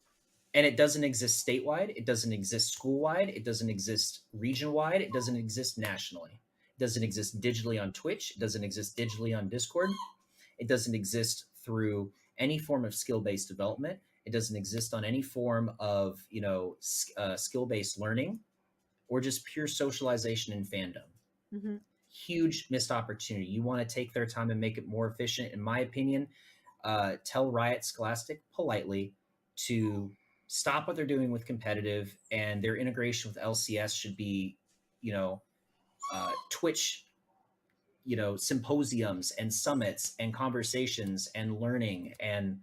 And it doesn't exist statewide. It doesn't exist school-wide. It doesn't exist region-wide. It doesn't exist nationally. It doesn't exist digitally on Twitch. It doesn't exist digitally on Discord. It doesn't exist through any form of skill-based development. It doesn't exist on any form of, skill-based learning or just pure socialization and fandom. Huge missed opportunity. You want to take their time and make it more efficient, in my opinion, tell Riot Scholastic politely to stop what they're doing with competitive, and their integration with LCS should be, Twitch, symposiums and summits and conversations and learning and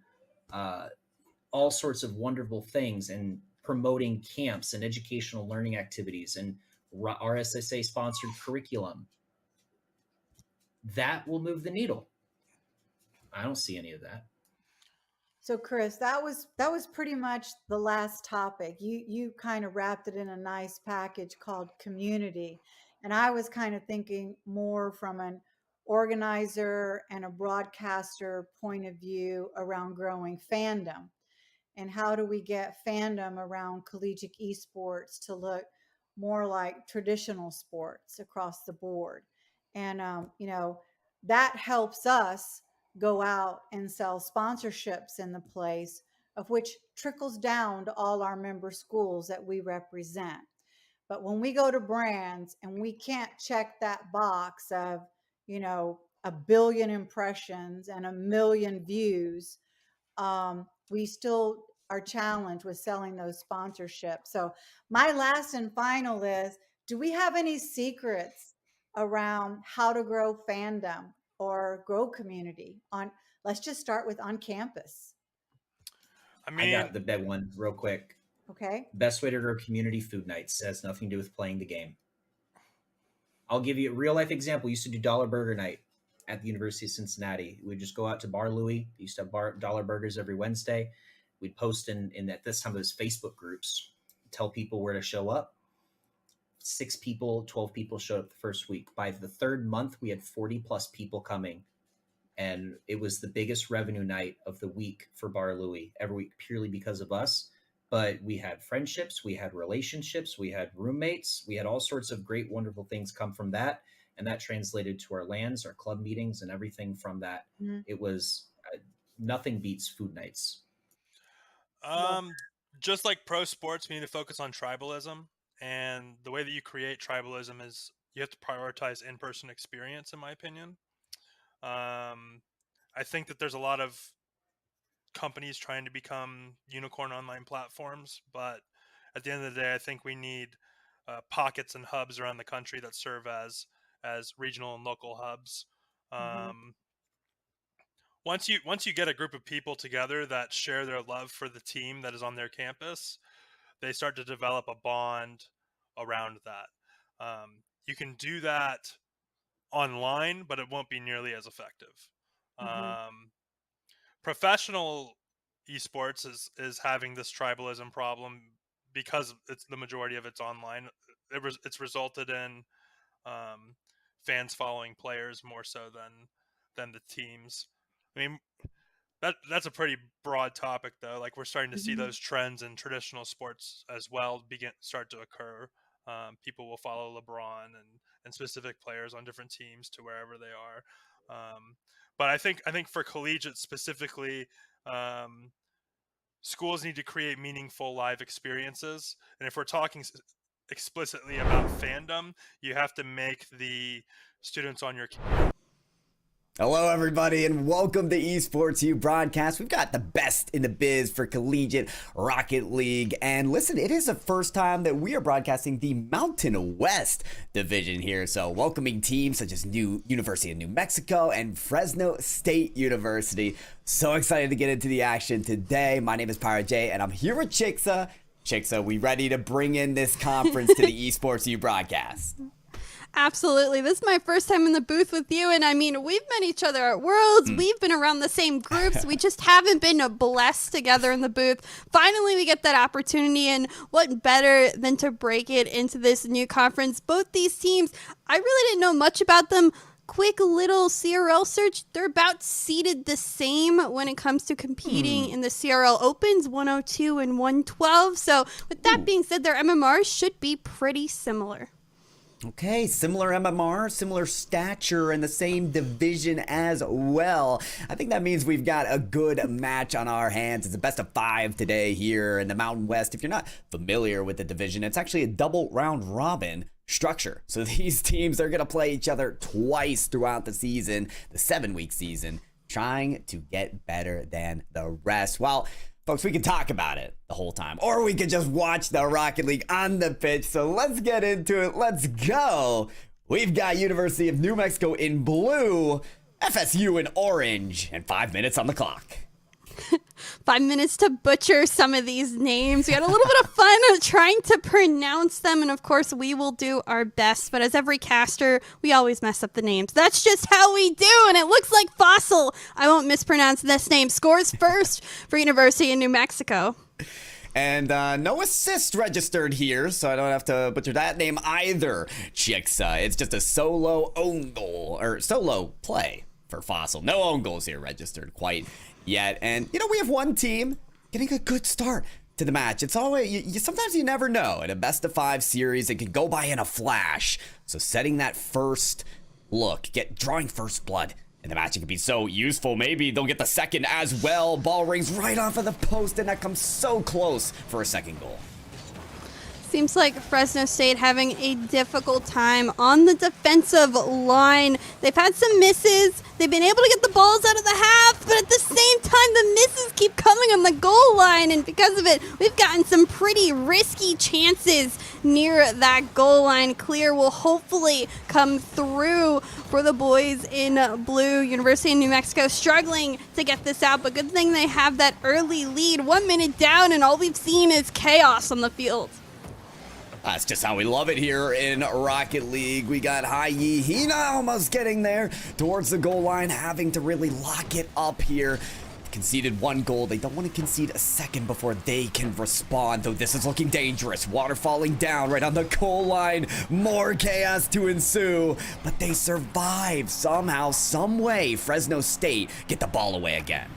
all sorts of wonderful things, and promoting camps and educational learning activities and RSSA sponsored curriculum. That will move the needle. I don't see any of that. So Chris, that was pretty much the last topic. You kind of wrapped it in a nice package called community. And I was kind of thinking more from an organizer and a broadcaster point of view around growing fandom. And how do we get fandom around collegiate esports to look more like traditional sports across the board? And, that helps us go out and sell sponsorships in the place, of which trickles down to all our member schools that we represent. But when we go to brands and we can't check that box of, 1 billion impressions and 1 million views, we still are challenged with selling those sponsorships. So my last and final is, do we have any secrets around how to grow fandom or grow community let's just start with on campus? I got the big one real quick. Okay. Best way to grow community: food nights. It has nothing to do with playing the game. I'll give you a real life example. We used to do dollar burger night at the University of Cincinnati. We'd just go out to Bar Louie. We used to have dollar burgers every Wednesday. We'd post in at this time, those Facebook groups, tell people where to show up. 6 people, 12 people showed up the first week. By the third month, we had 40 plus people coming. And it was the biggest revenue night of the week for Bar Louie every week, purely because of us. But we had friendships, we had relationships, we had roommates, we had all sorts of great, wonderful things come from that. And that translated to our LANs, our club meetings, and everything from that. It was nothing beats food nights. Just like pro sports, we need to focus on tribalism. And the way that you create tribalism is you have to prioritize in-person experience, in my opinion. I think that there's a lot of companies trying to become unicorn online platforms, but at the end of the day, I think we need pockets and hubs around the country that serve as regional and local hubs. Once you get a group of people together that share their love for the team that is on their campus, they start to develop a bond around that. You can do that online, but it won't be nearly as effective. Professional esports is having this tribalism problem because it's the majority of it's online. It's resulted in fans following players more so than the teams. I mean, that's a pretty broad topic, though. Like, we're starting to see those trends in traditional sports as well start to occur. People will follow LeBron and specific players on different teams to wherever they are. But I think for collegiate specifically, schools need to create meaningful live experiences. And if we're talking explicitly about fandom, you have to make the students on your Hello, everybody, and welcome to Esports U Broadcast. We've got the best in the biz for collegiate Rocket League. And listen, it is the first time that we are broadcasting the Mountain West division here. So welcoming teams such as University of New Mexico and Fresno State University. So excited to get into the action today. My name is Pyro J, and I'm here with Chicksa. Chicksa, we ready to bring in this conference to the Esports U Broadcast? Absolutely. This is my first time in the booth with you, and I mean, we've met each other at Worlds. We've been around the same groups. We just haven't been blessed together in the booth. Finally, we get that opportunity, and what better than to break it into this new conference? Both these teams, I really didn't know much about them. Quick little CRL search. They're about seated the same when it comes to competing in the CRL Opens, 102 and 112. So with that being said, their MMRs should be pretty similar. Okay, similar MMR, similar stature, and the same division as well. I think that means we've got a good match on our hands. It's a best of 5 today here in the Mountain West. If you're not familiar with the division, it's actually a double round robin structure. So these teams are going to play each other twice throughout the season, the 7-week season, trying to get better than the rest. Well, folks, we can talk about it the whole time, or we can just watch the Rocket League on the pitch. So let's get into it. Let's go. We've got University of New Mexico in blue, FSU in orange, and 5 minutes on the clock. 5 minutes to butcher some of these names. We had a little bit of fun trying to pronounce them, and of course we will do our best, but as every caster, we always mess up the names. That's just how we do, and it looks like Fossil. I won't mispronounce this name. Scores first for University of New Mexico. And no assist registered here, so I don't have to butcher that name either, Chicksa. It's just a solo own goal, or solo play for Fossil. No own goals here registered quite yet. And, you know, we have one team getting a good start to the match. It's always, sometimes you never know. In a best of 5 series, it can go by in a flash. So setting that first look, drawing first blood in the match, it can be so useful. Maybe they'll get the second as well. Ball rings right off of the post, and that comes so close for a second goal. Seems like Fresno State having a difficult time on the defensive line. They've had some misses. They've been able to get the balls out of the half, but at the same time, the misses keep coming on the goal line, and because of it, we've gotten some pretty risky chances near that goal line. Clear will hopefully come through for the boys in blue. University of New Mexico struggling to get this out, but good thing they have that early lead. 1 minute down, and all we've seen is chaos on the field. That's just how we love it here in Rocket League. We got Hai-Yi Hina almost getting there towards the goal line, having to really lock it up here. Conceded 1 goal. They don't want to concede a second before they can respond, though this is looking dangerous. Water falling down right on the goal line. More chaos to ensue, but they survive somehow, some way. Fresno State get the ball away again.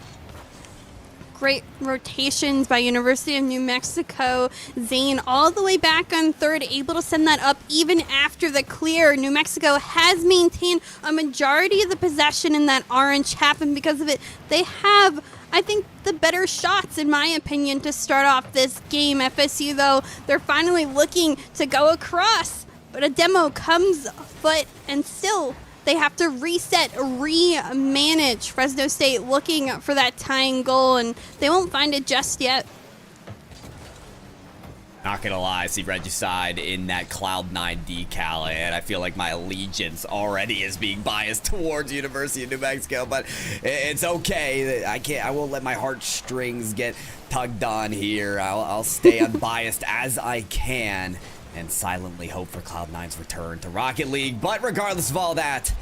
Great rotations by University of New Mexico. Zane all the way back on third, able to send that up even after the clear. New Mexico has maintained a majority of the possession in that orange half, and because of it, they have, I think, the better shots, in my opinion, to start off this game. FSU, though, they're finally looking to go across, but a demo comes afoot, and still they have to reset, re-manage. Fresno State looking for that tying goal, and they won't find it just yet. Not gonna lie, I see Regicide in that Cloud9 decal, and I feel like my allegiance already is being biased towards University of New Mexico, but it's okay. I won't let my heartstrings get tugged on here. I'll stay unbiased as I can and silently hope for Cloud9's return to Rocket League. But regardless of all that,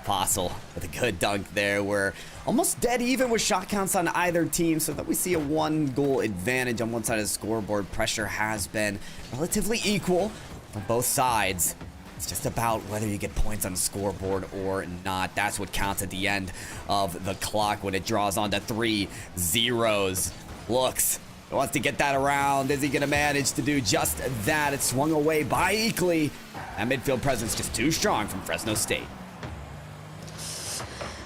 Fossil with a good dunk there. We're almost dead even with shot counts on either team, so that we see a 1-goal advantage on one side of the scoreboard. Pressure has been relatively equal from both sides. It's just about whether you get points on the scoreboard or not. That's what counts at the end of the clock when it draws on to 3 zeros. Looks wants to get that around. Is he going to manage to do just that? It's swung away by Eakley. That midfield presence just too strong from Fresno State.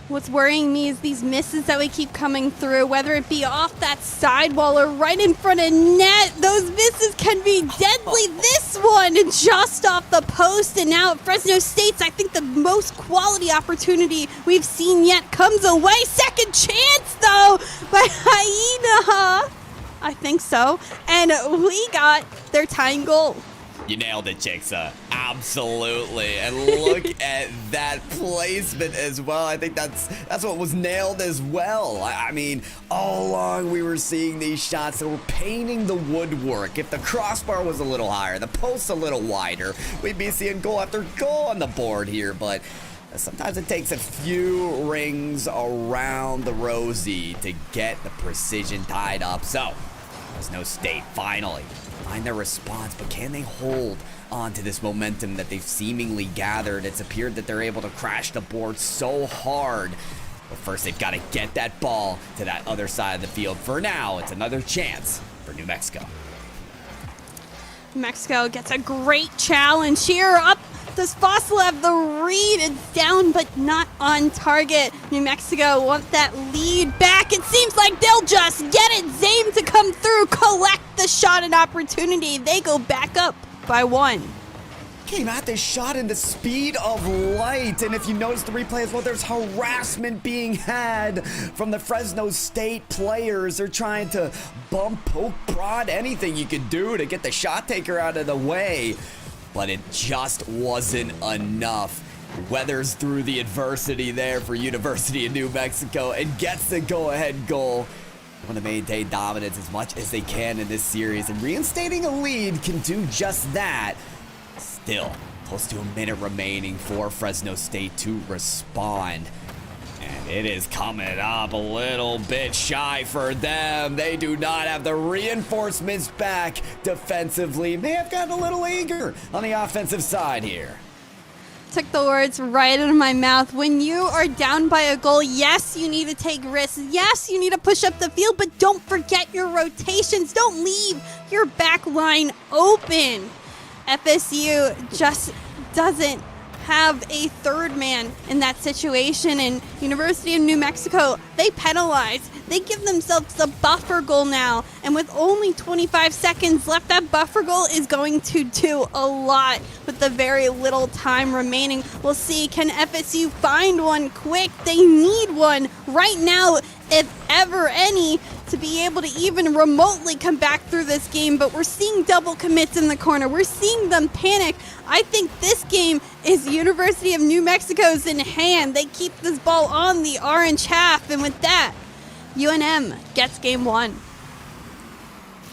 What's worrying me is these misses that we keep coming through, whether it be off that sidewall or right in front of net. Those misses can be deadly. This one just off the post, and now Fresno State's, I think, the most quality opportunity we've seen yet comes away. Second chance, though, by Hyena. I think so. And we got their tying goal. You nailed it, Chicksa. Absolutely. And look at that placement as well. I think that's what was nailed as well. I mean, all along we were seeing these shots that were painting the woodwork. If the crossbar was a little higher, the post a little wider, we'd be seeing goal after goal on the board here. But sometimes it takes a few rings around the rosy to get the precision tied up. So, Fresno State finally find their response, but can they hold on to this momentum that they've seemingly gathered? It's appeared that they're able to crash the board so hard, but first they've got to get that ball to that other side of the field. For now, it's another chance for New Mexico. New Mexico gets a great challenge here. Up does Fossil have the read? It's down, but not on target. New Mexico want that lead back. It seems like they'll just get it. Zame to come through, collect the shot and opportunity. They go back up by 1. Came at this shot in the speed of light, and if you notice the replay as well, there's harassment being had from the Fresno State players. They're trying to bump, poke, prod, anything you could do to get the shot taker out of the way, but it just wasn't enough. Weathers through the adversity there for University of New Mexico and gets the go-ahead goal. Want to maintain dominance as much as they can in this series, and reinstating a lead can do just that. Still, close to a minute remaining for Fresno State to respond. And it is coming up a little bit shy for them. They do not have the reinforcements back defensively. May have gotten a little eager on the offensive side here. Took the words right out of my mouth. When you are down by a goal, yes, you need to take risks. Yes, you need to push up the field, but don't forget your rotations. Don't leave your back line open. FSU just doesn't have a third man in that situation, and University of New Mexico, they penalize. They give themselves a buffer goal now, and with only 25 seconds left, that buffer goal is going to do a lot with the very little time remaining. We'll see, can FSU find one quick? They need one right now, if ever any, to be able to even remotely come back through this game, but we're seeing double commits in the corner. We're seeing them panic. I think this game is University of New Mexico's in hand. They keep this ball on the orange half, and with that, UNM gets game 1.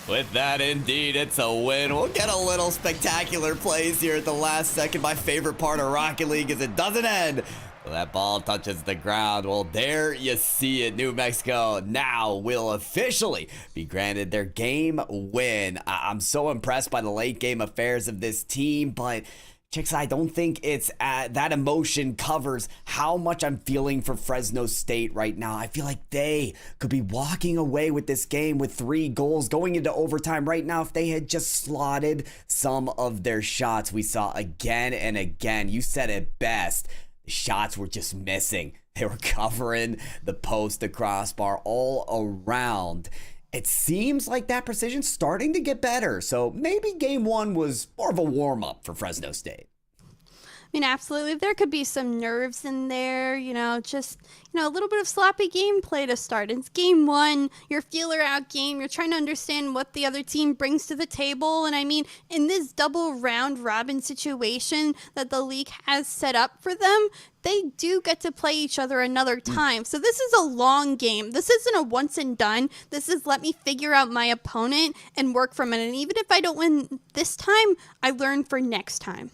With that, indeed, it's a win. We'll get a little spectacular plays here at the last second. My favorite part of Rocket League is it doesn't end. That ball touches the ground. Well, there you see it. New Mexico now will officially be granted their game win. I'm so impressed by the late game affairs of this team, but Chicks, I don't think it's that emotion covers how much I'm feeling for Fresno State right now. I feel like they could be walking away with this game with 3 goals going into overtime right now if they had just slotted some of their shots. We saw again and again. You said it best. The shots were just missing. They were covering the post, the crossbar, all around. It seems like that precision's starting to get better. So maybe game 1 was more of a warm-up for Fresno State. I mean, absolutely. There could be some nerves in there, just, a little bit of sloppy gameplay to start. It's game 1, your feeler out game. You're trying to understand what the other team brings to the table. And I mean, in this double round robin situation that the league has set up for them, they do get to play each other another time. So this is a long game. This isn't a once and done. This is let me figure out my opponent and work from it. And even if I don't win this time, I learn for next time.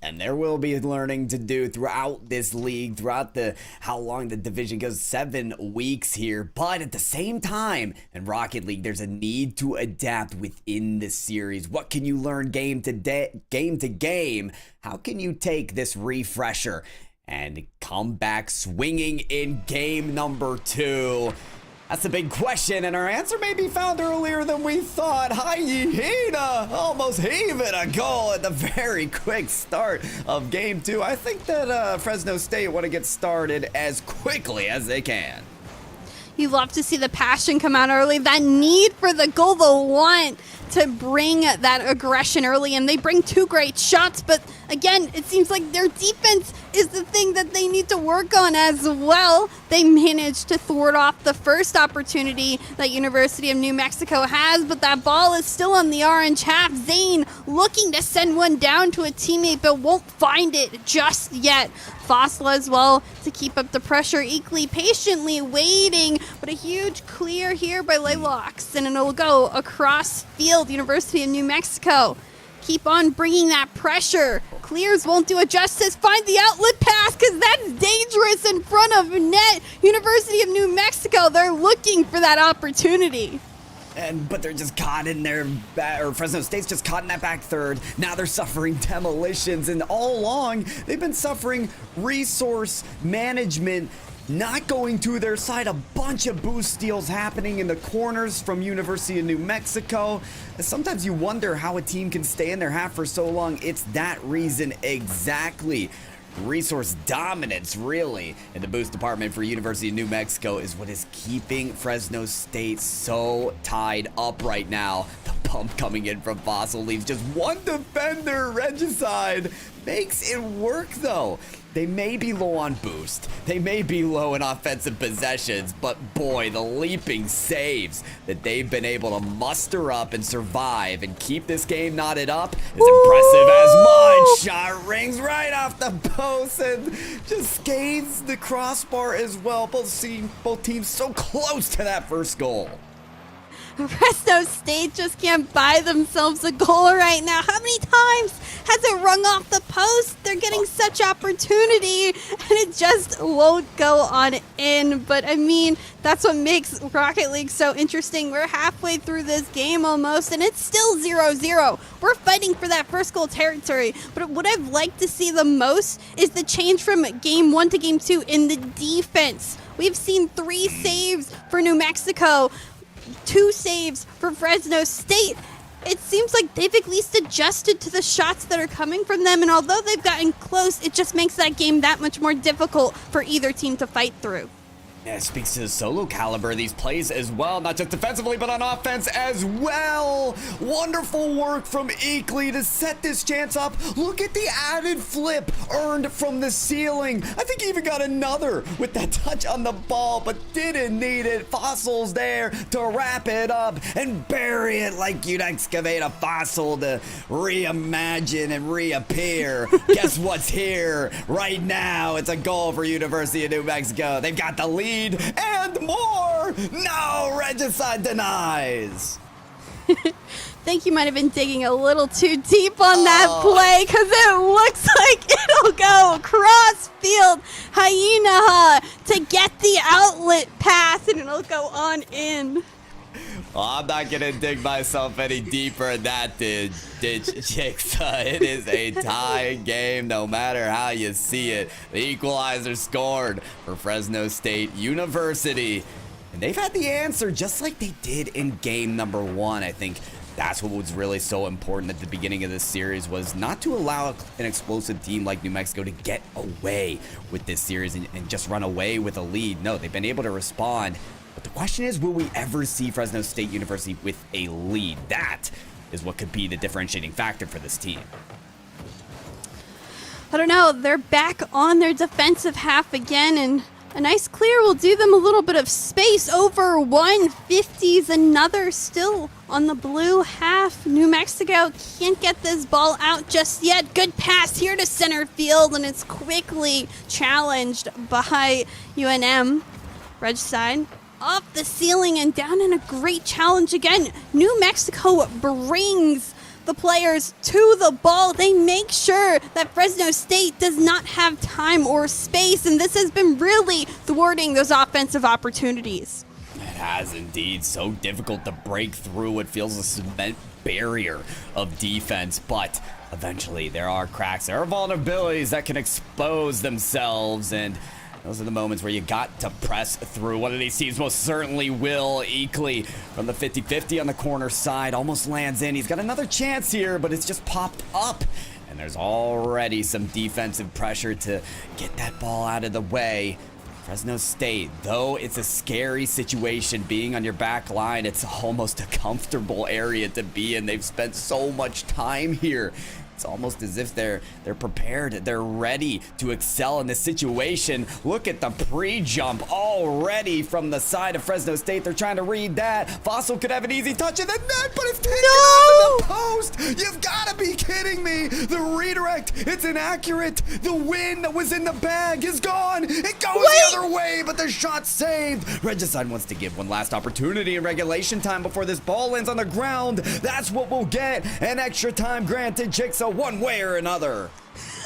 And there will be learning to do throughout this league, throughout how long the division goes, 7 weeks here. But at the same time, in Rocket League, there's a need to adapt within the series. What can you learn game to game? How can you take this refresher and come back swinging in game number 2? That's a big question, and our answer may be found earlier than we thought. Hyena almost heaving a goal at the very quick start of game 2. I think that Fresno State want to get started as quickly as they can. You love to see the passion come out early, that need for the goal, the want to bring that aggression early, and they bring 2 great shots, but again, it seems like their defense is the thing that they need to work on as well. They managed to thwart off the first opportunity that University of New Mexico has, but that ball is still on the orange half. Zane looking to send one down to a teammate, but won't find it just yet. Fossil as well to keep up the pressure. Eakley patiently waiting, but a huge clear here by Laylox, and it'll go across field. University of New Mexico keep on bringing that pressure. Clears won't do it justice. Find the outlet pass because that's dangerous in front of net. University of New Mexico, they're looking for that opportunity. But they're just caught in their, or Fresno State's just caught in that back third. Now they're suffering demolitions, and all along they've been suffering resource management not going to their side. A bunch of boost steals happening in the corners from University of New Mexico. Sometimes you wonder how a team can stay in their half for so long. It's that reason exactly. Resource dominance, really, in the boost department for University of New Mexico is what is keeping Fresno State so tied up right now. The pump coming in from Fossil leaves just one defender. Regicide makes it work, though. They may be low on boost. They may be low in offensive possessions, but boy, the leaping saves that they've been able to muster up and survive and keep this game knotted up is impressive as mine. Shot rings right off the post and just scathes the crossbar as well. Both teams so close to that first goal. Fresno State just can't buy themselves a goal right now. How many times has it rung off the post? They're getting such opportunity, and it just won't go on in. But, I mean, that's what makes Rocket League so interesting. We're halfway through this game almost, and it's still 0-0. We're fighting for that first goal territory. But what I've liked to see the most is the change from game 1 to game 2 in the defense. We've seen 3 saves for New Mexico, 2 saves for Fresno State. It seems like they've at least adjusted to the shots that are coming from them, and although they've gotten close, it just makes that game that much more difficult for either team to fight through. Yeah, it speaks to the solo caliber of these plays as well, not just defensively, but on offense as well. Wonderful work from Eakley to set this chance up. Look at the added flip earned from the ceiling. I think he even got another with that touch on the ball, but didn't need it. Fossil's there to wrap it up and bury it like you'd excavate a fossil to reimagine and reappear. Guess what's here right now? It's a goal for University of New Mexico. They've got the lead and more. No, Regicide denies. Think you might have been digging a little too deep on that play, because it looks like it'll go across field. Hyena to get the outlet pass, and it'll go on in. Well, I'm not going to dig myself any deeper in that ditch, Jigsaw. It is a tie game no matter how you see it. The equalizer scored for Fresno State University. And they've had the answer just like they did in game number 1. I think that's what was really so important at the beginning of this series, was not to allow an explosive team like New Mexico to get away with this series and just run away with a lead. No, they've been able to respond. But the question is, will we ever see Fresno State University with a lead? That is what could be the differentiating factor for this team. I don't know. They're back on their defensive half again, and a nice clear will do them a little bit of space. Over 150s, another still on the blue half. New Mexico can't get this ball out just yet. Good pass here to center field, and it's quickly challenged by UNM. Reg side. Off the ceiling and down, in a great challenge again. New Mexico brings the players to the ball. They make sure that Fresno State does not have time or space, and this has been really thwarting those offensive opportunities. It has indeed. So difficult to break through what feels a cement barrier of defense, but eventually there are cracks, there are vulnerabilities that can expose themselves, and those are the moments where you got to press through. One of these teams most certainly will. Eakley from the 50-50 on the corner side almost lands in. He's got another chance here, but it's just popped up. And there's already some defensive pressure to get that ball out of the way. Fresno State, though it's a scary situation being on your back line, it's almost a comfortable area to be in. They've spent so much time here. It's almost as if they're prepared, they're ready to excel in this situation. Look at the pre-jump already from the side of Fresno State. They're trying to read that. Fossil could have an easy touch in the net, but it's taken off in the post. You've got to be kidding me. The redirect, it's inaccurate. The win that was in the bag is gone. It goes the other way, but the shot's saved. Regicide wants to give one last opportunity in regulation time before this ball lands on the ground. That's what we'll get. An extra time granted, Jigsaw, one way or another.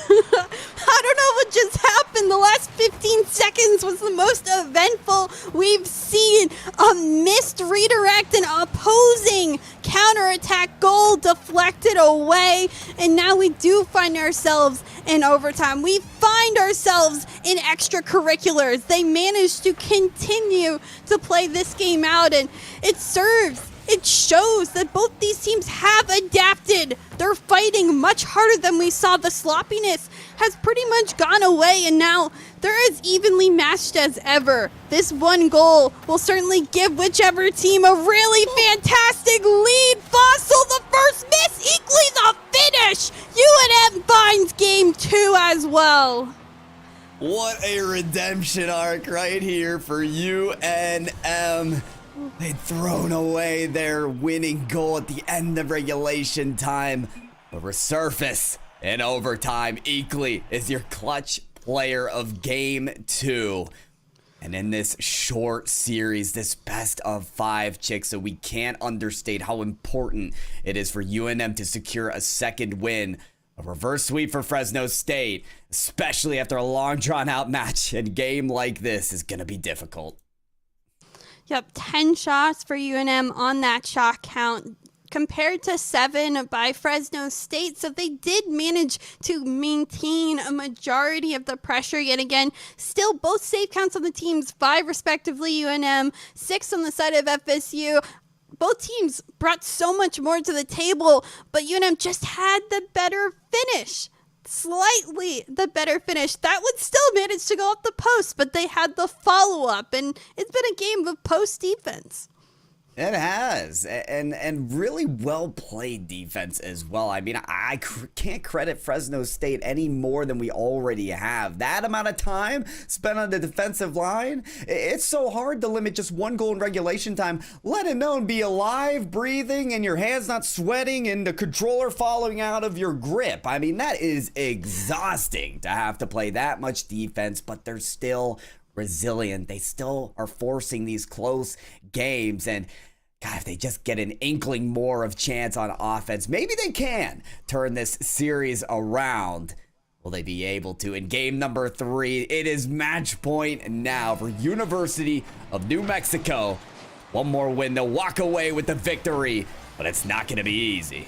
I don't know what just happened. The last 15 seconds was the most eventful we've seen. A missed redirect, an opposing counterattack goal deflected away, and now we do find ourselves in overtime. We find ourselves in extracurriculars. They managed to continue to play this game out, and it shows that both these teams have adapted. They're fighting much harder than we saw. The sloppiness has pretty much gone away, and now they're as evenly matched as ever. This one goal will certainly give whichever team a really fantastic lead. Fossil, the first miss, equally the finish. UNM finds game 2 as well. What a redemption arc right here for UNM. They'd thrown away their winning goal at the end of regulation time, but resurface in overtime. Eakley is your clutch player of game 2. And in this short series, this best of 5, Jigsaw, we can't understate how important it is for UNM to secure a second win. A reverse sweep for Fresno State, especially after a long drawn out match. A game like this is going to be difficult. Yep, 10 shots for UNM on that shot count compared to 7 by Fresno State. So they did manage to maintain a majority of the pressure yet again. Still, both save counts on the teams, 5 respectively UNM, 6 on the side of FSU. Both teams brought so much more to the table, but UNM just had the better finish. Slightly the better finish. That would still manage to go up the post, but they had the follow-up, and it's been a game of post defense. It has, and really well-played defense as well. I mean, I can't credit Fresno State any more than we already have. That amount of time spent on the defensive line, it's so hard to limit just one goal in regulation time, let alone be alive, breathing, and your hands not sweating, and the controller falling out of your grip. I mean, that is exhausting to have to play that much defense, but they're still resilient. They still are forcing these close games, and God, if they just get an inkling more of chance on offense, maybe they can turn this series around. Will they be able to? In game number 3, it is match point now for University of New Mexico One more win, they'll walk away with the victory, but it's not going to be easy.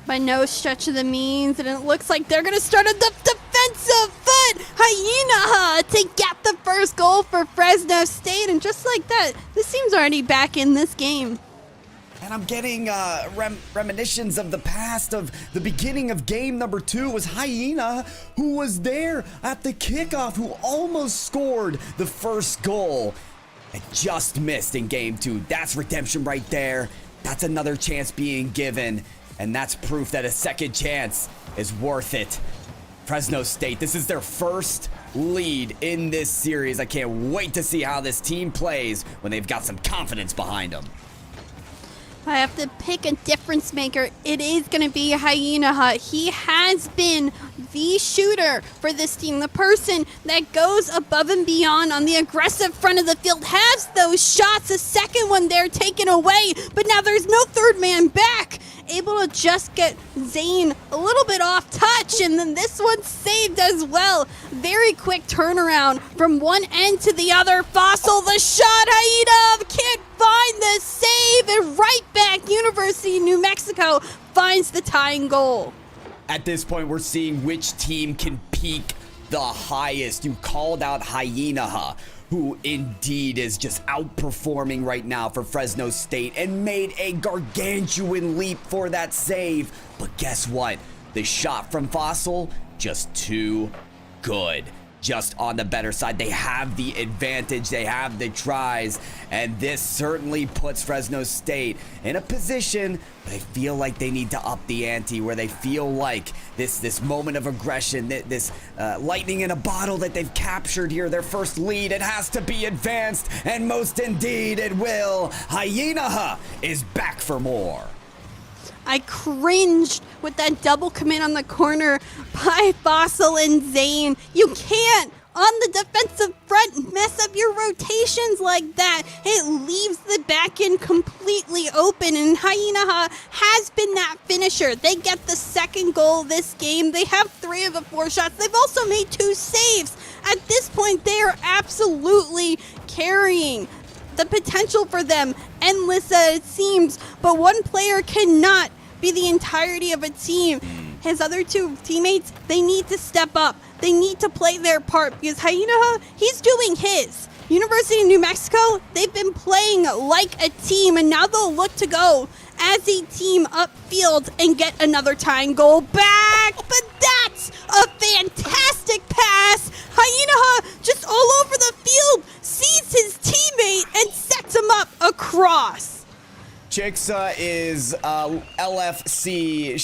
By no stretch of the means, and it looks like they're going to start a defensive foot. Hyena to get the first goal for Fresno State, and just like that, this team's already back in this game. And I'm getting reminiscences of the past, of the beginning of game number 2 was Hyena, who was there at the kickoff, who almost scored the first goal. It just missed in game 2. That's redemption right there. That's another chance being given. And that's proof that a second chance is worth it. Fresno State, this is their first lead in this series. I can't wait to see how this team plays when they've got some confidence behind them. I have to pick a difference maker. It is going to be Hyena. He has been the shooter for this team, the person that goes above and beyond on the aggressive front of the field, has those shots. The second one there taken away, but now there's no third man back. Able to just get Zane a little bit off touch, and then this one saved as well. Very quick turnaround from one end to the other. Fossil, the shot, Hyena can't find the save, and right back, University of New Mexico finds the tying goal. At this point, we're seeing which team can peak the highest. You called out Hyena, who indeed is just outperforming right now for Fresno State and made a gargantuan leap for that save. But guess what? The shot from Fossil, just too good. Just on the better side. They have the advantage. They have the tries. And this certainly puts Fresno State in a position where they feel like they need to up the ante, where they feel like this moment of aggression, this lightning in a bottle that they've captured here, their first lead, it has to be advanced. And most indeed it will. Hyena is back for more. I cringed with that double commit on the corner by Fossil and Zane. You can't, on the defensive front, mess up your rotations like that. It leaves the back end completely open, and Hyena has been that finisher. They get the second goal this game. They have 3 of the 4 shots. They've also made 2 saves. At this point, they are absolutely carrying. The potential for them, endless as it seems, but one player cannot be the entirety of a team. His other 2 teammates, they need to step up. They need to play their part, because Hyena, he's doing his. University of New Mexico, they've been playing like a team, and now they'll look to go as a team upfield and get another tying goal back. But that's a fantastic pass. Hyena just all over the field sees his teammate and sets him up across. Chixa is LFC.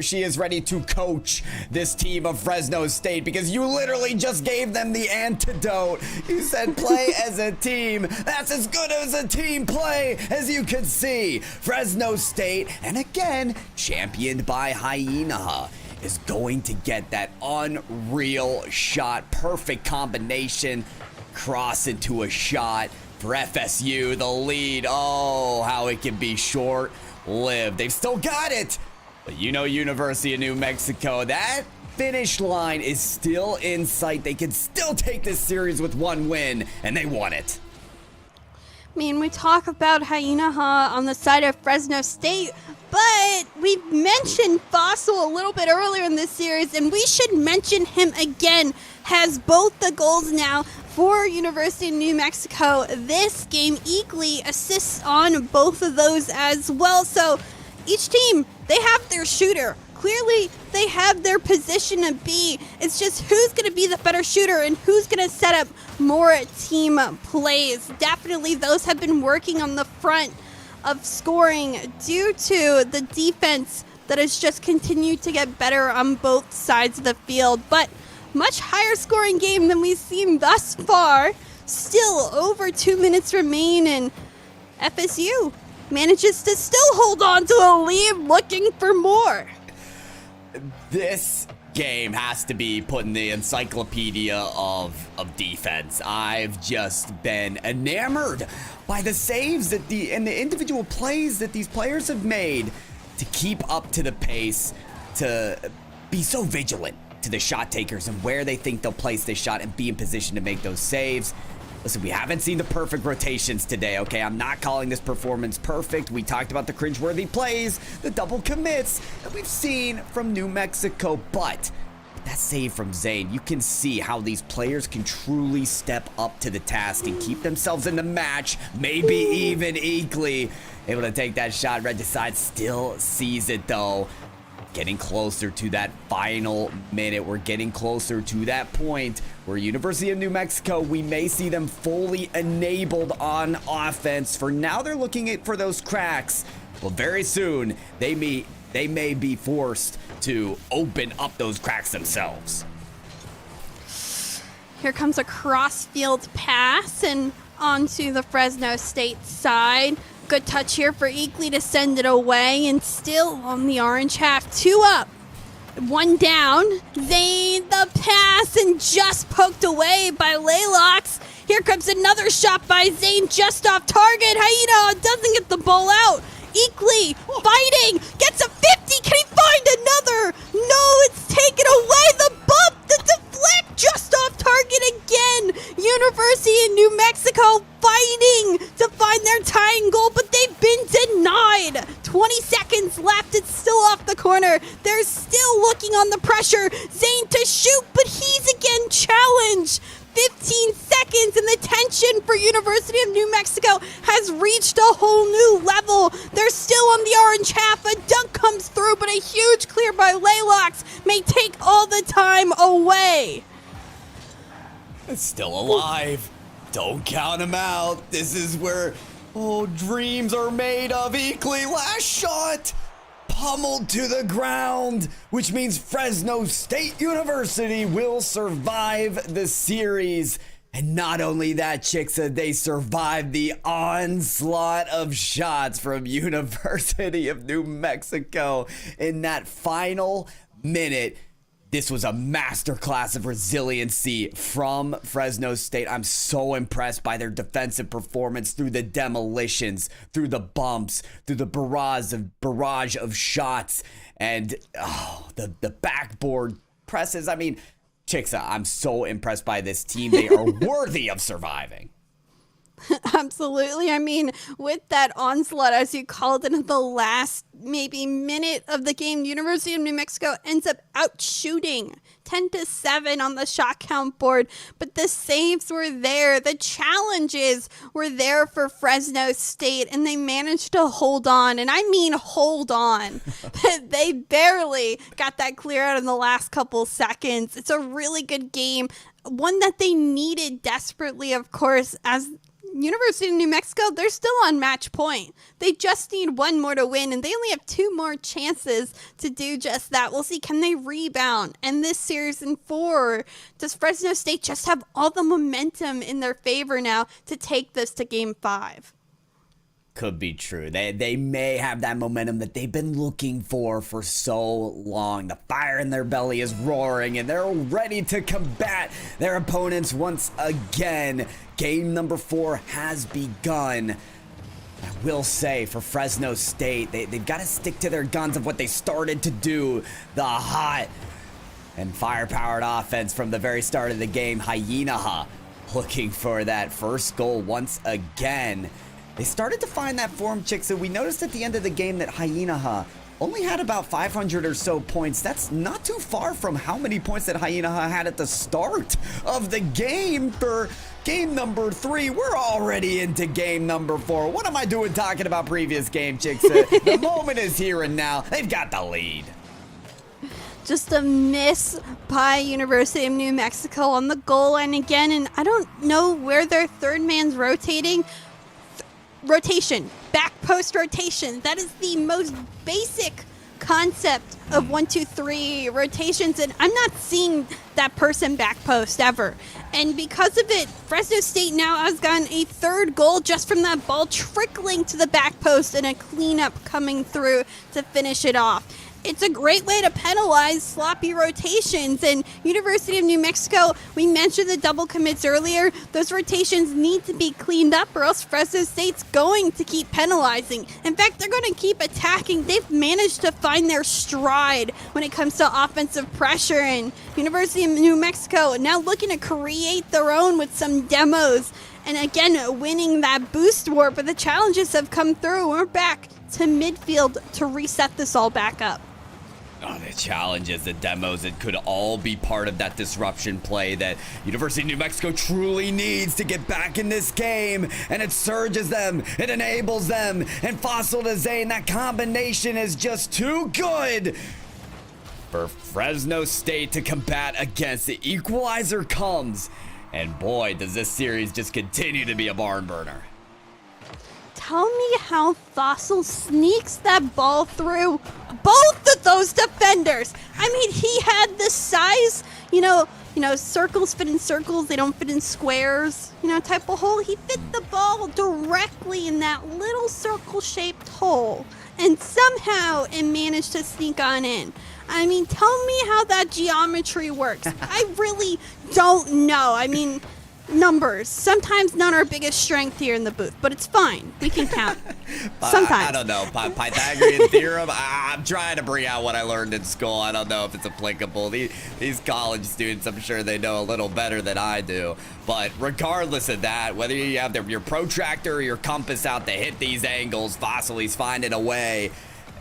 She is ready to coach this team of Fresno State, because you literally just gave them the antidote. You said play as a team. That's as good as a team play as you could see. Fresno State, and again, championed by Hyena, is going to get that unreal shot. Perfect combination. Cross into a shot. For FSU, the lead, oh, how it can be short-lived. They've still got it, but you know University of New Mexico, that finish line is still in sight. They can still take this series with 1 win, and they won it. I mean, we talk about Hyena on the side of Fresno State, but we mentioned Fossil a little bit earlier in this series, and we should mention him again. Has both the goals now for University of New Mexico this game. Equally assists on both of those as well. So each team, they have their shooter. Clearly, they have their position to be. It's just who's going to be the better shooter and who's going to set up more team plays. Definitely those have been working on the front of scoring due to the defense that has just continued to get better on both sides of the field. But much higher scoring game than we've seen thus far. Still over 2 minutes remain, and FSU manages to still hold on to a lead, looking for more. This game has to be put in the encyclopedia of defense. I've just been enamored by the saves and the individual plays that these players have made to keep up to the pace, to be so vigilant to the shot takers and where they think they'll place this shot and be in position to make those saves. Listen, we haven't seen the perfect rotations today, okay? I'm not calling this performance perfect. We talked about the cringeworthy plays, the double commits that we've seen from New Mexico, but that save from Zane, you can see how these players can truly step up to the task and keep themselves in the match, maybe even equally able to take that shot. Red Decide still sees it though. Getting closer to that final minute. We're getting closer to that point where University of New Mexico, we may see them fully enabled on offense. For now, they're looking for those cracks. Well, very soon, they may be forced to open up those cracks themselves. Here comes a cross-field pass and onto the Fresno State side. Good touch here for Eakley to send it away, and still on the orange half. 2 up, 1 down. Zane, the pass, and just poked away by Laylox. Here comes another shot by Zane, just off target. Hyena doesn't get the ball out. Eakley fighting, gets a 50. Can he find another? No, it's taken away. The bump, the deflect, just off target again. University of New Mexico fighting to find their tying goal, but they've been denied. 20 seconds left. It's still off the corner. They're still looking on the pressure. Zane to shoot, but he's again challenged. 15 seconds, and the tension for University of New Mexico has reached a whole new level. They're still on the orange half. A dunk comes through, but a huge clear by Laylox may take all the time away. It's still alive. Don't count him out. This is where, dreams are made of. Eakley, last shot. Pummeled to the ground, which means Fresno State University will survive the series. And not only that, Chicksa, they survived the onslaught of shots from University of New Mexico in that final minute. This was a masterclass of resiliency from Fresno State. I'm so impressed by their defensive performance through the demolitions, through the bumps, through the barrage of shots, and the backboard presses. I mean, Chicksa, I'm so impressed by this team. They are worthy of surviving. Absolutely. I mean, with that onslaught, as you called it, in the last maybe minute of the game, University of New Mexico ends up outshooting 10-7 on the shot count board. But the saves were there. The challenges were there for Fresno State, and they managed to hold on. And I mean hold on. They barely got that clear out in the last couple seconds. It's a really good game, one that they needed desperately, of course, as University of New Mexico, they're still on match point. They just need one more to win, and they only have 2 more chances to do just that. We'll see, can they rebound? And this series in 4, does Fresno State just have all the momentum in their favor now to take this to game 5? Could be true. They may have that momentum that they've been looking for so long. The fire in their belly is roaring, and they're ready to combat their opponents once again. Game number 4 has begun. I will say, for Fresno State, they've got to stick to their guns of what they started to do. The hot and fire-powered offense from the very start of the game. Hyena looking for that first goal once again. They started to find that form, Chicksa. We noticed at the end of the game that Hyena only had about 500 or so points. That's not too far from how many points that Hyena had at the start of the game for game number 3. We're already into game number 4. What am I doing talking about previous game, Chicksa? The moment is here and now. They've got the lead. Just a miss by University of New Mexico on the goal line again, and I don't know where their third man's rotating. Rotation, back post rotation. That is the most basic concept of 1-2-3 rotations, and I'm not seeing that person back post ever. And because of it, Fresno State now has gotten a 3rd goal just from that ball trickling to the back post and a cleanup coming through to finish it off. It's a great way to penalize sloppy rotations. And University of New Mexico, we mentioned the double commits earlier. Those rotations need to be cleaned up, or else Fresno State's going to keep penalizing. In fact, they're going to keep attacking. They've managed to find their stride when it comes to offensive pressure. And University of New Mexico now looking to create their own with some demos and again winning that boost war, but the challenges have come through. We're back to midfield to reset this all back up. Oh, the challenges, the demos, it could all be part of that disruption play that University of New Mexico truly needs to get back in this game. And it surges them, it enables them, and Fossil to Zane, that combination is just too good for Fresno State to combat against. The equalizer comes, and boy, does this series just continue to be a barn burner. Tell me how Fossil sneaks that ball through both of those defenders. I mean, he had the size, you know, circles fit in circles, they don't fit in squares, type of hole. He fit the ball directly in that little circle-shaped hole, and somehow it managed to sneak on in. I mean, tell me how that geometry works. I really don't know. I mean, numbers. Sometimes not our biggest strength here in the booth, but it's fine. We can count. Sometimes. I don't know. Pythagorean theorem, I'm trying to bring out what I learned in school. I don't know if it's applicable. These college students, I'm sure they know a little better than I do. But regardless of that, whether you have your protractor or your compass out to hit these angles, Fossily's finding a way.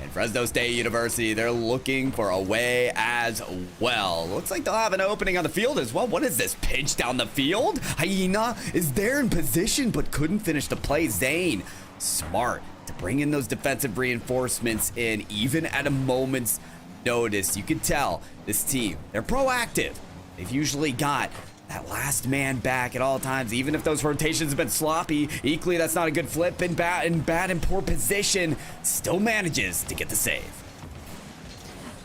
And Fresno State University, they're looking for a way as well. Looks like they'll have an opening on the field as well. What is this, pitch down the field? Hyena is there in position, but couldn't finish the play. Zane, smart to bring in those defensive reinforcements in, even at a moment's notice. You can tell this team, they're proactive. They've usually got that last man back at all times, even if those rotations have been sloppy. Equally, that's not a good flip, and bad and poor position still manages to get the save.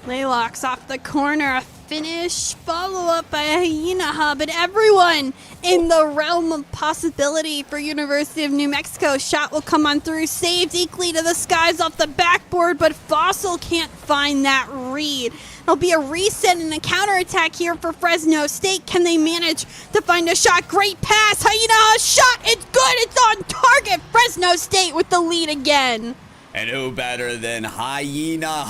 Laylock's off the corner, a finish, follow up by Hyena, but everyone in the realm of possibility for University of New Mexico. Shot will come on through, saved equally to the skies off the backboard, but Fossil can't find that read. There'll be a reset and a counterattack here for Fresno State. Can they manage to find a shot? Great pass. Hyena, shot. It's good. It's on target. Fresno State with the lead again. And who better than Hyena?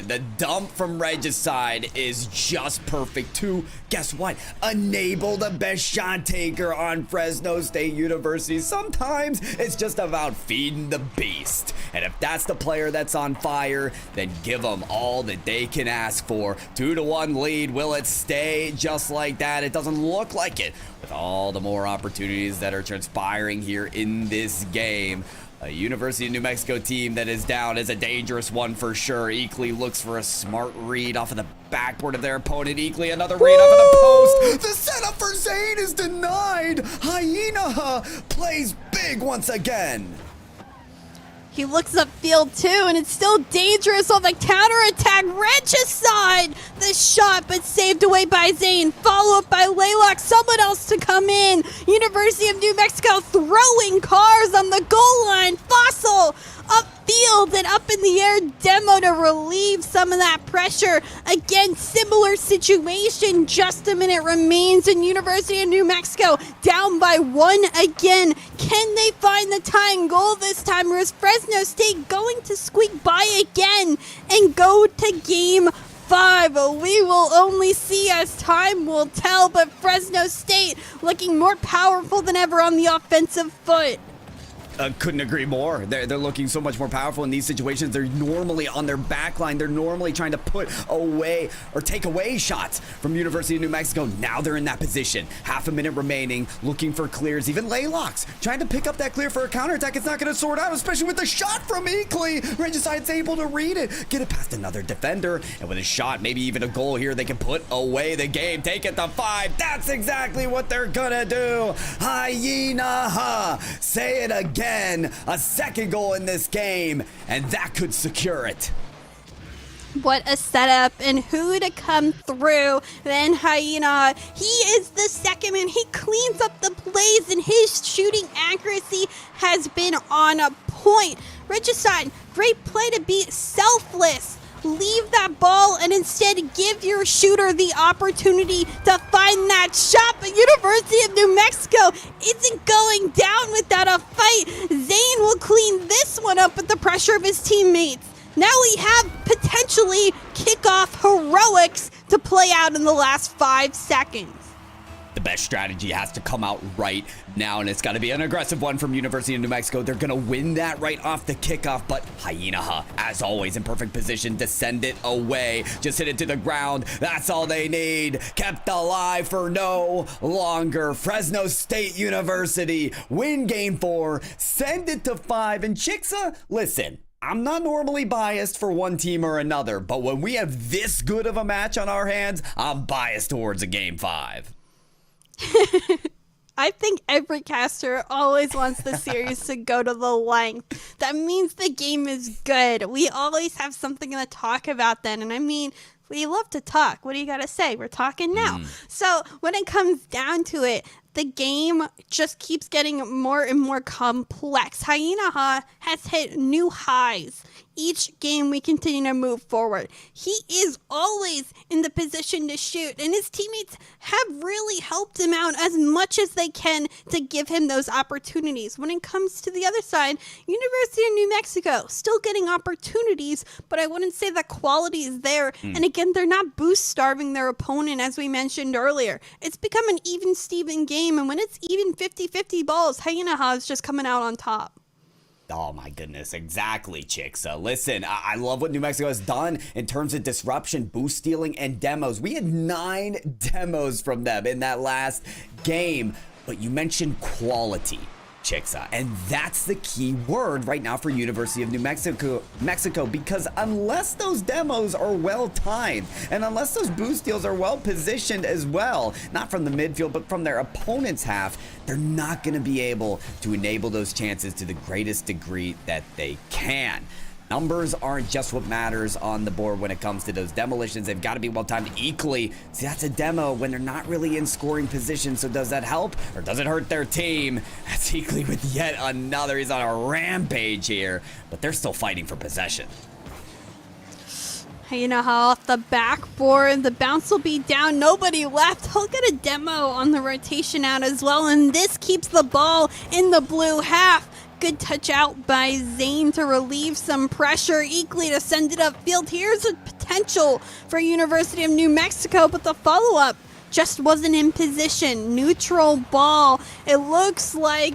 The dump from Regicide is just perfect to, guess what, enable the best shot taker on Fresno State University. Sometimes it's just about feeding the beast. And if that's the player that's on fire, then give them all that they can ask for. 2-1 lead. Will it stay just like that? It doesn't look like it, with all the more opportunities that are transpiring here in this game. A University of New Mexico team that is down is a dangerous one for sure. Eakley looks for a smart read off of the backboard of their opponent. Eakley, another read off of the post. The setup for Zane is denied. Hyena plays big once again. He looks upfield too, and it's still dangerous on the counterattack. Regicide the shot, but saved away by Zane. Follow up by Laylock. Someone else to come in. University of New Mexico throwing cars on the goal line. Fossil upfield and up in the air. Demo to relieve some of that pressure. Again, similar situation. Just a minute remains, and University of New Mexico down by 1 again. Can they find the tying goal this time, or is Fresno State going to squeak by again and go to game 5? We will only see as time will tell, but Fresno State looking more powerful than ever on the offensive foot. Couldn't agree more. They're looking so much more powerful in these situations. They're normally on their back line. They're normally trying to put away or take away shots from University of New Mexico. Now they're in that position. Half a minute remaining, looking for clears. Even Laylocks trying to pick up that clear for a counterattack. It's not going to sort out, especially with the shot from Eakley. Regicide's able to read it, get it past another defender, and with a shot, maybe even a goal here, they can put away the game. Take it to 5. That's exactly what they're gonna do. Hyena, say it again. A second goal in this game, and that could secure it. What a setup, and who to come through then Hyena. He is the second man. He cleans up the plays, and his shooting accuracy has been on a point. Regicide, great play to be selfless. Leave that ball and instead give your shooter the opportunity to find that shot. But University of New Mexico isn't going down without a fight. Zane will clean this one up with the pressure of his teammates. Now we have potentially kickoff heroics to play out in the last 5 seconds. The best strategy has to come out right now, and it's got to be an aggressive one from University of New Mexico. They're going to win that right off the kickoff, but Hyenaha, as always, in perfect position to send it away. Just hit it to the ground. That's all they need. Kept alive for no longer. Fresno State University win game 4, send it to 5, and Chixa, listen, I'm not normally biased for one team or another, but when we have this good of a match on our hands, I'm biased towards a game 5. I think every caster always wants the series to go to the length. That means the game is good. We always have something to talk about then. And I mean, we love to talk. What do you got to say? We're talking now. So when it comes down to it, the game just keeps getting more and more complex. Hyenaha has hit new highs. Each game we continue to move forward. He is always in the position to shoot, and his teammates have really helped him out as much as they can to give him those opportunities. When it comes to the other side, University of New Mexico still getting opportunities, but I wouldn't say the quality is there. And again, they're not boost starving their opponent, as we mentioned earlier. It's become an even Steven game, and when it's even 50-50 balls, Hyenaha is just coming out on top. Oh my goodness, exactly, Chixa. Listen, I love what New Mexico has done in terms of disruption, boost stealing, and demos. We had 9 demos from them in that last game, but you mentioned quality, Chixa, and that's the key word right now for University of New Mexico, because unless those demos are well timed and unless those boost steals are well positioned as well, not from the midfield but from their opponent's half, they're not going to be able to enable those chances to the greatest degree that they can. Numbers aren't just what matters on the board when it comes to those demolitions. They've got to be well timed equally. See, that's a demo when they're not really in scoring position. So does that help or does it hurt their team? That's equally with yet another. He's on a rampage here, but they're still fighting for possession. Hyenaha off the backboard. The bounce will be down. Nobody left. He'll get a demo on the rotation out as well. And this keeps the ball in the blue half. Good touch out by Zane to relieve some pressure. Equally to send it upfield. Here's a potential for University of New Mexico, but the follow-up just wasn't in position. Neutral ball. It looks like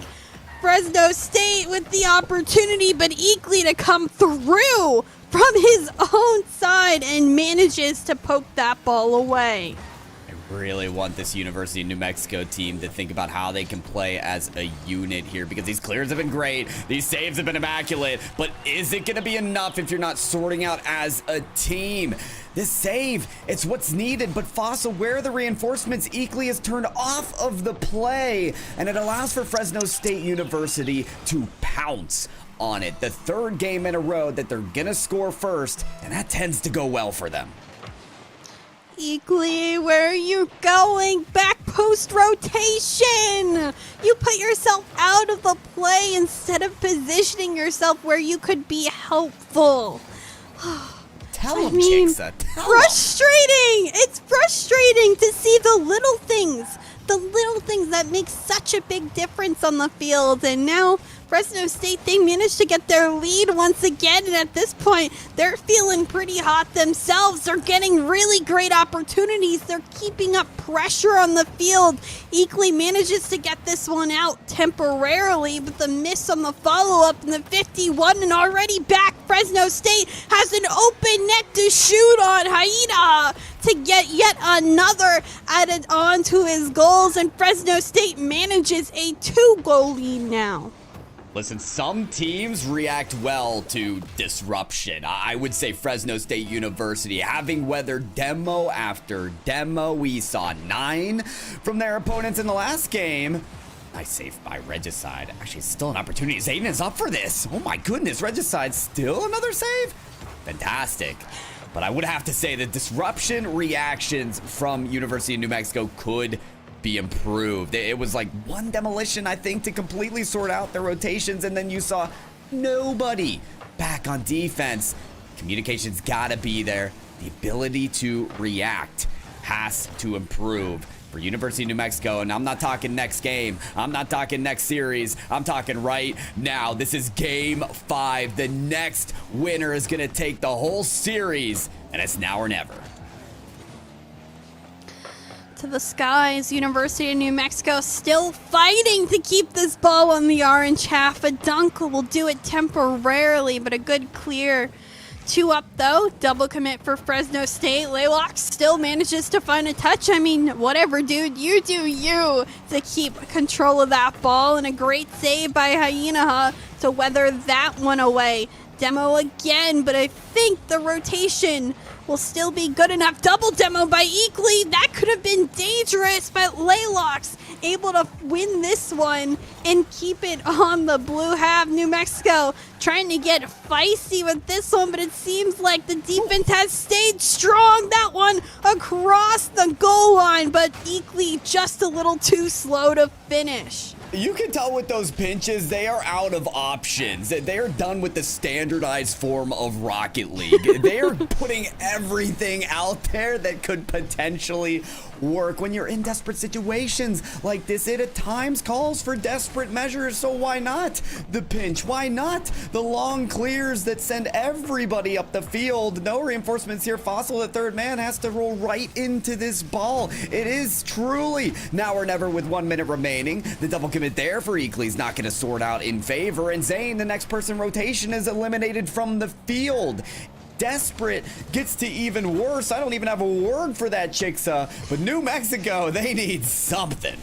Fresno State with the opportunity, but Eakley to come through from his own side and manages to poke that ball away. Really want this University of New Mexico team to think about how they can play as a unit here, because these clears have been great, these saves have been immaculate, but is it going to be enough if you're not sorting out as a team? This save, it's what's needed, but Fossil, where are the reinforcements? Eakley is turned off of the play, and it allows for Fresno State University to pounce on it. The 3rd game in a row that they're going to score first, and that tends to go well for them. Eakley, where are you going? Back post rotation! You put yourself out of the play instead of positioning yourself where you could be helpful. Tell him, Chixa. Frustrating! It's frustrating to see the little things that make such a big difference on the field. And now Fresno State, they managed to get their lead once again, and at this point, they're feeling pretty hot themselves. They're getting really great opportunities. They're keeping up pressure on the field. Eakley manages to get this one out temporarily, but the miss on the follow-up in the 51, and already back, Fresno State has an open net to shoot on. Hyenaha to get yet another added on to his goals, and Fresno State manages a 2-goal lead now. Listen, some teams react well to disruption. I would say Fresno State University, having weathered demo after demo. We saw 9 from their opponents in the last game. Nice save by Regicide. Actually, still an opportunity. Zayden is up for this. Oh my goodness, Regicide still another save? Fantastic. But I would have to say the disruption reactions from University of New Mexico could be improved. It was like one demolition, I think, to completely sort out their rotations, and then you saw nobody back on defense. Communication's gotta be there. The ability to react has to improve for University of New Mexico, and I'm not talking next game. I'm not talking next series. I'm talking right now. This is game 5. The next winner is gonna take the whole series, and it's now or never. to the skies. University of New Mexico still fighting to keep this ball on the orange half. A dunk will do it temporarily, but a good clear. 2 up though, double commit for Fresno State. Laylock still manages to find a touch. I mean, whatever, dude, you do you to keep control of that ball. And a great save by Hyena to weather that one away. Demo again, but I think the rotation will still be good enough. Double demo by Eakley. That could have been dangerous, but Laylock's able to win this one and keep it on the blue half. New Mexico trying to get feisty with this one, but it seems like the defense has stayed strong. That one across the goal line, but Eakley just a little too slow to finish. You can tell with those pinches, they are out of options. They are done with the standardized form of Rocket League. They are putting everything out there that could potentially work when you're in desperate situations like this. It at times calls for desperate measures, so why not the pinch? Why not the long clears that send everybody up the field? No reinforcements here. Fossil, the third man, has to roll right into this ball. It is truly now or never with 1 minute remaining. The double commit there for Eakley's not going to sort out in favor, and Zane, the next person rotation, is eliminated from the field. Desperate gets to even worse. I don't even have a word for that, Chicksa, but New Mexico, they need something.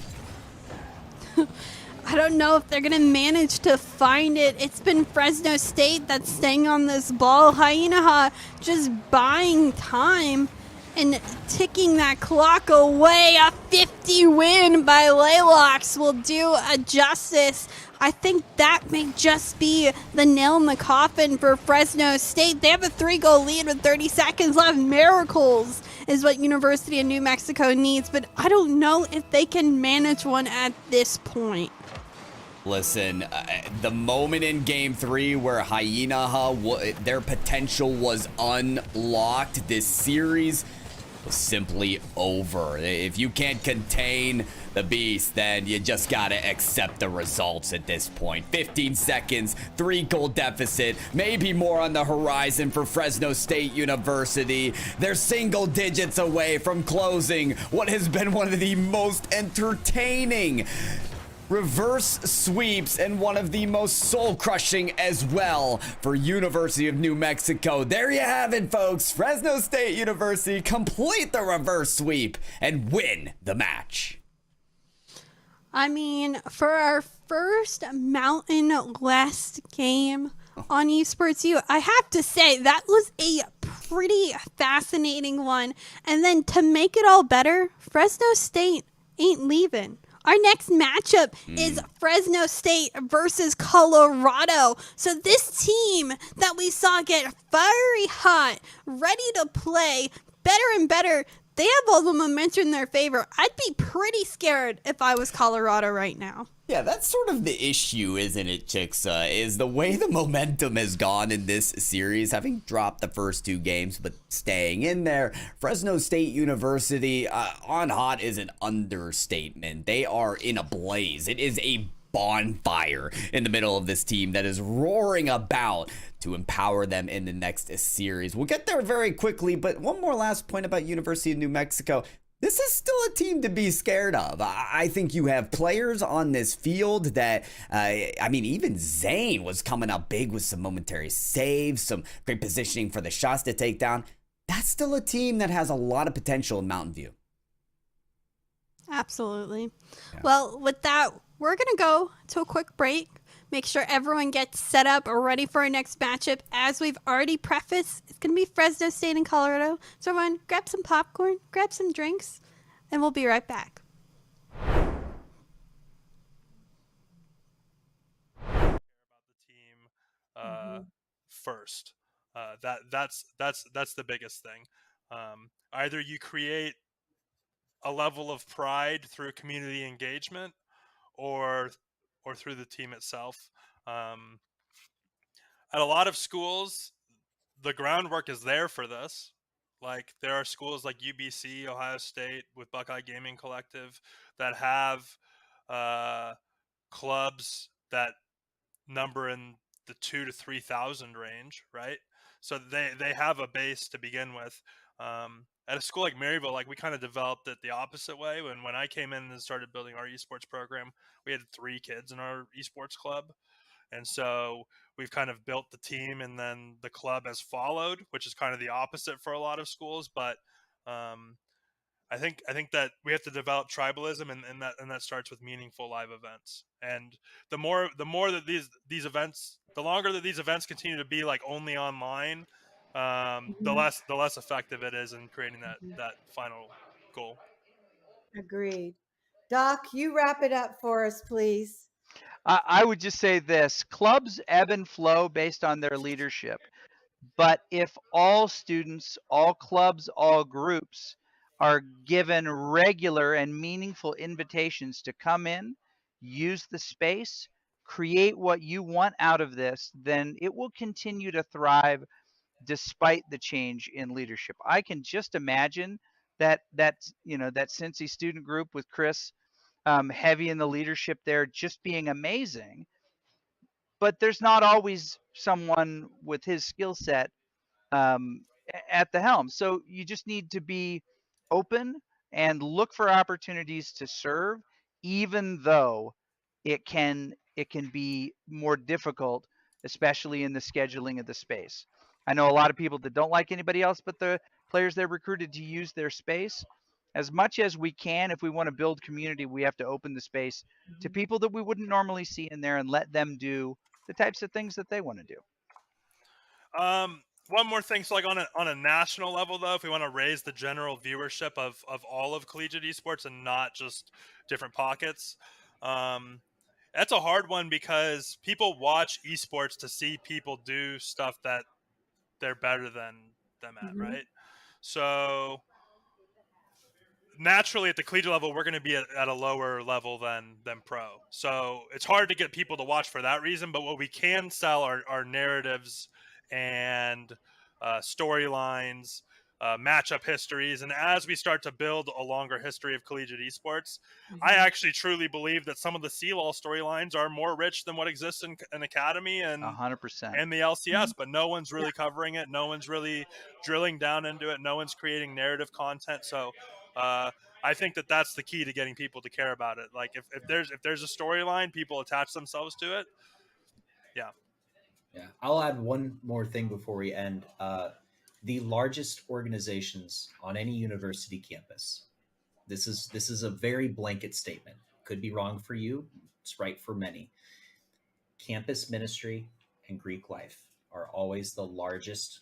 I don't know if they're going to manage to find it. It's been Fresno State that's staying on this ball. Hyena just buying time and ticking that clock away. A 50 win by Laylocks will do a justice. I think that may just be the nail in the coffin for Fresno State. They have a 3-goal lead with 30 seconds left. Miracles is what University of New Mexico needs, but I don't know if they can manage one at this point. Listen, the moment in Game 3 where Hyena, their potential was unlocked, this series was simply over. If you can't contain the beast, then you just gotta accept the results at this point. 15 seconds, 3-goal deficit, maybe more on the horizon for Fresno State University. They're single digits away from closing what has been one of the most entertaining reverse sweeps and one of the most soul-crushing as well for University of New Mexico. There you have it, folks. Fresno State University complete the reverse sweep and win the match. I mean, for our first Mountain West game on Esports U, I have to say that was a pretty fascinating one. And then to make it all better, Fresno State ain't leaving. Our next matchup is Fresno State versus Colorado. So this team that we saw get fiery hot, ready to play, better and better, they have all the momentum in their favor. I'd be pretty scared if I was Colorado right now. Yeah, that's sort of the issue, isn't it, Chicksa? Is the way the momentum has gone in this series, having dropped the first 2 games, but staying in there. Fresno State University on hot is an understatement. They are in a blaze. It is a bonfire in the middle of this team that is roaring about to empower them in the next series. We'll get there very quickly, but one more last point about University of New Mexico. This is still a team to be scared of. I think you have players on this field that, I mean, even Zane was coming up big with some momentary saves, some great positioning for the shots to take down. That's still a team that has a lot of potential in Mountain View. Absolutely. Yeah. Well, with that, we're going to go to a quick break. Make sure everyone gets set up or ready for our next matchup. As we've already prefaced, it's going to be Fresno State and Colorado. So everyone, grab some popcorn, grab some drinks, and we'll be right back. First, that's the biggest thing. Either you create a level of pride through community engagement, or through the team itself. At a lot of schools, the groundwork is there for this. Like, there are schools like UBC, Ohio State, with Buckeye Gaming Collective that have clubs that number in the 2,000 to 3,000 range, right? So they have a base to begin with. At a school like Maryville, like we kind of developed it the opposite way. When I came in and started building our esports program, we had 3 kids in our esports club. And so we've kind of built the team, and then the club has followed, which is kind of the opposite for a lot of schools. But I think that we have to develop tribalism, and that starts with meaningful live events. And the more that these events, the longer that these events continue to be like only online, the less effective it is in creating that final goal. Agreed. Doc, you wrap it up for us, please. I would just say this: clubs ebb and flow based on their leadership. But if all students, all clubs, all groups are given regular and meaningful invitations to come in, use the space, create what you want out of this, then it will continue to thrive despite the change in leadership. I can just imagine that Cincy student group with Chris heavy in the leadership there just being amazing. But there's not always someone with his skill set at the helm. So you just need to be open and look for opportunities to serve, even though it can be more difficult, especially in the scheduling of the space. I know a lot of people that don't like anybody else but the players they're recruited to use their space. As much as we can, if we want to build community, we have to open the space to people that we wouldn't normally see in there and let them do the types of things that they want to do. One more thing, so like on a national level though, if we want to raise the general viewership of all of collegiate esports and not just different pockets, that's a hard one because people watch esports to see people do stuff that they're better than them at, right? So naturally at the collegiate level, we're going to be at a lower level than pro. So it's hard to get people to watch for that reason, but what we can sell are narratives and storylines, matchup histories. And as we start to build a longer history of collegiate esports, I actually truly believe that some of the CLOL storylines are more rich than what exists in Academy and 100%. and the LCS, but no one's really covering it. No one's really drilling down into it. No one's creating narrative content. So I think that that's the key to getting people to care about it. Like if there's a storyline, people attach themselves to it. Yeah. Yeah. I'll add one more thing before we end. The largest organizations on any university campus. This is a very blanket statement. Could be wrong for you. It's right for many. Campus ministry and Greek life are always the largest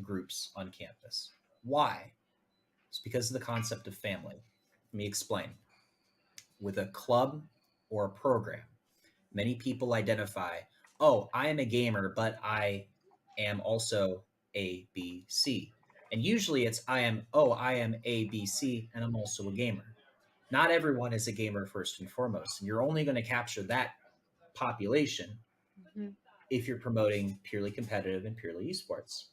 groups on campus. Why? It's because of the concept of family. Let me explain. With a club or a program, many people identify, oh, I am a gamer, but I am also A, B, C. And usually it's I am A, B, C, and I'm also a gamer. Not everyone is a gamer first and foremost. And you're only going to capture that population if you're promoting purely competitive and purely esports.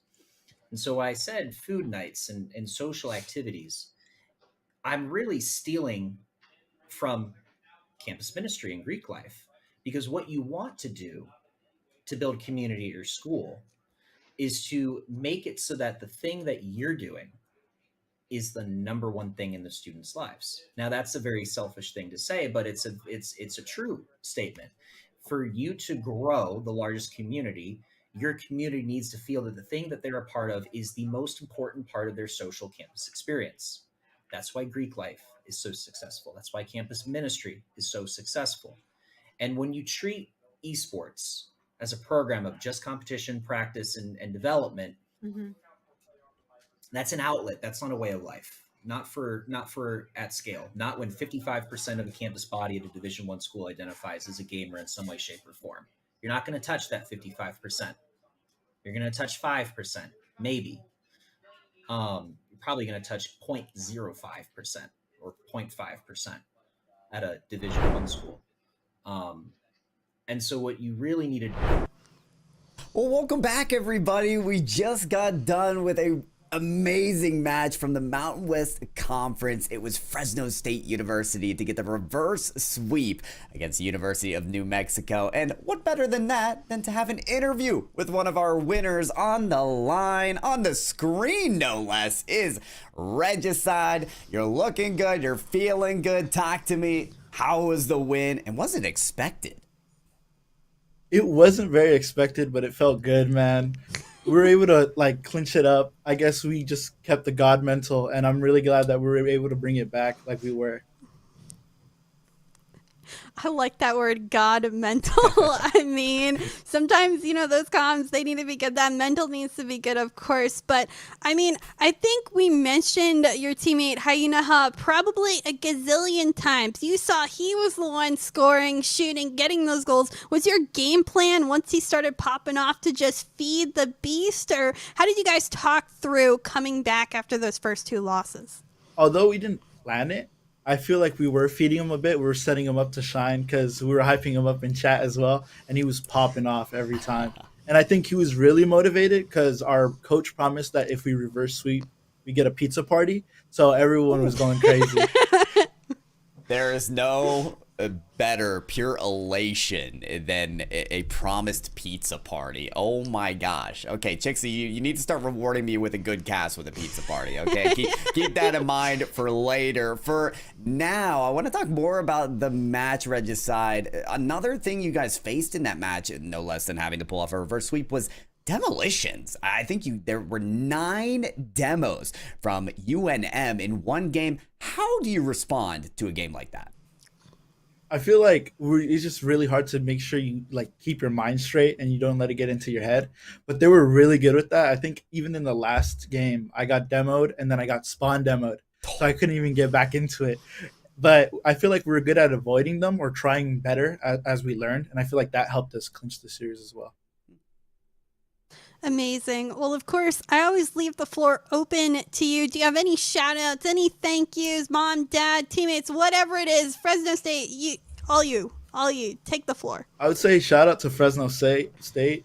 And so I said food nights and social activities, I'm really stealing from campus ministry and Greek life, because what you want to do to build community at your school is to make it so that the thing that you're doing is the number one thing in the students' lives. Now that's a very selfish thing to say, but it's a true statement. For you to grow the largest community, your community needs to feel that the thing that they're a part of is the most important part of their social campus experience. That's why Greek life is so successful. That's why campus ministry is so successful. And when you treat esports as a program of just competition, practice, and development, that's an outlet. That's not a way of life. Not for at scale. Not when 55% of the campus body at a Division I school identifies as a gamer in some way, shape, or form. You're not going to touch that 55%. You're going to touch 5%, maybe. You're probably going to touch 0.05% or 0.5% at a Division I school. And so what you really need to do. Well, welcome back, everybody. We just got done with a amazing match from the Mountain West Conference. It was Fresno State University to get the reverse sweep against the University of New Mexico. And what better than that than to have an interview with one of our winners on the line, on the screen no less, is Regicide. You're looking good. You're feeling good. Talk to me. How was the win, and was it expected? It wasn't very expected, but it felt good, man. We were able to like clinch it up. I guess we just kept the God mental, and I'm really glad that we were able to bring it back like we were. I like that word, God mental. I mean, sometimes, you know, those comms, they need to be good. That mental needs to be good, of course. But, I mean, I think we mentioned your teammate, Hyena, probably a gazillion times. You saw he was the one scoring, shooting, getting those goals. Was your game plan once he started popping off to just feed the beast? Or how did you guys talk through coming back after those first 2 losses? Although we didn't plan it, I feel like we were feeding him a bit. We were setting him up to shine because we were hyping him up in chat as well, and he was popping off every time. And I think he was really motivated because our coach promised that if we reverse sweep, we get a pizza party. So everyone was going crazy. There is no better pure elation than a promised pizza party. Oh my gosh. Okay, Chixie, you need to start rewarding me with a good cast with a pizza party, okay? keep that in mind for later. For now, I want to talk more about the match, Regicide. Another thing you guys faced in that match, no less than having to pull off a reverse sweep, was demolitions. I think there were 9 demos from UNM in one game. How do you respond to a game like that? I feel like it's just really hard to make sure you like keep your mind straight and you don't let it get into your head. But they were really good with that. I think even in the last game, I got demoed and then I got spawn demoed. So I couldn't even get back into it. But I feel like we were good at avoiding them or trying better as we learned. And I feel like that helped us clinch the series as well. Amazing. Well, of course, I always leave the floor open to you. Do you have any shout outs, any thank yous, mom, dad, teammates, whatever it is, Fresno State, all you, take the floor. I would say shout out to Fresno State,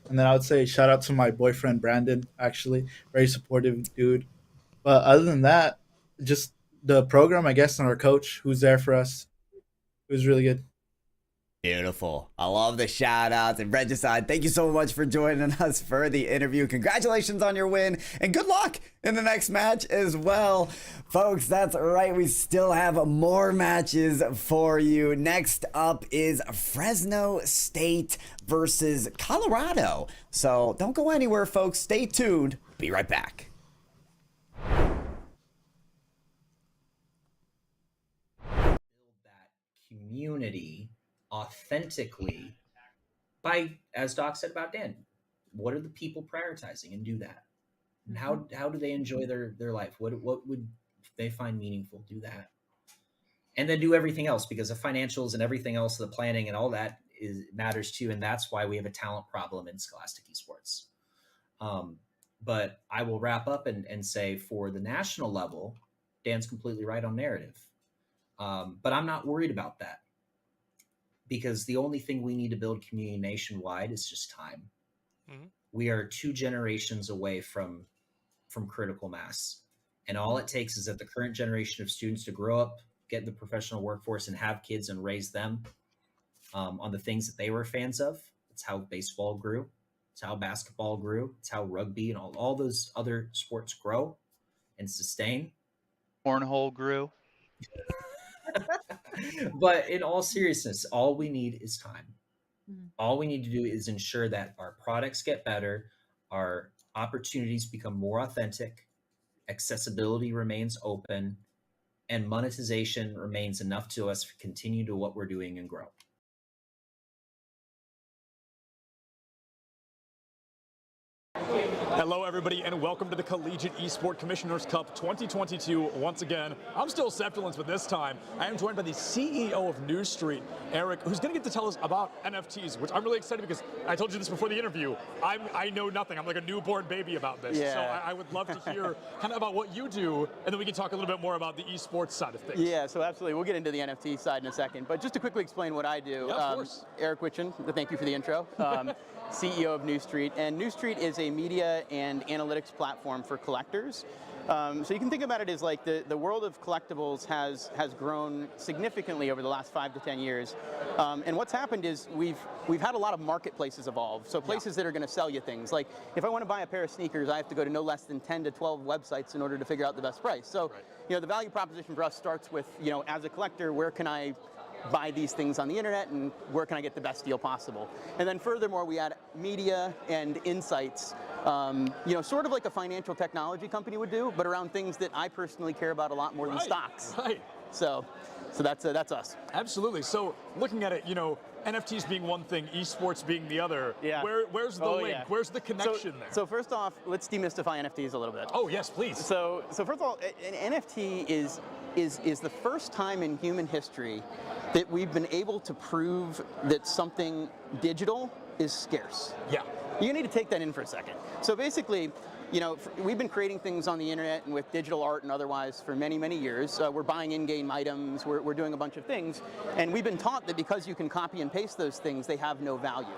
and then I would say shout out to my boyfriend, Brandon, actually. Very supportive dude. But other than that, just the program, I guess, and our coach who's there for us. It was really good. Beautiful. I love the shout outs. And Regicide, thank you so much for joining us for the interview. Congratulations on your win and good luck in the next match as well. Folks, that's right. We still have more matches for you. Next up is Fresno State versus Colorado. So don't go anywhere, folks. Stay tuned. Be right back. Build that community authentically by, as Doc said about Dan, what are the people prioritizing, and do that. And how do they enjoy their life? What would they find meaningful? Do that. And then do everything else, because the financials and everything else, the planning and all that matters too. And that's why we have a talent problem in Scholastic Esports. But I will wrap up and say for the national level, Dan's completely right on narrative. But I'm not worried about that, because the only thing we need to build community nationwide is just time. Mm-hmm. We are 2 generations away from critical mass. And all it takes is that the current generation of students to grow up, get in the professional workforce, and have kids and raise them on the things that they were fans of. It's how baseball grew. It's how basketball grew. It's how rugby and all those other sports grow and sustain. Cornhole grew. But in all seriousness, all we need is time. All we need to do is ensure that our products get better, our opportunities become more authentic, accessibility remains open, and monetization remains enough to us to continue to what we're doing and grow. Hello, everybody, and welcome to the Collegiate Esport Commissioners Cup 2022. Once again, I'm still Septulence, but this time I am joined by the CEO of New Street, Eric, who's going to get to tell us about NFTs, which I'm really excited because I told you this before the interview. I know nothing. I'm like a newborn baby about this. Yeah. So I would love to hear kind of about what you do, and then we can talk a little bit more about the esports side of things. Yeah, so absolutely. We'll get into the NFT side in a second. But just to quickly explain what I do, Yeah, of course. Eric Witchen, thank you for the intro, CEO of New Street. And New Street is a media and analytics platform for collectors. So you can think about it as like the world of collectibles has grown significantly over the last 5 to 10 years. And what's happened is we've had a lot of marketplaces evolve. So places that are going to sell you things. Like if I want to buy a pair of sneakers, I have to go to no less than 10 to 12 websites in order to figure out the best price. So the value proposition for us starts with, as a collector, where can I buy these things on the internet and where can I get the best deal possible? And then furthermore, we add media and insights, sort of like a financial technology company would do, but around things that I personally care about a lot more than stocks. Right. So that's us. Absolutely. So looking at it, NFTs being one thing, esports being the other. Yeah. Where's the link? Yeah. Where's the connection there? So first off, let's demystify NFTs a little bit. Oh yes, please. So first of all, an NFT is the first time in human history that we've been able to prove that something digital is scarce. Yeah. You need to take that in for a second. So basically, we've been creating things on the internet and with digital art and otherwise for many, many years. We're buying in-game items, we're doing a bunch of things, and we've been taught that because you can copy and paste those things, they have no value,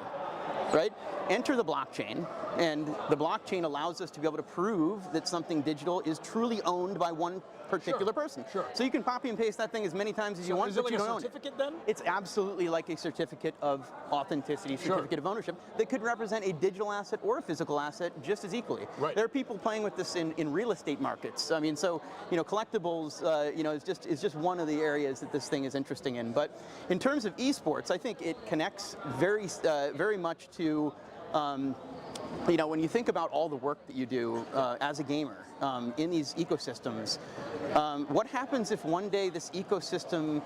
right? Enter the blockchain, and the blockchain allows us to be able to prove that something digital is truly owned by one particular person. Sure. So you can copy and paste that thing as many times as you want, is it but like you a don't own it. certificate then? It's absolutely like a certificate of authenticity, certificate of ownership that could represent a digital asset or a physical asset just as equally. Right. There are people playing with this in real estate markets. I mean, so collectibles, is just one of the areas that this thing is interesting in. But in terms of esports, I think it connects very much to. When you think about all the work that you do as a gamer in these ecosystems, what happens if one day this ecosystem,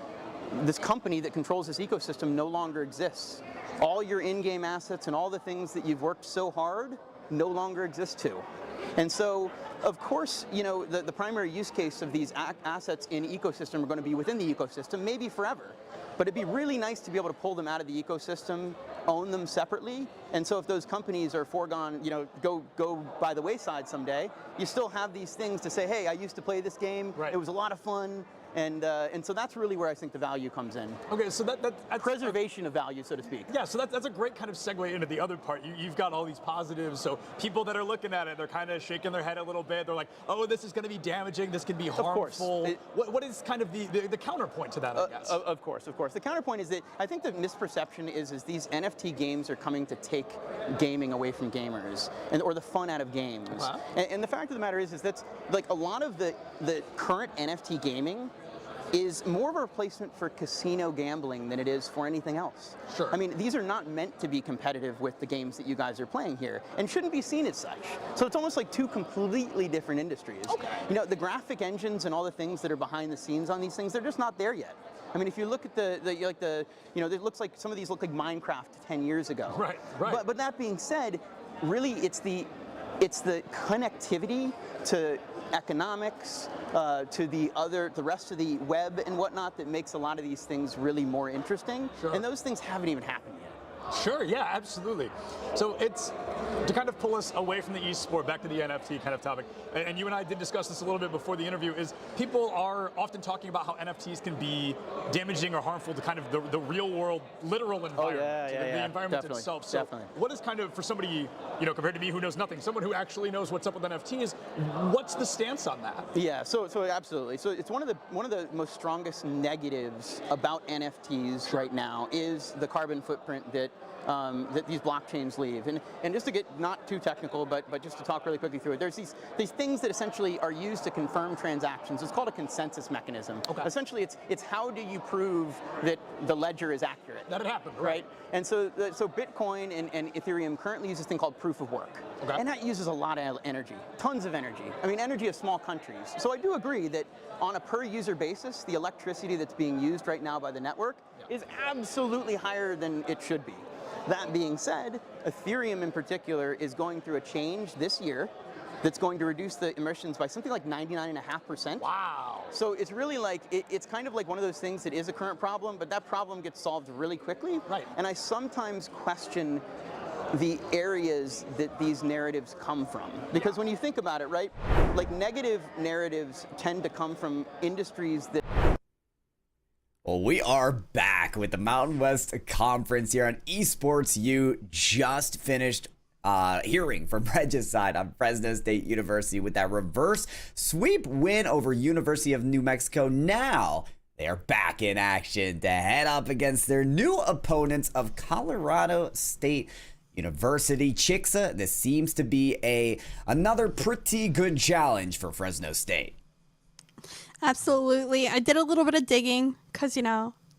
this company that controls this ecosystem no longer exists? All your in-game assets and all the things that you've worked so hard no longer exist too. And so, of course, the primary use case of these assets in ecosystem are going to be within the ecosystem, maybe forever. But it'd be really nice to be able to pull them out of the ecosystem, own them separately. And so if those companies are foregone, go by the wayside someday, you still have these things to say, hey, I used to play this game. Right. It was a lot of fun. And so that's really where I think the value comes in. Okay, so that's preservation of value, so to speak. Yeah, so that's a great kind of segue into the other part. You've got all these positives, so people that are looking at it, they're kind of shaking their head a little bit. They're like, oh, this is going to be damaging. This can be harmful. What is kind of the counterpoint to that, I guess? Of course. The counterpoint is that I think the misperception is these NFT games are coming to take gaming away from gamers or the fun out of games. Wow. And the fact of the matter is that's like a lot of the current NFT gaming is more of a replacement for casino gambling than it is for anything else. Sure. I mean, these are not meant to be competitive with the games that you guys are playing here, and shouldn't be seen as such. So it's almost like two completely different industries. Okay. The graphic engines and all the things that are behind the scenes on these things, they're just not there yet. I mean, if you look at it looks like some of these look like Minecraft 10 years ago. Right. But that being said, really, it's the connectivity to economics, to the rest of the web and whatnot that makes a lot of these things really more interesting. Sure. And those things haven't even happened yet. Sure, yeah, absolutely. So it's to kind of pull us away from the esport back to the NFT kind of topic. And you and I did discuss this a little bit before the interview, is people are often talking about how NFTs can be damaging or harmful to kind of the real world, literal environment, the environment definitely, itself. So what is kind of, for somebody, compared to me who knows nothing, someone who actually knows what's up with NFTs, what's the stance on that? Yeah, so absolutely. So it's one of the most strongest negatives about NFTs right now is the carbon footprint that these blockchains leave. And just to get not too technical, but just to talk really quickly through it, there's these things that essentially are used to confirm transactions. It's called a consensus mechanism. Okay. Essentially, it's how do you prove that the ledger is accurate? That it happened, right? And so Bitcoin and Ethereum currently use this thing called proof of work. Okay. And that uses a lot of energy, tons of energy. I mean, energy of small countries. So I do agree that on a per user basis, the electricity that's being used right now by the network is absolutely higher than it should be. That being said, Ethereum in particular is going through a change this year that's going to reduce the emissions by something like 99.5%. Wow. So it's really like, it's kind of like one of those things that is a current problem, but that problem gets solved really quickly. Right. And I sometimes question the areas that these narratives come from. Because when you think about it, right, like negative narratives tend to come from industries that... Well, we are back with the Mountain West Conference here on Esports U. Just finished hearing from Reg's side on Fresno State University with that reverse sweep win over University of New Mexico. Now they are back in action to head up against their new opponents of Colorado State University. Chicksa, this seems to be another pretty good challenge for Fresno State. Absolutely. I did a little bit of digging because,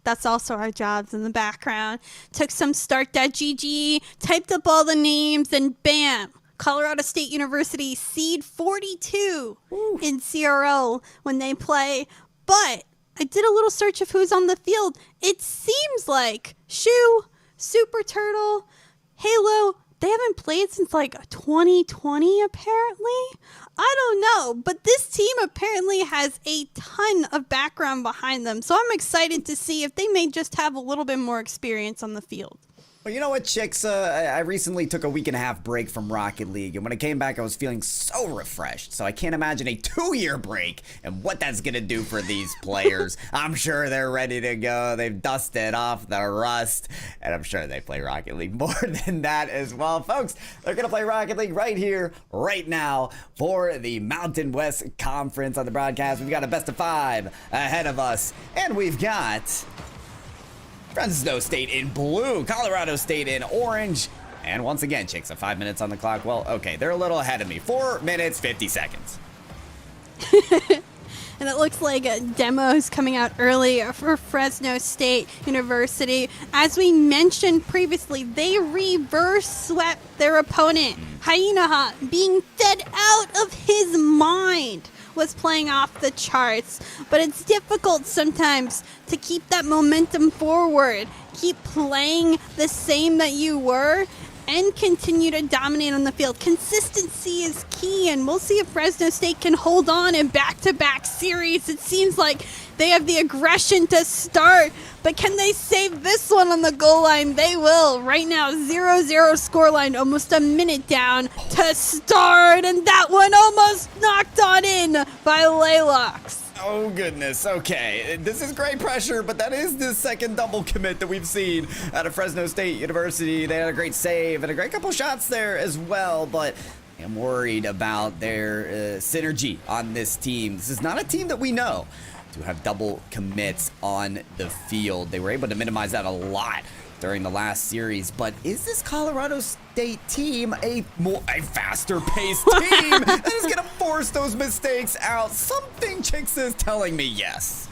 that's also our jobs in the background. Took some start.gg, typed up all the names, and bam, Colorado State University seed 42 in CRL when they play. But I did a little search of who's on the field. It seems like Shu, Super Turtle, Halo, they haven't played since like 2020 apparently. I don't know, but this team apparently has a ton of background behind them. So I'm excited to see if they may just have a little bit more experience on the field. Well, you know what, Chicks? I recently took a week and a half break from Rocket League, and when I came back, I was feeling so refreshed. So I can't imagine a 2-year break and what that's going to do for these players. I'm sure they're ready to go. They've dusted off the rust, and I'm sure they play Rocket League more than that as well. Folks, they're going to play Rocket League right here, right now, for the Mountain West Conference on the broadcast. We've got a best of 5 ahead of us, and we've got Fresno State in blue, Colorado State in orange. And once again, Chicks, 5 minutes on the clock. Well, okay, they're a little ahead of me. 4 minutes, 50 seconds. And it looks like demos coming out early for Fresno State University. As we mentioned previously, they reverse swept their opponent. Hyena being fed out of his mind was playing off the charts, but it's difficult sometimes to keep that momentum forward, keep playing the same that you were, and continue to dominate on the field. Consistency is key, and we'll see if Fresno State can hold on in back-to-back series. It seems like they have the aggression to start, but can they save this one on the goal line? They will. Right now, 0-0 scoreline, almost a minute down to start, and that one almost knocked on in by Laylox. Oh, goodness. Okay. This is great pressure, but that is the second double commit that we've seen out of Fresno State University. They had a great save and a great couple shots there as well, but I'm worried about their synergy on this team. This is not a team that we know to have double commits on the field. They were able to minimize that a lot during the last series, but is this Colorado State team a faster paced team that is going to force those mistakes out? Something Chicks is telling me yes.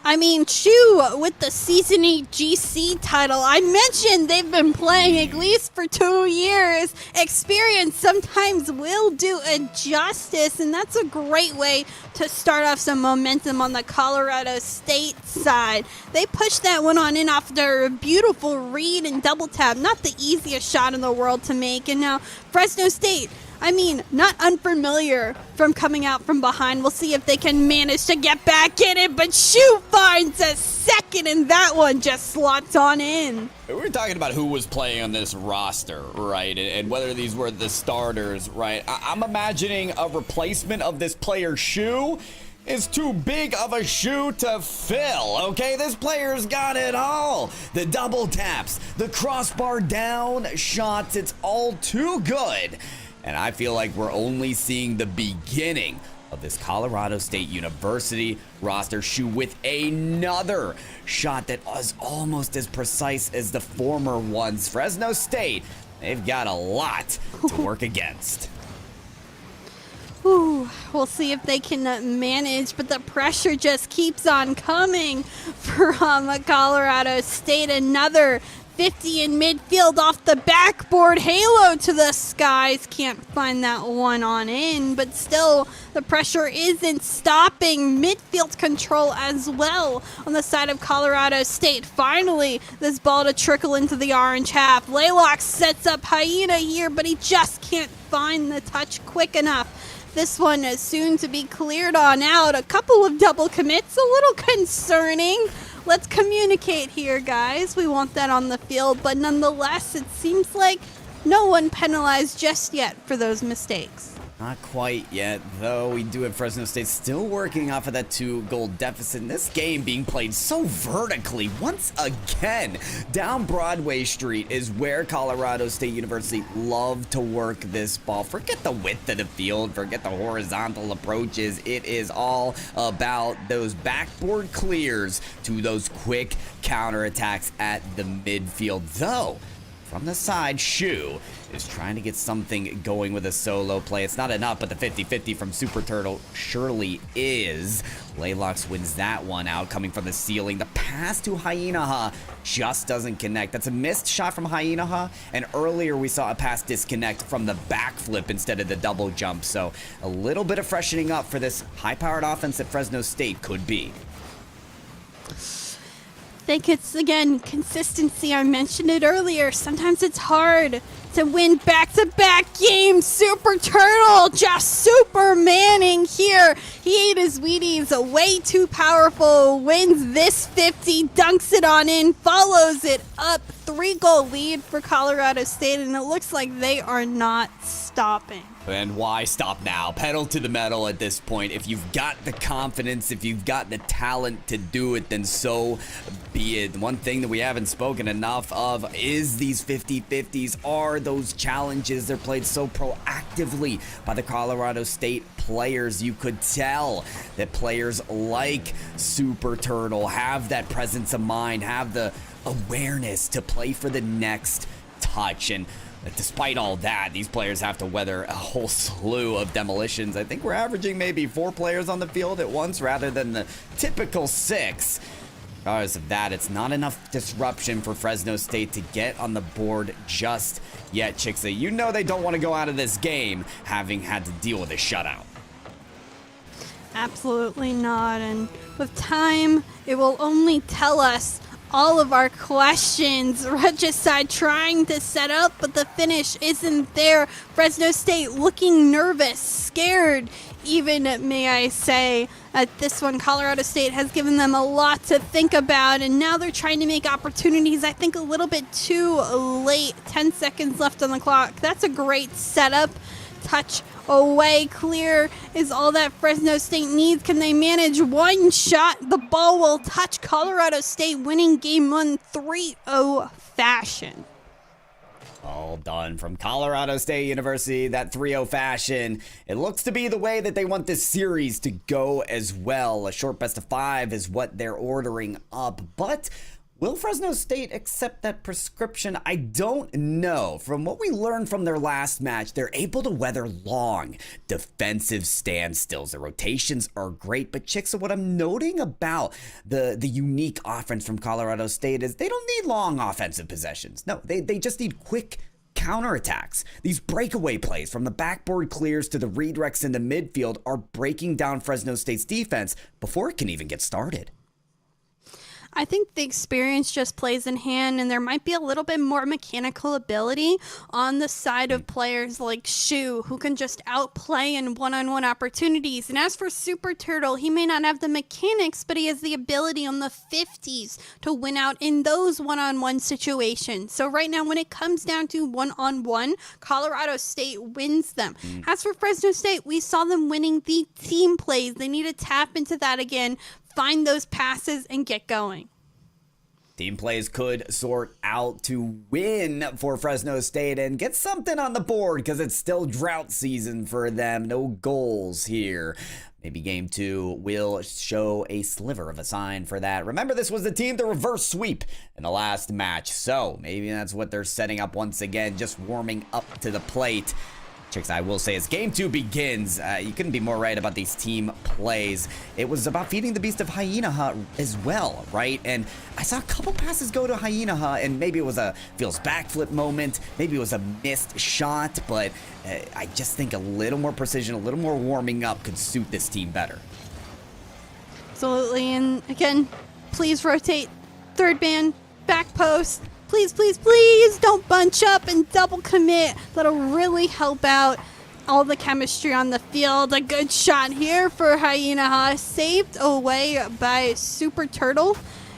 I mean, Shu with the Season 8 GC title. I mentioned they've been playing at least for 2 years. Experience sometimes will do it justice, and that's a great way to start off some momentum on the Colorado State side. They pushed that one on in off their beautiful read and double tap. Not the easiest shot in the world to make. And now Fresno State, I mean, not unfamiliar from coming out from behind. We'll see if they can manage to get back in it, but Shu finds a second, and that one just slots on in. We were talking about who was playing on this roster, right, and whether these were the starters, right? I'm imagining a replacement of this player, Shu, is too big of a shoe to fill, okay? This player's got it all. The double taps, the crossbar down shots, it's all too good. And I feel like we're only seeing the beginning of this Colorado State University roster. Shu with another shot that was almost as precise as the former ones. Fresno State, they've got a lot to work against. Ooh, we'll see if they can manage, but the pressure just keeps on coming from Colorado State. Another 50 in midfield off the backboard. Halo to the skies. Can't find that one on in, but still the pressure isn't stopping. Midfield control as well on the side of Colorado State. Finally, this ball to trickle into the orange half. Laylox sets up Hyena here, but he just can't find the touch quick enough. This one is soon to be cleared on out. A couple of double commits, a little concerning. Let's communicate here, guys. We want that on the field, but nonetheless, it seems like no one penalized just yet for those mistakes. Not quite yet, though. We do have Fresno State still working off of that 2-goal deficit. And this game being played so vertically once again. Down Broadway Street is where Colorado State University love to work this ball. Forget the width of the field, forget the horizontal approaches. It is all about those backboard clears to those quick counterattacks at the midfield. Though, from the side, Shu is trying to get something going with a solo play. It's not enough, but the 50-50 from Super Turtle surely is. Laylox wins that one out, coming from the ceiling. The pass to Hyenaha just doesn't connect. That's a missed shot from Hyenaha, and earlier we saw a pass disconnect from the backflip instead of the double jump. So a little bit of freshening up for this high-powered offense that Fresno State could be. I think it's, again, consistency. I mentioned it earlier. Sometimes it's hard to win back-to-back games. Super Turtle just Supermaning here. He ate his Wheaties, way too powerful. Wins this 50, dunks it on in, follows it up. 3-goal lead for Colorado State, and it looks like they are not stopping. And why stop now? Pedal to the metal at this point. If you've got the confidence, if you've got the talent to do it, then so be it. One thing that we haven't spoken enough of is these 50-50s are those challenges. They're played so proactively by the Colorado State players. You could tell that players like Super Turtle have that presence of mind, have the awareness to play for the next touch. And despite all that, these players have to weather a whole slew of demolitions. I think we're averaging maybe 4 players on the field at once rather than the typical 6. Regardless of that, it's not enough disruption for Fresno State to get on the board just yet, Chicksa. You know they don't want to go out of this game having had to deal with a shutout. Absolutely not. And with time, it will only tell us all of our questions. Regicide trying to set up, but the finish isn't there. Fresno State looking nervous, scared even, may I say. At this one, Colorado State has given them a lot to think about, and now they're trying to make opportunities, I think, a little bit too late. 10 seconds left on the clock. That's a great setup. Touch away, clear is all that Fresno State needs. Can they manage one shot? The ball will touch. Colorado State winning game 1 3-0 fashion. All done from Colorado State University, that 3-0 fashion. It looks to be the way that they want this series to go as well. A short best of 5 is what they're ordering up, but will Fresno State accept that prescription? I don't know. From what we learned from their last match, they're able to weather long defensive standstills. The rotations are great, but Chicksa, what I'm noting about the unique offense from Colorado State is they don't need long offensive possessions. No, they just need quick counterattacks. These breakaway plays from the backboard clears to the redirects in the midfield are breaking down Fresno State's defense before it can even get started. I think the experience just plays in hand, and there might be a little bit more mechanical ability on the side of players like Shu, who can just outplay in one-on-one opportunities. And as for Super Turtle, he may not have the mechanics, but he has the ability on the 50s to win out in those one-on-one situations. So right now, when it comes down to one-on-one, Colorado State wins them. As for Fresno State, we saw them winning the team plays. They need to tap into that again, find those passes, and get going. Team plays could sort out to win for Fresno State and get something on the board because it's still drought season for them. No goals here. Maybe game 2 will show a sliver of a sign for that. Remember, this was the team to reverse sweep in the last match, so maybe that's what they're setting up once again, just warming up to the plate. Chicks, I will say, as game 2 begins, you couldn't be more right about these team plays. It was about feeding the beast of Hyenaha as well, right? And I saw a couple passes go to Hyenaha, and maybe it was a feels backflip moment, maybe it was a missed shot, but I just think a little more precision, a little more warming up could suit this team better. Absolutely, and again, please rotate. Third man, back post. Please, please, please don't bunch up and double commit. That'll really help out all the chemistry on the field. A good shot here for Hyenaha, saved away by Super Turtle.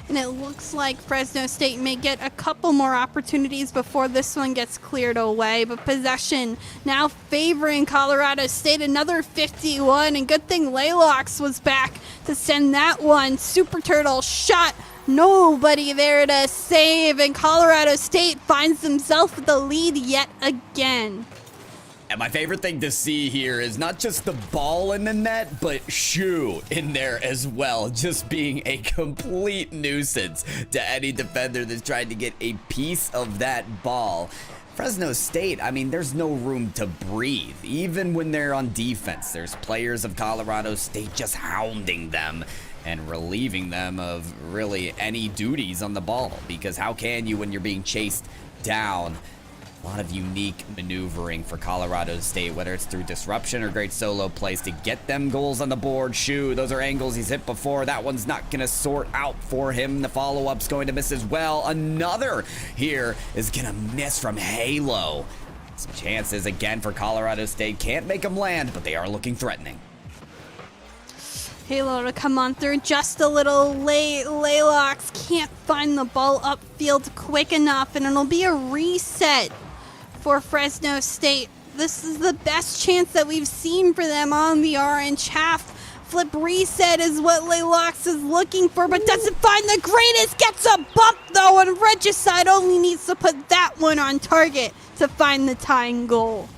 and it looks like Fresno State may get a couple more opportunities before this one gets cleared away. But possession now favoring Colorado State, another 51, and good thing Laylox was back to send that one. Super Turtle shot. Nobody there to save, and Colorado State finds themselves with the lead yet again. And my favorite thing to see here is not just the ball in the net, but Shu in there as well, just being a complete nuisance to any defender that's trying to get a piece of that ball. Fresno State, I mean, there's no room to breathe. Even when they're on defense, there's players of Colorado State just hounding them and relieving them of really any duties on the ball, because how can you when you're being chased down? A lot of unique maneuvering for Colorado State, whether it's through disruption or great solo plays to get them goals on the board. Shu, those are angles he's hit before. That one's not going to sort out for him. The follow-up's going to miss as well. Another here is going to miss from Halo. Some chances again for Colorado State. Can't make them land, but they are looking threatening. Halo to come on through just a little late. Laylox can't find the ball upfield quick enough, and it'll be a reset for Fresno State. This is the best chance that we've seen for them on the orange half. Flip reset is what Laylox is looking for, but doesn't find the greatest. Gets a bump though, and Regicide only needs to put that one on target to find the tying goal.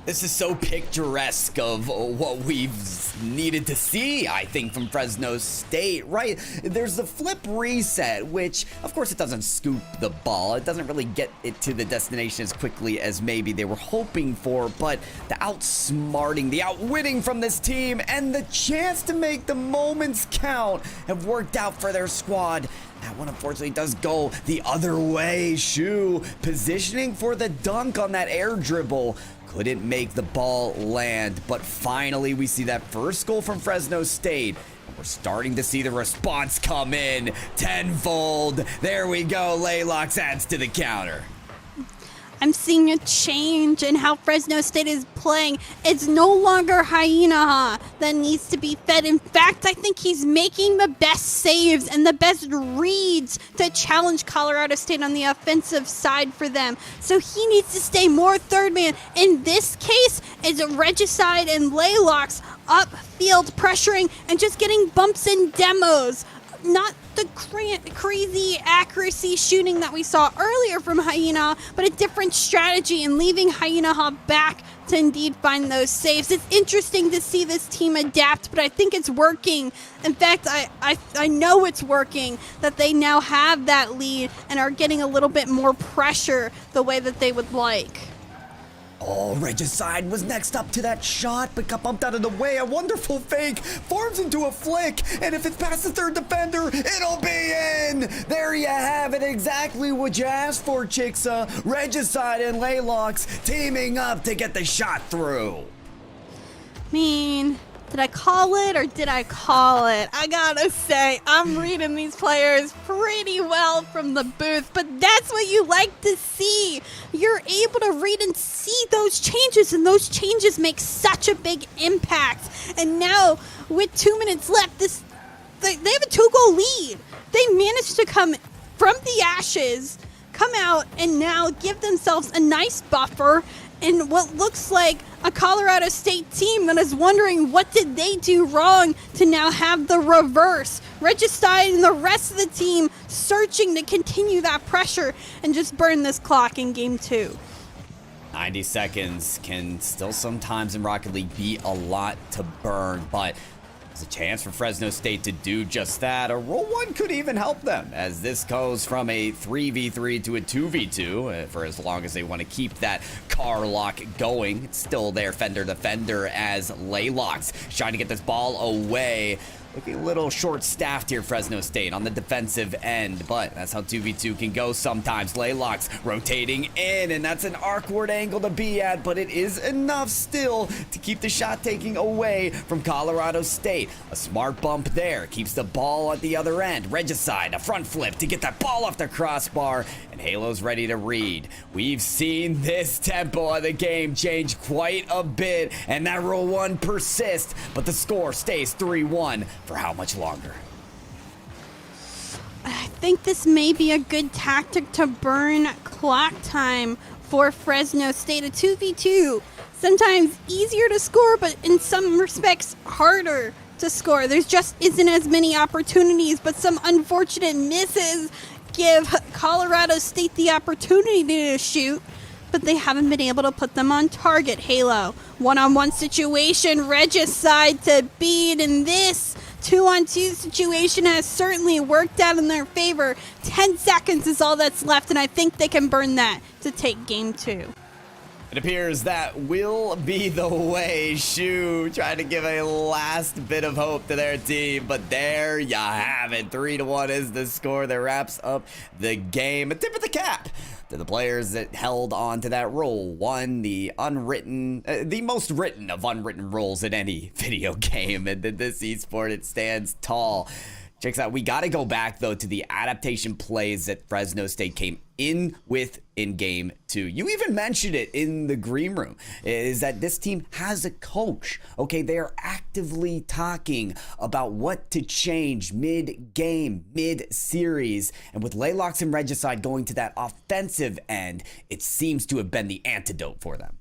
This is so picturesque of what we've needed to see, I think, from Fresno State, right? There's the flip reset, which, of course, it doesn't scoop the ball. It doesn't really get it to the destination as quickly as maybe they were hoping for, but the outsmarting, the outwitting from this team, and the chance to make the moments count have worked out for their squad. That one, unfortunately, does go the other way. Shu positioning for the dunk on that air dribble. Couldn't make the ball land, but finally we see that first goal from Fresno State. We're starting to see the response come in tenfold. There we go. Laylox adds to the counter. I'm seeing a change in how Fresno State is playing. It's no longer Hyena that needs to be fed. In fact, I think he's making the best saves and the best reads to challenge Colorado State on the offensive side for them. So he needs to stay more third man. In this case, it's Regicide and Laylox upfield pressuring and just getting bumps and demos. Not the crazy accuracy shooting that we saw earlier from Hyena, but a different strategy and leaving Hyena back to indeed find those saves. It's interesting to see this team adapt, but I think it's working. In fact, I know it's working, that they now have that lead and are getting a little bit more pressure the way that they would like. Oh, Regicide was next up to that shot, but got bumped out of the way. A wonderful fake, forms into a flick, and if it's past the third defender, it'll be in! There you have it, exactly what you asked for, Chicksa. Regicide and Laylox teaming up to get the shot through. Did I call it or did I call it? I gotta say, I'm reading these players pretty well from the booth, but that's what you like to see. You're able to read and see those changes, and those changes make such a big impact. And now, with 2 minutes left, they have a 2-goal lead. They managed to come from the ashes, come out, and now give themselves a nice buffer in what looks like a Colorado State team that is wondering what did they do wrong to now have the reverse. Regicide and the rest of the team searching to continue that pressure and just burn this clock in game 2. 90 seconds can still sometimes in Rocket League be a lot to burn, but there's a chance for Fresno State to do just that. A roll 1 could even help them, as this goes from a 3v3 to a 2v2 for as long as they want to keep that car lock going. It's still there, fender to fender, as Laylox trying to get this ball away. Looking a little short-staffed here, Fresno State, on the defensive end, but that's how 2v2 can go sometimes. Laylox rotating in, and that's an awkward angle to be at, but it is enough still to keep the shot taking away from Colorado State. A smart bump there keeps the ball at the other end. Regicide, a front flip to get that ball off the crossbar, and Halo's ready to read. We've seen this tempo of the game change quite a bit, and that roll 1 persists, but the score stays 3-1. For how much longer? I think this may be a good tactic to burn clock time for Fresno State. A 2v2, sometimes easier to score, but in some respects harder to score. There's just isn't as many opportunities, but some unfortunate misses give Colorado State the opportunity to shoot, but they haven't been able to put them on target. Halo, one-on-one situation, Regicide to beat, and this 2-on-2 situation has certainly worked out in their favor. 10 seconds is all that's left, and I think they can burn that to take game 2. It appears that will be the way. Shu trying to give a last bit of hope to their team, but there you have it. 3-1 is the score that wraps up the game. A tip of the cap to the players that held on to that role. One, the unwritten, the most written of unwritten rules in any video game, and this esport, it stands tall. Checks out, we got to go back, though, to the adaptation plays that Fresno State came in with in game 2. You even mentioned it in the green room, is that this team has a coach. Okay, they are actively talking about what to change mid-game, mid-series. And with Laylox and Regicide going to that offensive end, it seems to have been the antidote for them.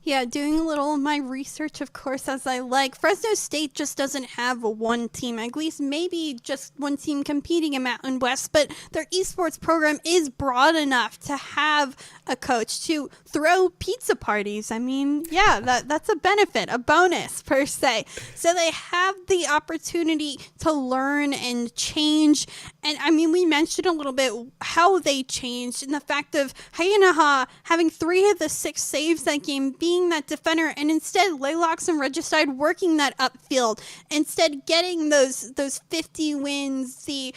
Yeah, doing a little of my research, of course, as I like. Fresno State just doesn't have a one team, at least maybe just one team competing in Mountain West, but their esports program is broad enough to have a coach to throw pizza parties. I mean, yeah, that's a benefit, a bonus per se. So they have the opportunity to learn and change. And I mean, we mentioned a little bit how they changed, and the fact of Hayanaha having 3 of the 6 saves that game, being that defender, and instead Laylox and Regicide working that upfield, instead getting those 50 wins, the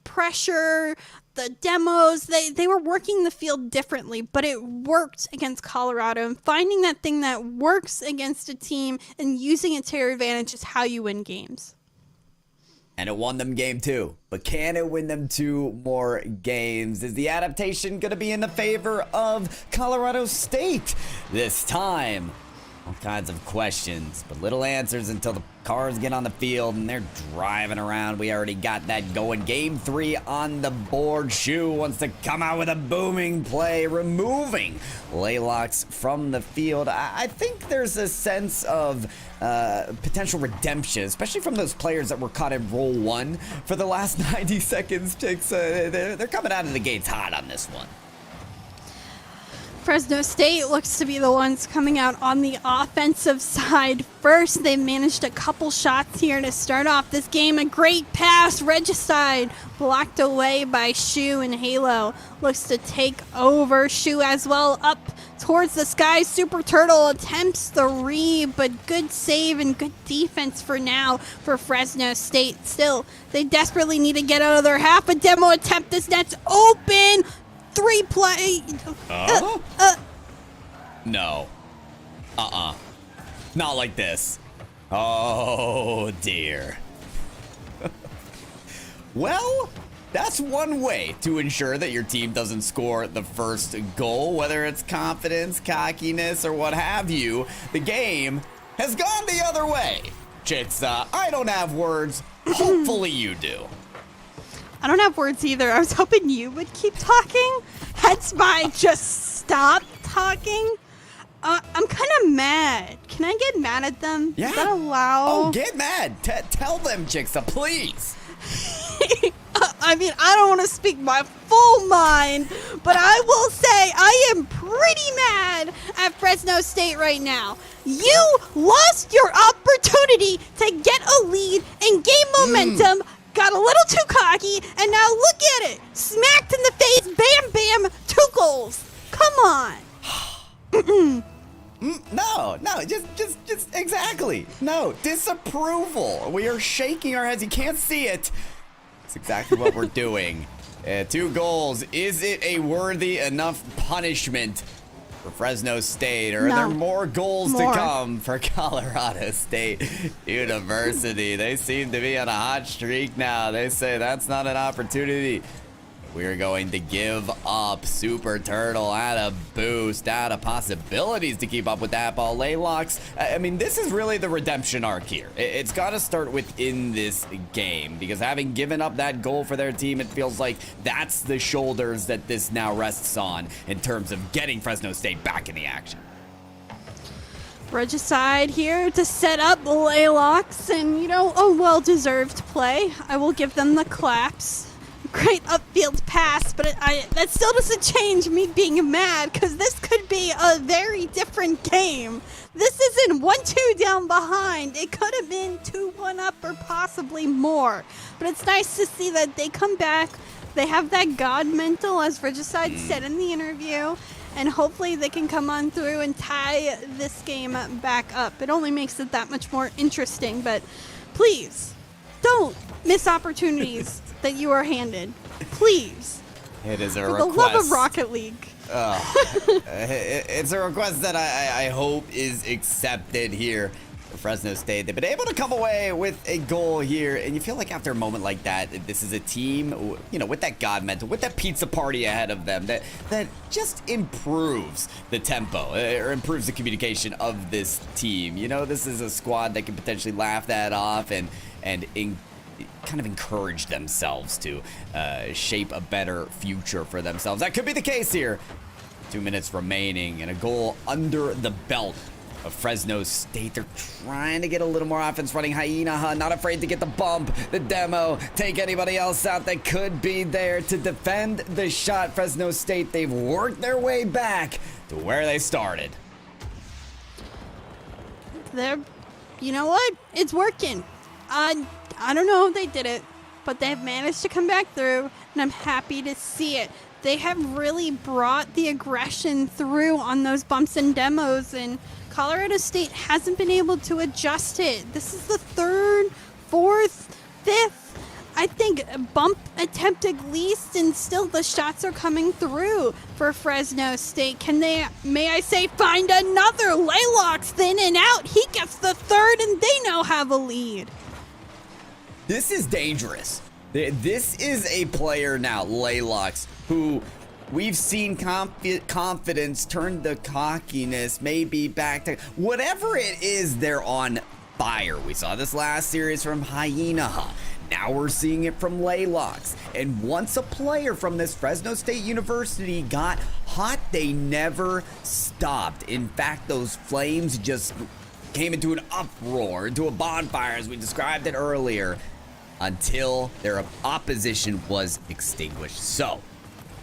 pressure, the demos. They were working the field differently, but it worked against Colorado, and finding that thing that works against a team and using it to your advantage is how you win games. And it won them game 2. But can it win them 2 more games? Is the adaptation going to be in the favor of Colorado State this time? All kinds of questions, but little answers until the cars get on the field and they're driving around. We already got that going. Game 3 on the board. Shu wants to come out with a booming play, removing Laylox from the field. I think there's a sense of potential redemption, especially from those players that were caught in roll 1 for the last 90 seconds. They're coming out of the gates hot on this one. Fresno State looks to be the ones coming out on the offensive side first. They've managed a couple shots here to start off this game. A great pass, Regicide, blocked away by Shu, and Halo looks to take over. Shu as well, up towards the sky. Super Turtle attempts the read, but good save and good defense for now for Fresno State. Still, they desperately need to get out of their half. A demo attempt, this net's open. 3 play. No. Not like this. Oh, dear. Well, that's one way to ensure that your team doesn't score the first goal, whether it's confidence, cockiness, or what have you. The game has gone the other way. Chicks, I don't have words. Hopefully you do. I don't have words either. I was hoping you would keep talking. Hence my just stop talking. I'm kind of mad. Can I get mad at them? Yeah. Is that allowed? Oh, get mad. Tell them, Chicksa, please. I mean, I don't want to speak my full mind, but I will say I am pretty mad at Fresno State right now. You lost your opportunity to get a lead and gain momentum. Got a little too cocky, and now look at it. Smacked in the face, bam, bam, 2 goals. Come on. No, just exactly. No, disapproval. We are shaking our heads. You can't see it. It's exactly what we're doing. 2 goals. Is it a worthy enough punishment for Fresno State, or are there more goals to come for Colorado State University? They seem to be on a hot streak now. They say that's not an opportunity. we're going to give up. Super Turtle out of boost, out of possibilities to keep up with that ball. Laylox, I mean, this is really the redemption arc here. It's got to start within this game, because having given up that goal for their team, it feels like that's the shoulders that this now rests on in terms of getting Fresno State back in the action. Regicide here to set up Laylox, and, you know, a well-deserved play. I will give them the claps. Great upfield pass, but that still doesn't change me being mad, because this could be a very different game. This isn't 1-2 down behind. It could have been 2-1 up or possibly more. But it's nice to see that they come back. They have that God mental, as Regicide said in the interview, and hopefully they can come on through and tie this game back up. It only makes it that much more interesting, but please don't miss opportunities that you are handed. Please. It is a For request. the love of Rocket League. It's a request that I hope is accepted here for Fresno State. They've been able to come away with a goal here, and you feel like after a moment like that, this is a team, you know, with that God mental, with that pizza party ahead of them, that just improves the tempo, or improves the communication of this team. You know, this is a squad that can potentially laugh that off and kind of encourage themselves to shape a better future for themselves. That could be the case here. 2 minutes remaining and a goal under the belt of Fresno State. They're trying to get a little more offense running. Hyena, not afraid to get the bump, the demo, take anybody else out that could be there to defend the shot. Fresno State, they've worked their way back to where they started. You know what? It's working. I don't know if they did it, but they've managed to come back through, and I'm happy to see it. They have really brought the aggression through on those bumps and demos, and Colorado State hasn't been able to adjust it. This is the third, fourth, fifth, I think, bump attempt at least, and still the shots are coming through for Fresno State. Can they, may I say, find another? Laylox thin and out. He gets the third, and they now have a lead. This is dangerous. This is a player now, Laylox, who we've seen confidence turn to cockiness, maybe back to whatever it is, they're on fire. We saw this last series from Hyena. Now we're seeing it from Laylox. And once a player from this Fresno State University got hot, they never stopped. In fact, those flames just came into an uproar, into a bonfire, as we described it earlier, until their opposition was extinguished. So,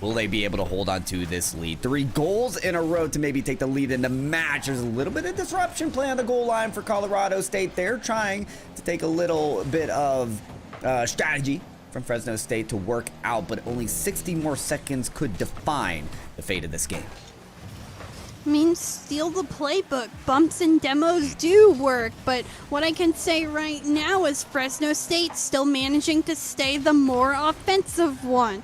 will they be able to hold on to this lead? 3 goals in a row to maybe take the lead in the match. There's a little bit of disruption play on the goal line for Colorado State. They're trying to take a little bit of strategy from Fresno State to work out, but only 60 more seconds could define the fate of this game. I mean, steal the playbook. Bumps and demos do work, but what I can say right now is Fresno State still managing to stay the more offensive one.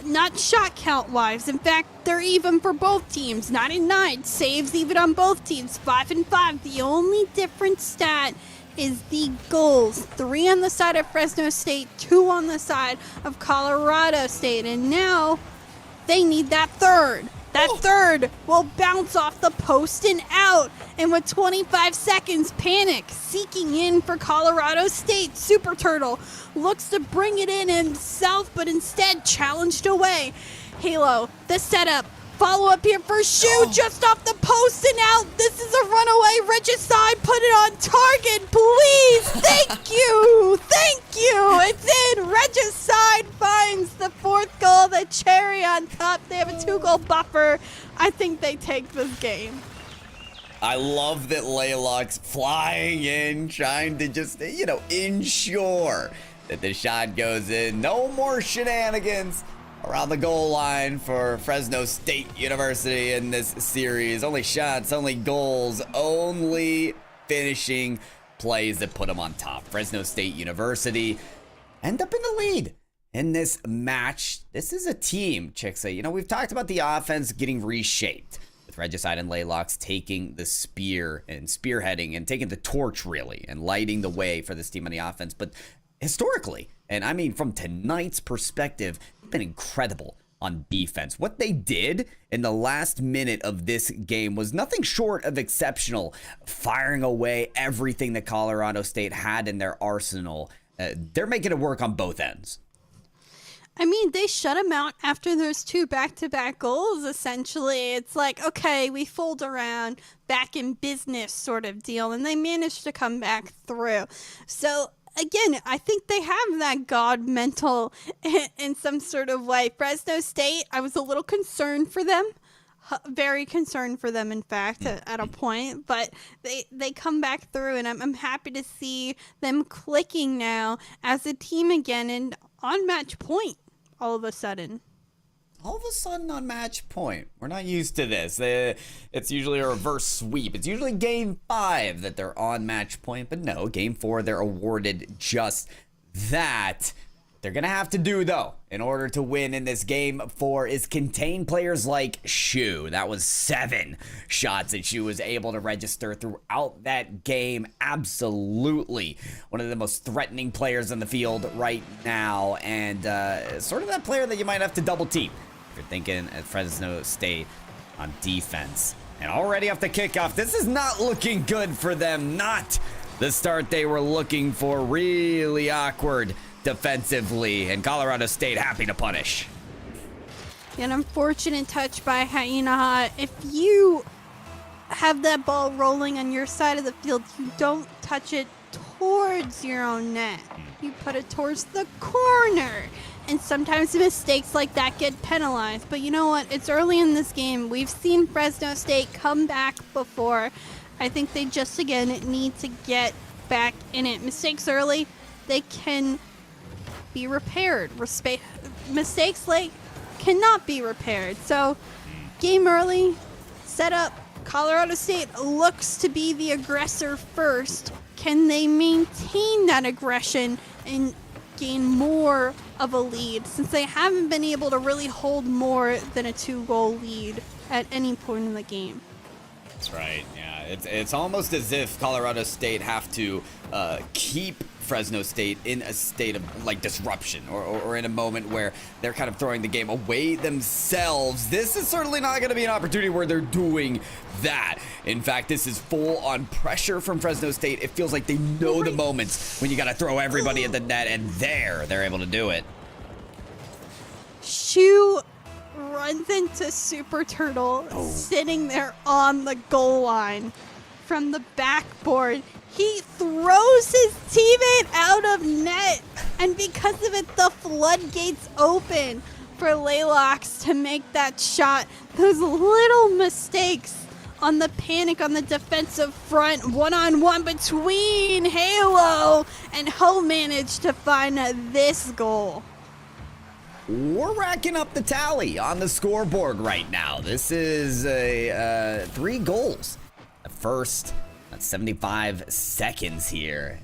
Not shot count wise. In fact, they're even for both teams. 9-9. Saves even on both teams. 5-5. The only different stat is the goals. 3 on the side of Fresno State, 2 on the side of Colorado State. And now they need that third. That third will bounce off the post and out. And with 25 seconds, Panic seeking in for Colorado State. Super Turtle looks to bring it in himself, but instead challenged away. Halo, the setup. Follow up here for Shu, just off the post and out. This is a runaway. Regicide, put it on target, please. Thank you. Thank you. It's in. Regicide finds the 4th goal, the cherry on top. They have a 2-goal buffer. I think they take this game. I love that Laylox flying in, trying to just, you know, ensure that the shot goes in. No more shenanigans around the goal line for Fresno State University in this series. Only shots, only goals, only finishing plays that put them on top. Fresno State University end up in the lead in this match. This is a team, Chicksa. You know, we've talked about the offense getting reshaped, with Regicide and Laylox taking the spear and spearheading and taking the torch, really, and lighting the way for this team on the offense. But historically, and I mean from tonight's perspective, been incredible on defense. What they did in the last minute of this game was nothing short of exceptional, firing away everything that Colorado State had in their arsenal. They're making it work on both ends. I mean, they shut him out after those 2 back-to-back goals, essentially. It's like, okay, we fold around, back in business sort of deal, and they managed to come back through. So, again, I think they have that God mental in some sort of way. Fresno State, I was a little concerned for them. Very concerned for them, in fact, at a point. But they come back through, and I'm happy to see them clicking now as a team again and on match point all of a sudden. All of a sudden on match point. We're not used to this. It's usually a reverse sweep. It's usually game 5 that they're on match point. But no, game 4, they're awarded just that. They're going to have to do, though, in order to win in this game 4 is contain players like Shu. That was 7 shots that Shu was able to register throughout that game. Absolutely one of the most threatening players on the field right now. And sort of that player that you might have to double team if you're thinking at Fresno State on defense. And already off the kickoff, this is not looking good for them. Not the start they were looking for. Really awkward defensively, and Colorado State happy to punish. An unfortunate touch by Hainaha. If you have that ball rolling on your side of the field, you don't touch it towards your own net. You put it towards the corner. And sometimes mistakes like that get penalized. But you know what? It's early in this game. We've seen Fresno State come back before. I think they just, again, need to get back in it. Mistakes early, they can be repaired. Mistakes late cannot be repaired. So game early, set up. Colorado State looks to be the aggressor first. Can they maintain that aggression and gain more of a lead, since they haven't been able to really hold more than a 2-goal lead at any point in the game? That's right. Yeah, it's almost as if Colorado State have to keep Fresno State in a state of like disruption, or in a moment where they're kind of throwing the game away themselves. This is certainly not going to be an opportunity where they're doing that. In fact, this is full on pressure from Fresno State. It feels like they know the moments when you got to throw everybody at the net, and they're able to do it. Shu runs into Super Turtle sitting there on the goal line from the backboard. He throws his teammate out of net, and because of it, the floodgates open for Laylox to make that shot. Those little mistakes on the panic on the defensive front, one-on-one between Halo and Ho managed to find this goal. We're racking up the tally on the scoreboard right now. This is 3 goals. The first, that's 75 seconds here.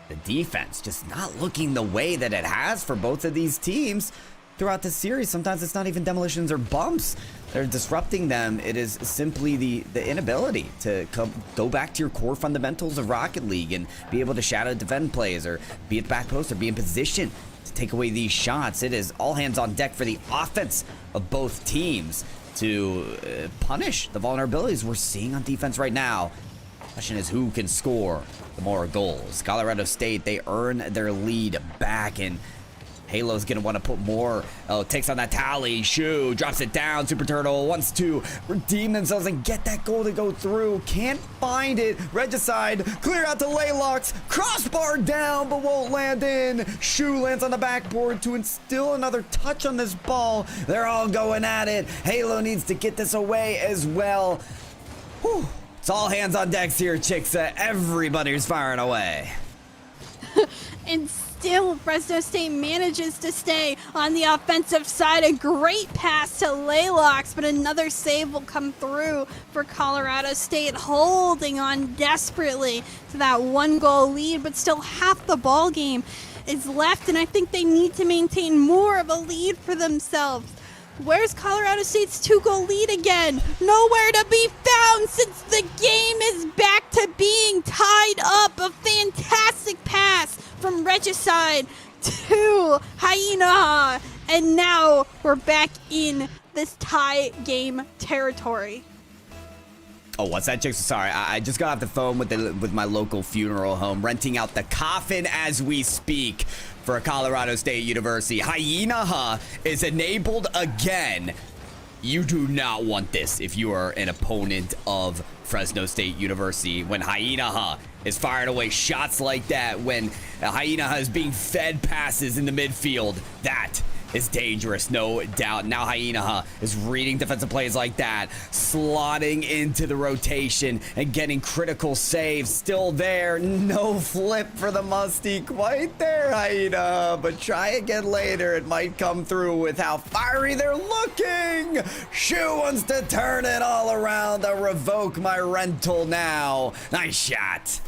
The defense just not looking the way that it has for both of these teams throughout the series. Sometimes it's not even demolitions or bumps. They're disrupting them. It is simply the inability to go back to your core fundamentals of Rocket League and be able to shadow defend plays, or be at the back post, or be in position to take away these shots. It is all hands on deck for the offense of both teams to punish the vulnerabilities we're seeing on defense right now. Question is, who can score the more goals? Colorado State, they earn their lead back, and Halo's gonna want to put more. Oh, takes on that tally. Shu drops it down. Super Turtle wants to redeem themselves and get that goal to go through. Can't find it. Regicide, clear out to Laylox. Crossbar down, but won't land in. Shu lands on the backboard to instill another touch on this ball. They're all going at it. Halo needs to get this away as well. Whew. It's all hands on decks here, Chicksa. Everybody's firing away. And still, Fresno State manages to stay on the offensive side. A great pass to Laylox, but another save will come through for Colorado State, holding on desperately to that 1-goal lead, but still half the ball game is left, and I think they need to maintain more of a lead for themselves. Where's Colorado State's 2-goal lead again? Nowhere to be found since the game is back to being tied up. A fantastic pass from Regicide to Hyena. And now late game territory. Oh, what's that, Chicks? Sorry, I just got off the phone with my local funeral home, renting out the coffin as we speak for Colorado State University. Hyena is enabled again. You do not want this if you are an opponent of Fresno State University. When Hyena is firing away shots like that, when Hyena is being fed passes in the midfield, that is dangerous, no doubt. Now Hyena is reading defensive plays like that, slotting into the rotation and getting critical saves. Still there, no flip for the Musty quite there, Hyena. But try again later, it might come through with how fiery they're looking. Shu wants to turn it all around. I'll revoke my rental now. Nice shot.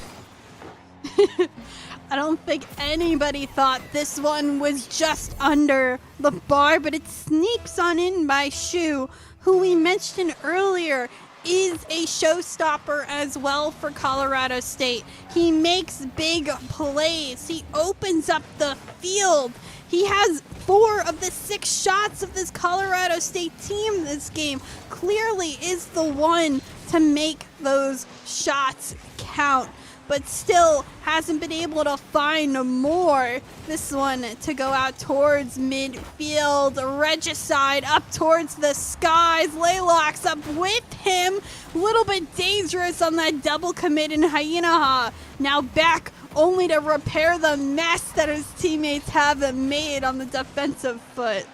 I don't think anybody thought this one was just under the bar, but it sneaks on in by Shu, who we mentioned earlier is a showstopper as well for Colorado State. He makes big plays. He opens up the field. He has 4 of the 6 shots of this Colorado State team this game. Clearly is the one to make those shots count, but still hasn't been able to find more. This one to go out towards midfield. Regicide up towards the skies. Laylock's up with him. A little bit dangerous on that double commit in Hyena. Now back only to repair the mess that his teammates have made on the defensive foot.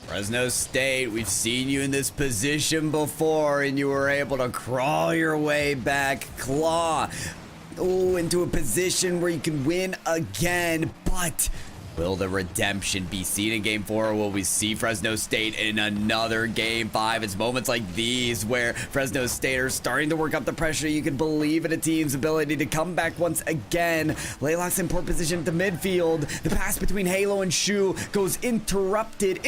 Fresno State, we've seen you in this position before, and you were able to crawl your way back, claw into a position where you can win again. But will the redemption be seen in Game 4, or will we see Fresno State in another Game 5? It's moments like these where Fresno State are starting to work up the pressure. You can believe in a team's ability to come back once again. Laylock's in poor position at the midfield. The pass between Halo and Shu goes intercepted.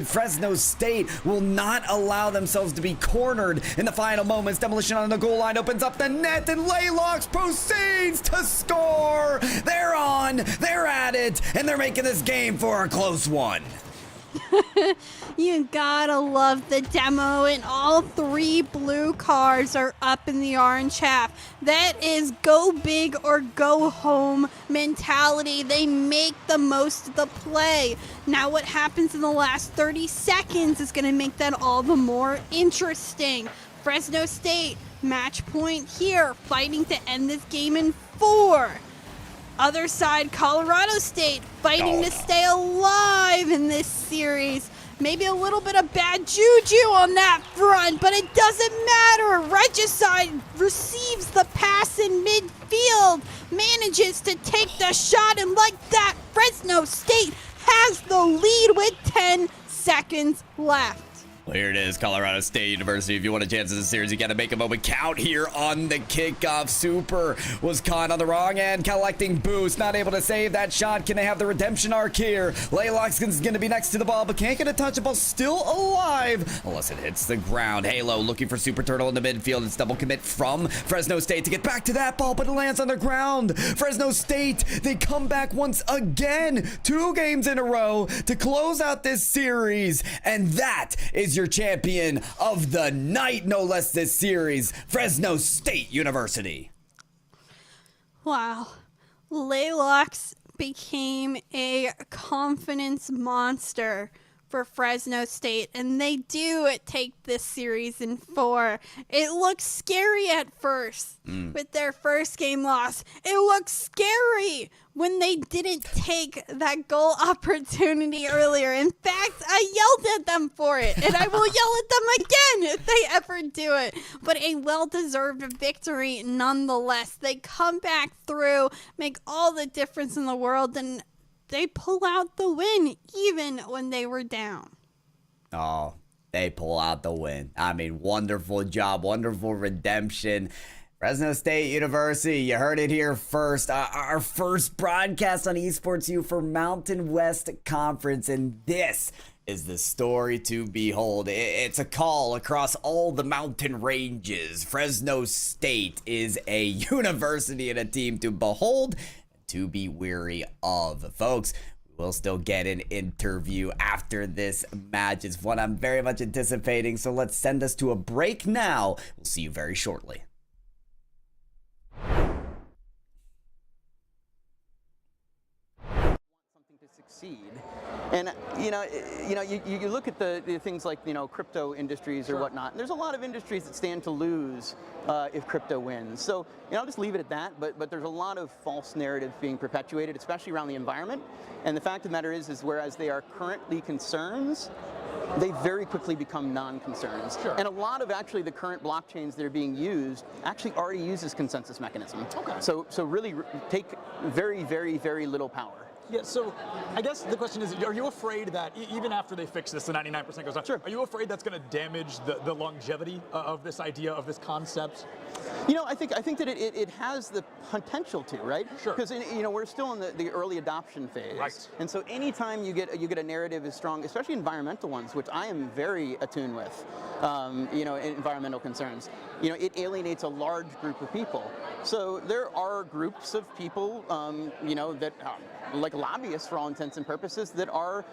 Fresno State will not allow themselves to be cornered in the final moments. Demolition on the goal line opens up the net, and Laylock proceeds to score. They're on. They're at it. And they're making this game for a close one. You gotta love the demo, and all 3 blue cards are up in the orange half. That is go big or go home mentality. They make the most of the play. Now what happens in the last 30 seconds is gonna make that all the more interesting. Fresno State, match point here, fighting to end this game in 4. Other side, Colorado State fighting to stay alive in this series. Maybe a little bit of bad juju on that front, but it doesn't matter. Regicide receives the pass in midfield, manages to take the shot, and like that, Fresno State has the lead with 10 seconds left. Well, here it is, Colorado State University. If you want a chance in the series, you got to make a moment count here on the kickoff. Super was caught on the wrong end, collecting boost, not able to save that shot. Can they have the redemption arc here? Laylock's going to be next to the ball, but can't get a touch. The ball still alive unless it hits the ground. Halo looking for Super Turtle in the midfield. It's double commit from Fresno State to get back to that ball, but it lands on the ground. Fresno State, they come back once again, 2 games in a row to close out this series, and that is your champion of the night, no less, this series, Fresno State University. Wow. Laylock's became a confidence monster for Fresno State, and they do take this series in 4. It looks scary at first with their first game loss. It looks scary when they didn't take that goal opportunity earlier. In fact, I yelled at them for it, and I will yell at them again if they ever do it. But a well-deserved victory nonetheless. They come back through, make all the difference in the world, and they pull out the win even when they were down. Oh, they pull out the win. I mean, wonderful job, wonderful redemption. Fresno State University, you heard it here first. Our first broadcast on Esports U for Mountain West Conference, and this is the story to behold. It's a call across all the mountain ranges. Fresno State is a university and a team to behold, to be weary of. Folks, We'll still get an interview after this match. It's one I'm very much anticipating, so let's send us to a break now. We'll see you very shortly. Something to succeed. And you look at the things like crypto industries or whatnot. And there's a lot of industries that stand to lose if crypto wins. So I'll just leave it at that. But there's a lot of false narratives being perpetuated, especially around the environment. And the fact of the matter is whereas they are currently concerns, they very quickly become non-concerns. Sure. And a lot of actually the current blockchains that are being used actually already uses consensus mechanism. Okay. So really take very, very, very little power. Yeah, so I guess the question is, are you afraid that even after they fix this, the 99% goes on, sure. Are you afraid that's going to damage the longevity of this idea, of this concept? I think that it has the potential to, right? Sure. Because we're still in the early adoption phase. Right. And so anytime you get a narrative as strong, especially environmental ones, which I am very attuned with, environmental concerns, it alienates a large group of people. So there are groups of people, that like lobbyists for all intents and purposes that are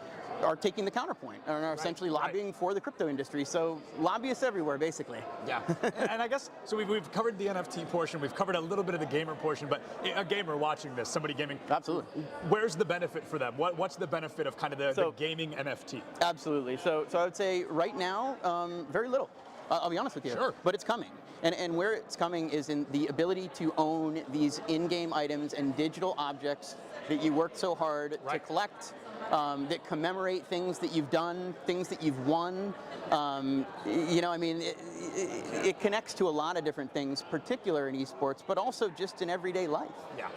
taking the counterpoint and are essentially lobbying for the crypto industry. So lobbyists everywhere, basically. Yeah, and I guess, so we've covered the NFT portion, we've covered a little bit of the gamer portion, but a gamer watching this, somebody gaming. Absolutely. Where's the benefit for them? What's the benefit of kind of the gaming NFT? Absolutely. So I would say right now, very little. I'll be honest with you. Sure. But it's coming. And where it's coming is in the ability to own these in-game items and digital objects that you worked so hard to collect, that commemorate things that you've done, things that you've won. It connects to a lot of different things, particular in esports, but also just in everyday life. Yeah.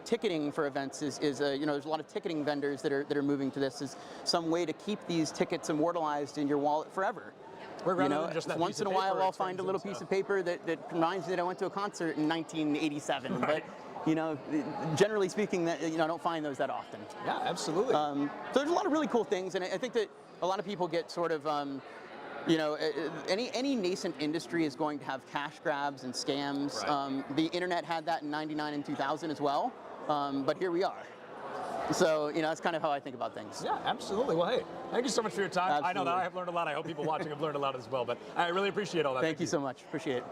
Ticketing for events is there's a lot of ticketing vendors that are moving to this as some way to keep these tickets immortalized in your wallet forever. Once in a while I'll find a little piece of paper that reminds me that I went to a concert in 1987. Right. But generally speaking, that I don't find those that often. Yeah, absolutely. So there's a lot of really cool things, and I think that a lot of people get sort of, any nascent industry is going to have cash grabs and scams. Right. The internet had that in '99 and 2000 as well, but here we are. So, that's kind of how I think about things. Yeah, absolutely. Well, hey, thank you so much for your time. Absolutely. I know that I have learned a lot. I hope people watching have learned a lot as well, but I really appreciate all that. Thank you so much. Appreciate it.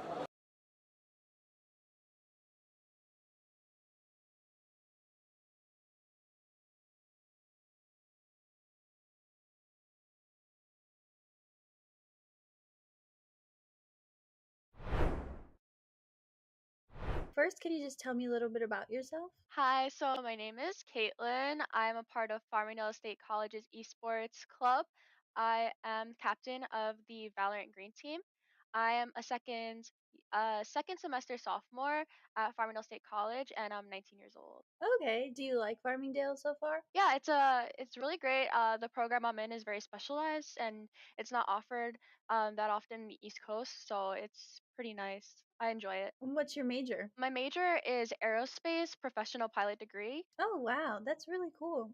First, can you just tell me a little bit about yourself? Hi, so my name is Caitlin. I'm a part of Farmingdale State College's esports club. I am captain of the Valorant Green team. I am a second semester sophomore at Farmingdale State College, and I'm 19 years old. Okay, do you like Farmingdale so far? Yeah, it's really great. The program I'm in is very specialized, and it's not offered that often in the East Coast, so it's pretty nice. I enjoy it. And what's your major? My major is aerospace professional pilot degree. Oh, wow, that's really cool.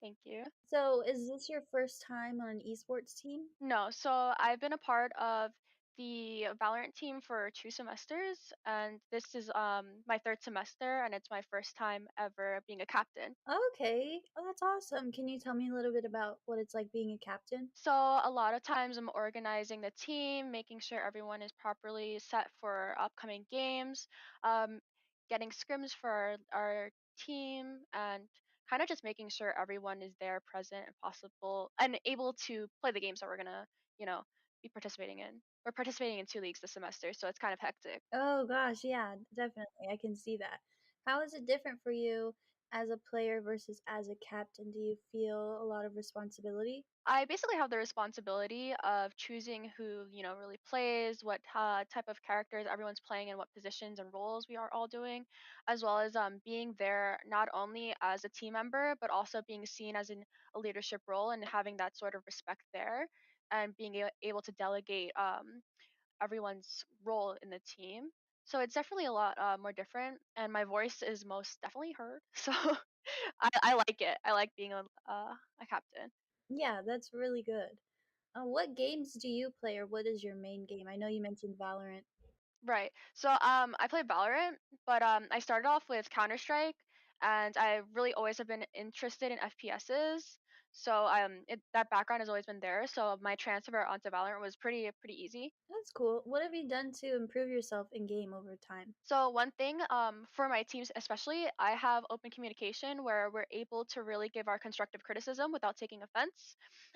Thank you. So, is this your first time on an esports team? No, so I've been a part of the Valorant team for 2 semesters, and this is my third semester, and it's my first time ever being a captain. Okay, oh, that's awesome. Can you tell me a little bit about what it's like being a captain? So a lot of times I'm organizing the team, making sure everyone is properly set for upcoming games, um, getting scrims for our team, and kind of just making sure everyone is there, present, and possible, and able to play the games that we're gonna, be participating in. We're participating in 2 leagues this semester, so it's kind of hectic. Oh gosh, yeah, definitely. I can see that. How is it different for you as a player versus as a captain? Do you feel a lot of responsibility? I basically have the responsibility of choosing who, really plays, what type of characters everyone's playing, and what positions and roles we are all doing, as well as being there not only as a team member, but also being seen as in a leadership role and having that sort of respect there, and being able to delegate everyone's role in the team. So it's definitely a lot more different, and my voice is most definitely heard. So I like it. I like being a captain. Yeah, that's really good. What games do you play, or what is your main game? I know you mentioned Valorant. Right. So I play Valorant, but I started off with Counter Strike, and I really always have been interested in FPSs. So that background has always been there. So my transfer onto Valorant was pretty easy. That's cool. What have you done to improve yourself in game over time? So one thing, for my teams especially, I have open communication where we're able to really give our constructive criticism without taking offense.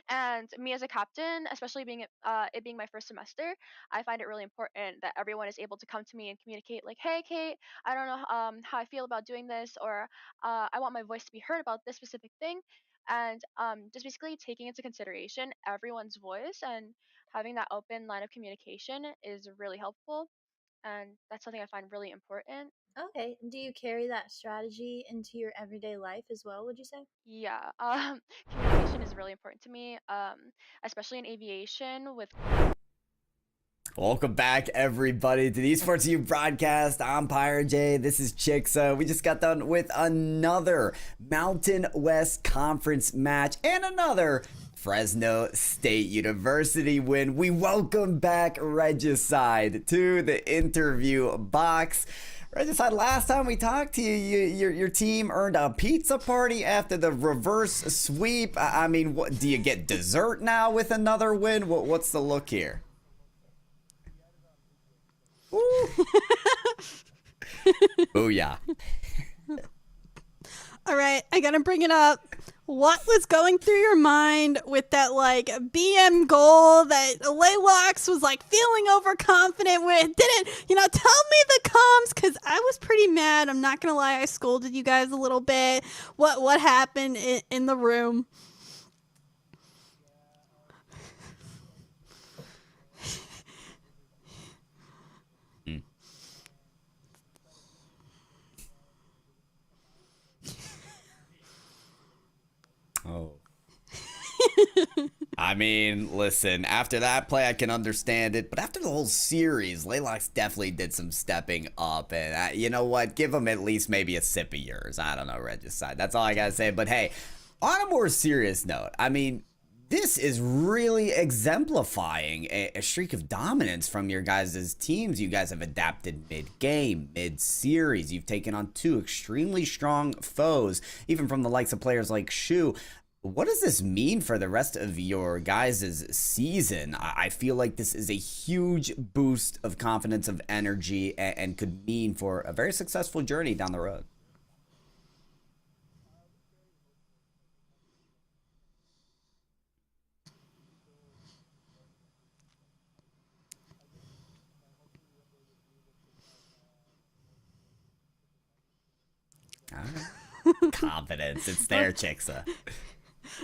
And me as a captain, especially it being my first semester, I find it really important that everyone is able to come to me and communicate like, hey Kate, I don't know how I feel about doing this, or I want my voice to be heard about this specific thing. And just basically taking into consideration everyone's voice and having that open line of communication is really helpful, and that's something I find really important. Okay. Do you carry that strategy into your everyday life as well, would you say? Yeah, communication is really important to me, especially in aviation with. Welcome back, everybody, to the Esports U broadcast. I'm Pyro J. This is Chixa. We just got done with another Mountain West Conference match and another Fresno State University win. We welcome back Regicide to the interview box. Regicide, last time we talked to you, your team earned a pizza party after the reverse sweep. I mean, what do you get dessert now with another win? What's the look here? Booyah. All right, I gotta bring it up. What was going through your mind with that like BM goal that Laylox was like feeling overconfident with? Didn't, tell me the comms, because I was pretty mad. I'm not gonna lie, I scolded you guys a little bit. What happened in the room? Oh. I mean, listen, after that play, I can understand it. But after the whole series, Laylox definitely did some stepping up. And you know what? Give him at least maybe a sip of yours. I don't know, Regicide. That's all I got to say. But hey, on a more serious note, I mean, this is really exemplifying a streak of dominance from your guys' teams. You guys have adapted mid-game, mid-series. You've taken on two extremely strong foes, even from the likes of players like Shu. What does this mean for the rest of your guys' season? I feel like this is a huge boost of confidence, of energy, and could mean for a very successful journey down the road. Confidence. It's there, Chixa.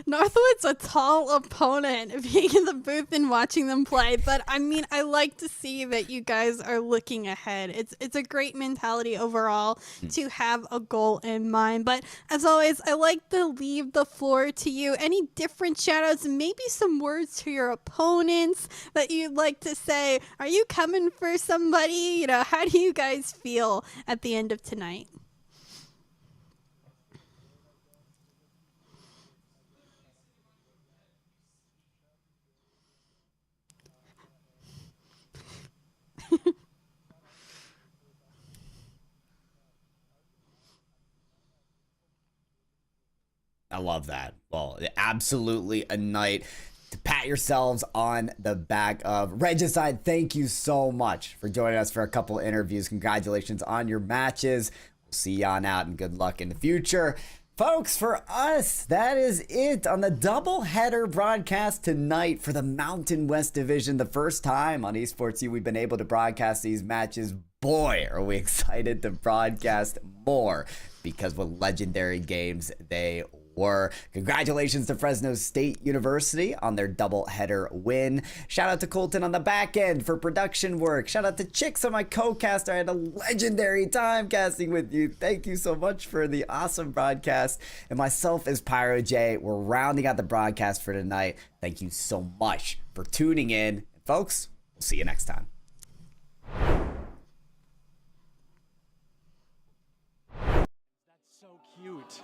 Northwood's a tall opponent, being in the booth and watching them play. But I mean, I like to see that you guys are looking ahead. It's a great mentality overall to have a goal in mind. But as always, I like to leave the floor to you. Any different shout outs and maybe some words to your opponents that you'd like to say? Are you coming for somebody? How do you guys feel at the end of tonight? I love that. Well, absolutely a night to pat yourselves on the back of. Regicide, thank you so much for joining us for a couple interviews. Congratulations on your matches. We'll see you on out, and good luck in the future. Folks, for us, that is it on the doubleheader broadcast tonight for the Mountain West Division. The first time on Esports U we've been able to broadcast these matches. Boy, are we excited to broadcast more, because what legendary games they were. Congratulations to Fresno State University on their doubleheader win. Shout out to Colton on the back end for production work. Shout out to Chixa, my co-caster. I had a legendary time casting with you. Thank you so much for the awesome broadcast. And myself as Pyro J, we're rounding out the broadcast for tonight. Thank you so much for tuning in. Folks, we'll see you next time. That's so cute.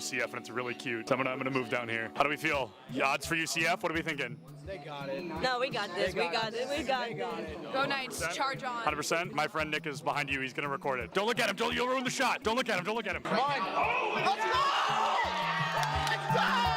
UCF, and it's really cute. So I'm gonna move down here. How do we feel? The odds for UCF? What are we thinking? They got it. No, we got this. We got it. We got it. Go Knights. Charge on. 100%. My friend Nick is behind you. He's gonna record it. Don't look at him. You'll ruin the shot. Don't look at him. Don't look at him. Come on. Let's go! Let's go!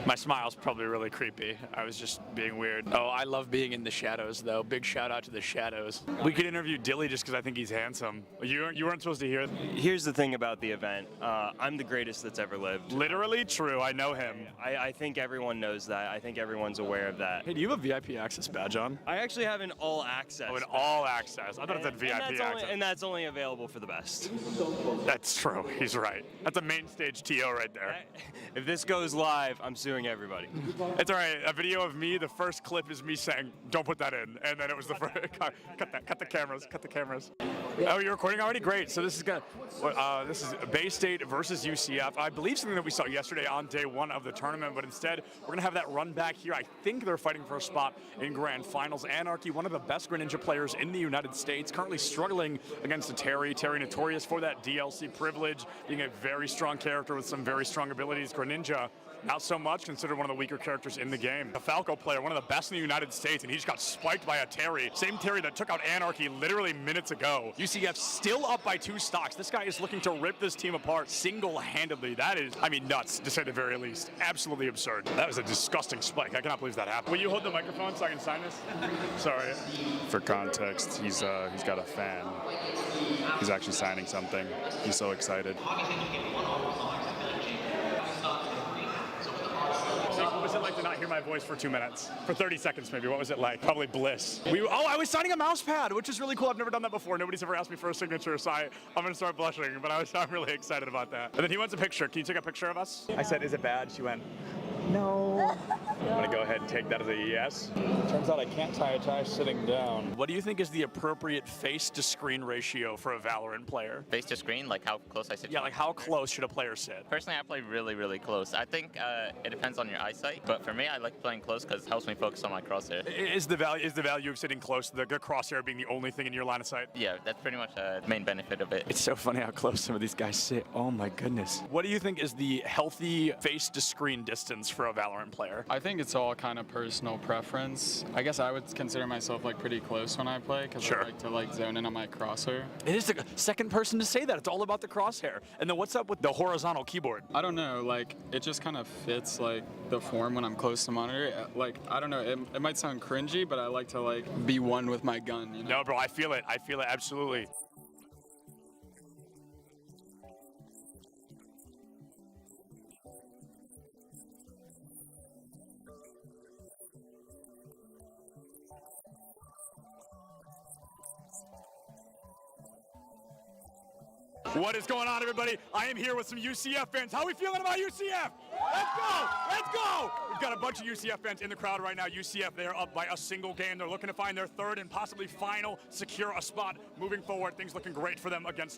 My smile's probably really creepy. I was just being weird. Oh, I love being in the shadows, though. Big shout out to the shadows. We could interview Dilly just because I think he's handsome. You weren't supposed to hear it. Here's the thing about the event. I'm the greatest that's ever lived. Literally true. I know him. I think everyone knows that. I think everyone's aware of that. Hey, do you have a VIP access badge on? I actually have an all access. Oh, an all access. I thought it said VIP access. And that's only available for the best. That's true. He's right. That's a main stage TO right there. If this goes live, I'm suing everybody. It's all right. A video of me, the first clip is me saying, don't put that in. And then it was the first, cut the cameras. Oh, you're recording already? Great. So this is this is Bay State versus UCF. I believe something that we saw yesterday on day one of the tournament, but instead we're gonna have that run back here. I think they're fighting for a spot in Grand Finals. Anarchy, one of the best Greninja players in the United States, currently struggling against a Terry. Terry notorious for that DLC privilege, being a very strong character with some very strong abilities. Greninja, not so much, considered one of the weaker characters in the game. A Falco player, one of the best in the United States, and he just got spiked by a Terry. Same Terry that took out Anarchy literally minutes ago. UCF still up by 2 stocks. This guy is looking to rip this team apart single-handedly. That is, nuts, to say the very least. Absolutely absurd. That was a disgusting spike. I cannot believe that happened. Will you hold the microphone so I can sign this? Sorry. For context, he's got a fan. He's actually signing something. He's so excited. What was it like to not hear my voice for 2 minutes? For 30 seconds maybe, what was it like? Probably bliss. I was signing a mouse pad, which is really cool. I've never done that before. Nobody's ever asked me for a signature, so I'm gonna start blushing, but I'm really excited about that. And then he wants a picture. Can you take a picture of us? I said, is it bad? She went, no. I'm gonna go ahead and take that as a yes. Turns out I can't tie a tie sitting down. What do you think is the appropriate face to screen ratio for a Valorant player? Face to screen, like how close I sit? Yeah, like how close should a player sit? Personally, I play really, really close. I think it depends on your eyesight, but for me, I like playing close because it helps me focus on my crosshair. Is the value of sitting close, the crosshair being the only thing in your line of sight? Yeah, that's pretty much the main benefit of it. It's so funny how close some of these guys sit. Oh my goodness. What do you think is the healthy face to screen distance for a Valorant player? I think it's all kind of personal preference. I guess I would consider myself like pretty close when I play because I like to zone in on my crosshair. It is the second person to say that. It's all about the crosshair. And then what's up with the horizontal keyboard? I don't know, like it just kind of fits like the form when I'm close to monitor. Like I don't know, it might sound cringy, but I like to like be one with my gun, you know? No, bro, I feel it absolutely. What is going on, everybody? I am here with some UCF fans. How are we feeling about UCF? Let's go! Let's go! We've got a bunch of UCF fans in the crowd right now. UCF, they are up by a single game. They're looking to find their third and possibly final, secure a spot moving forward. Things looking great for them against North.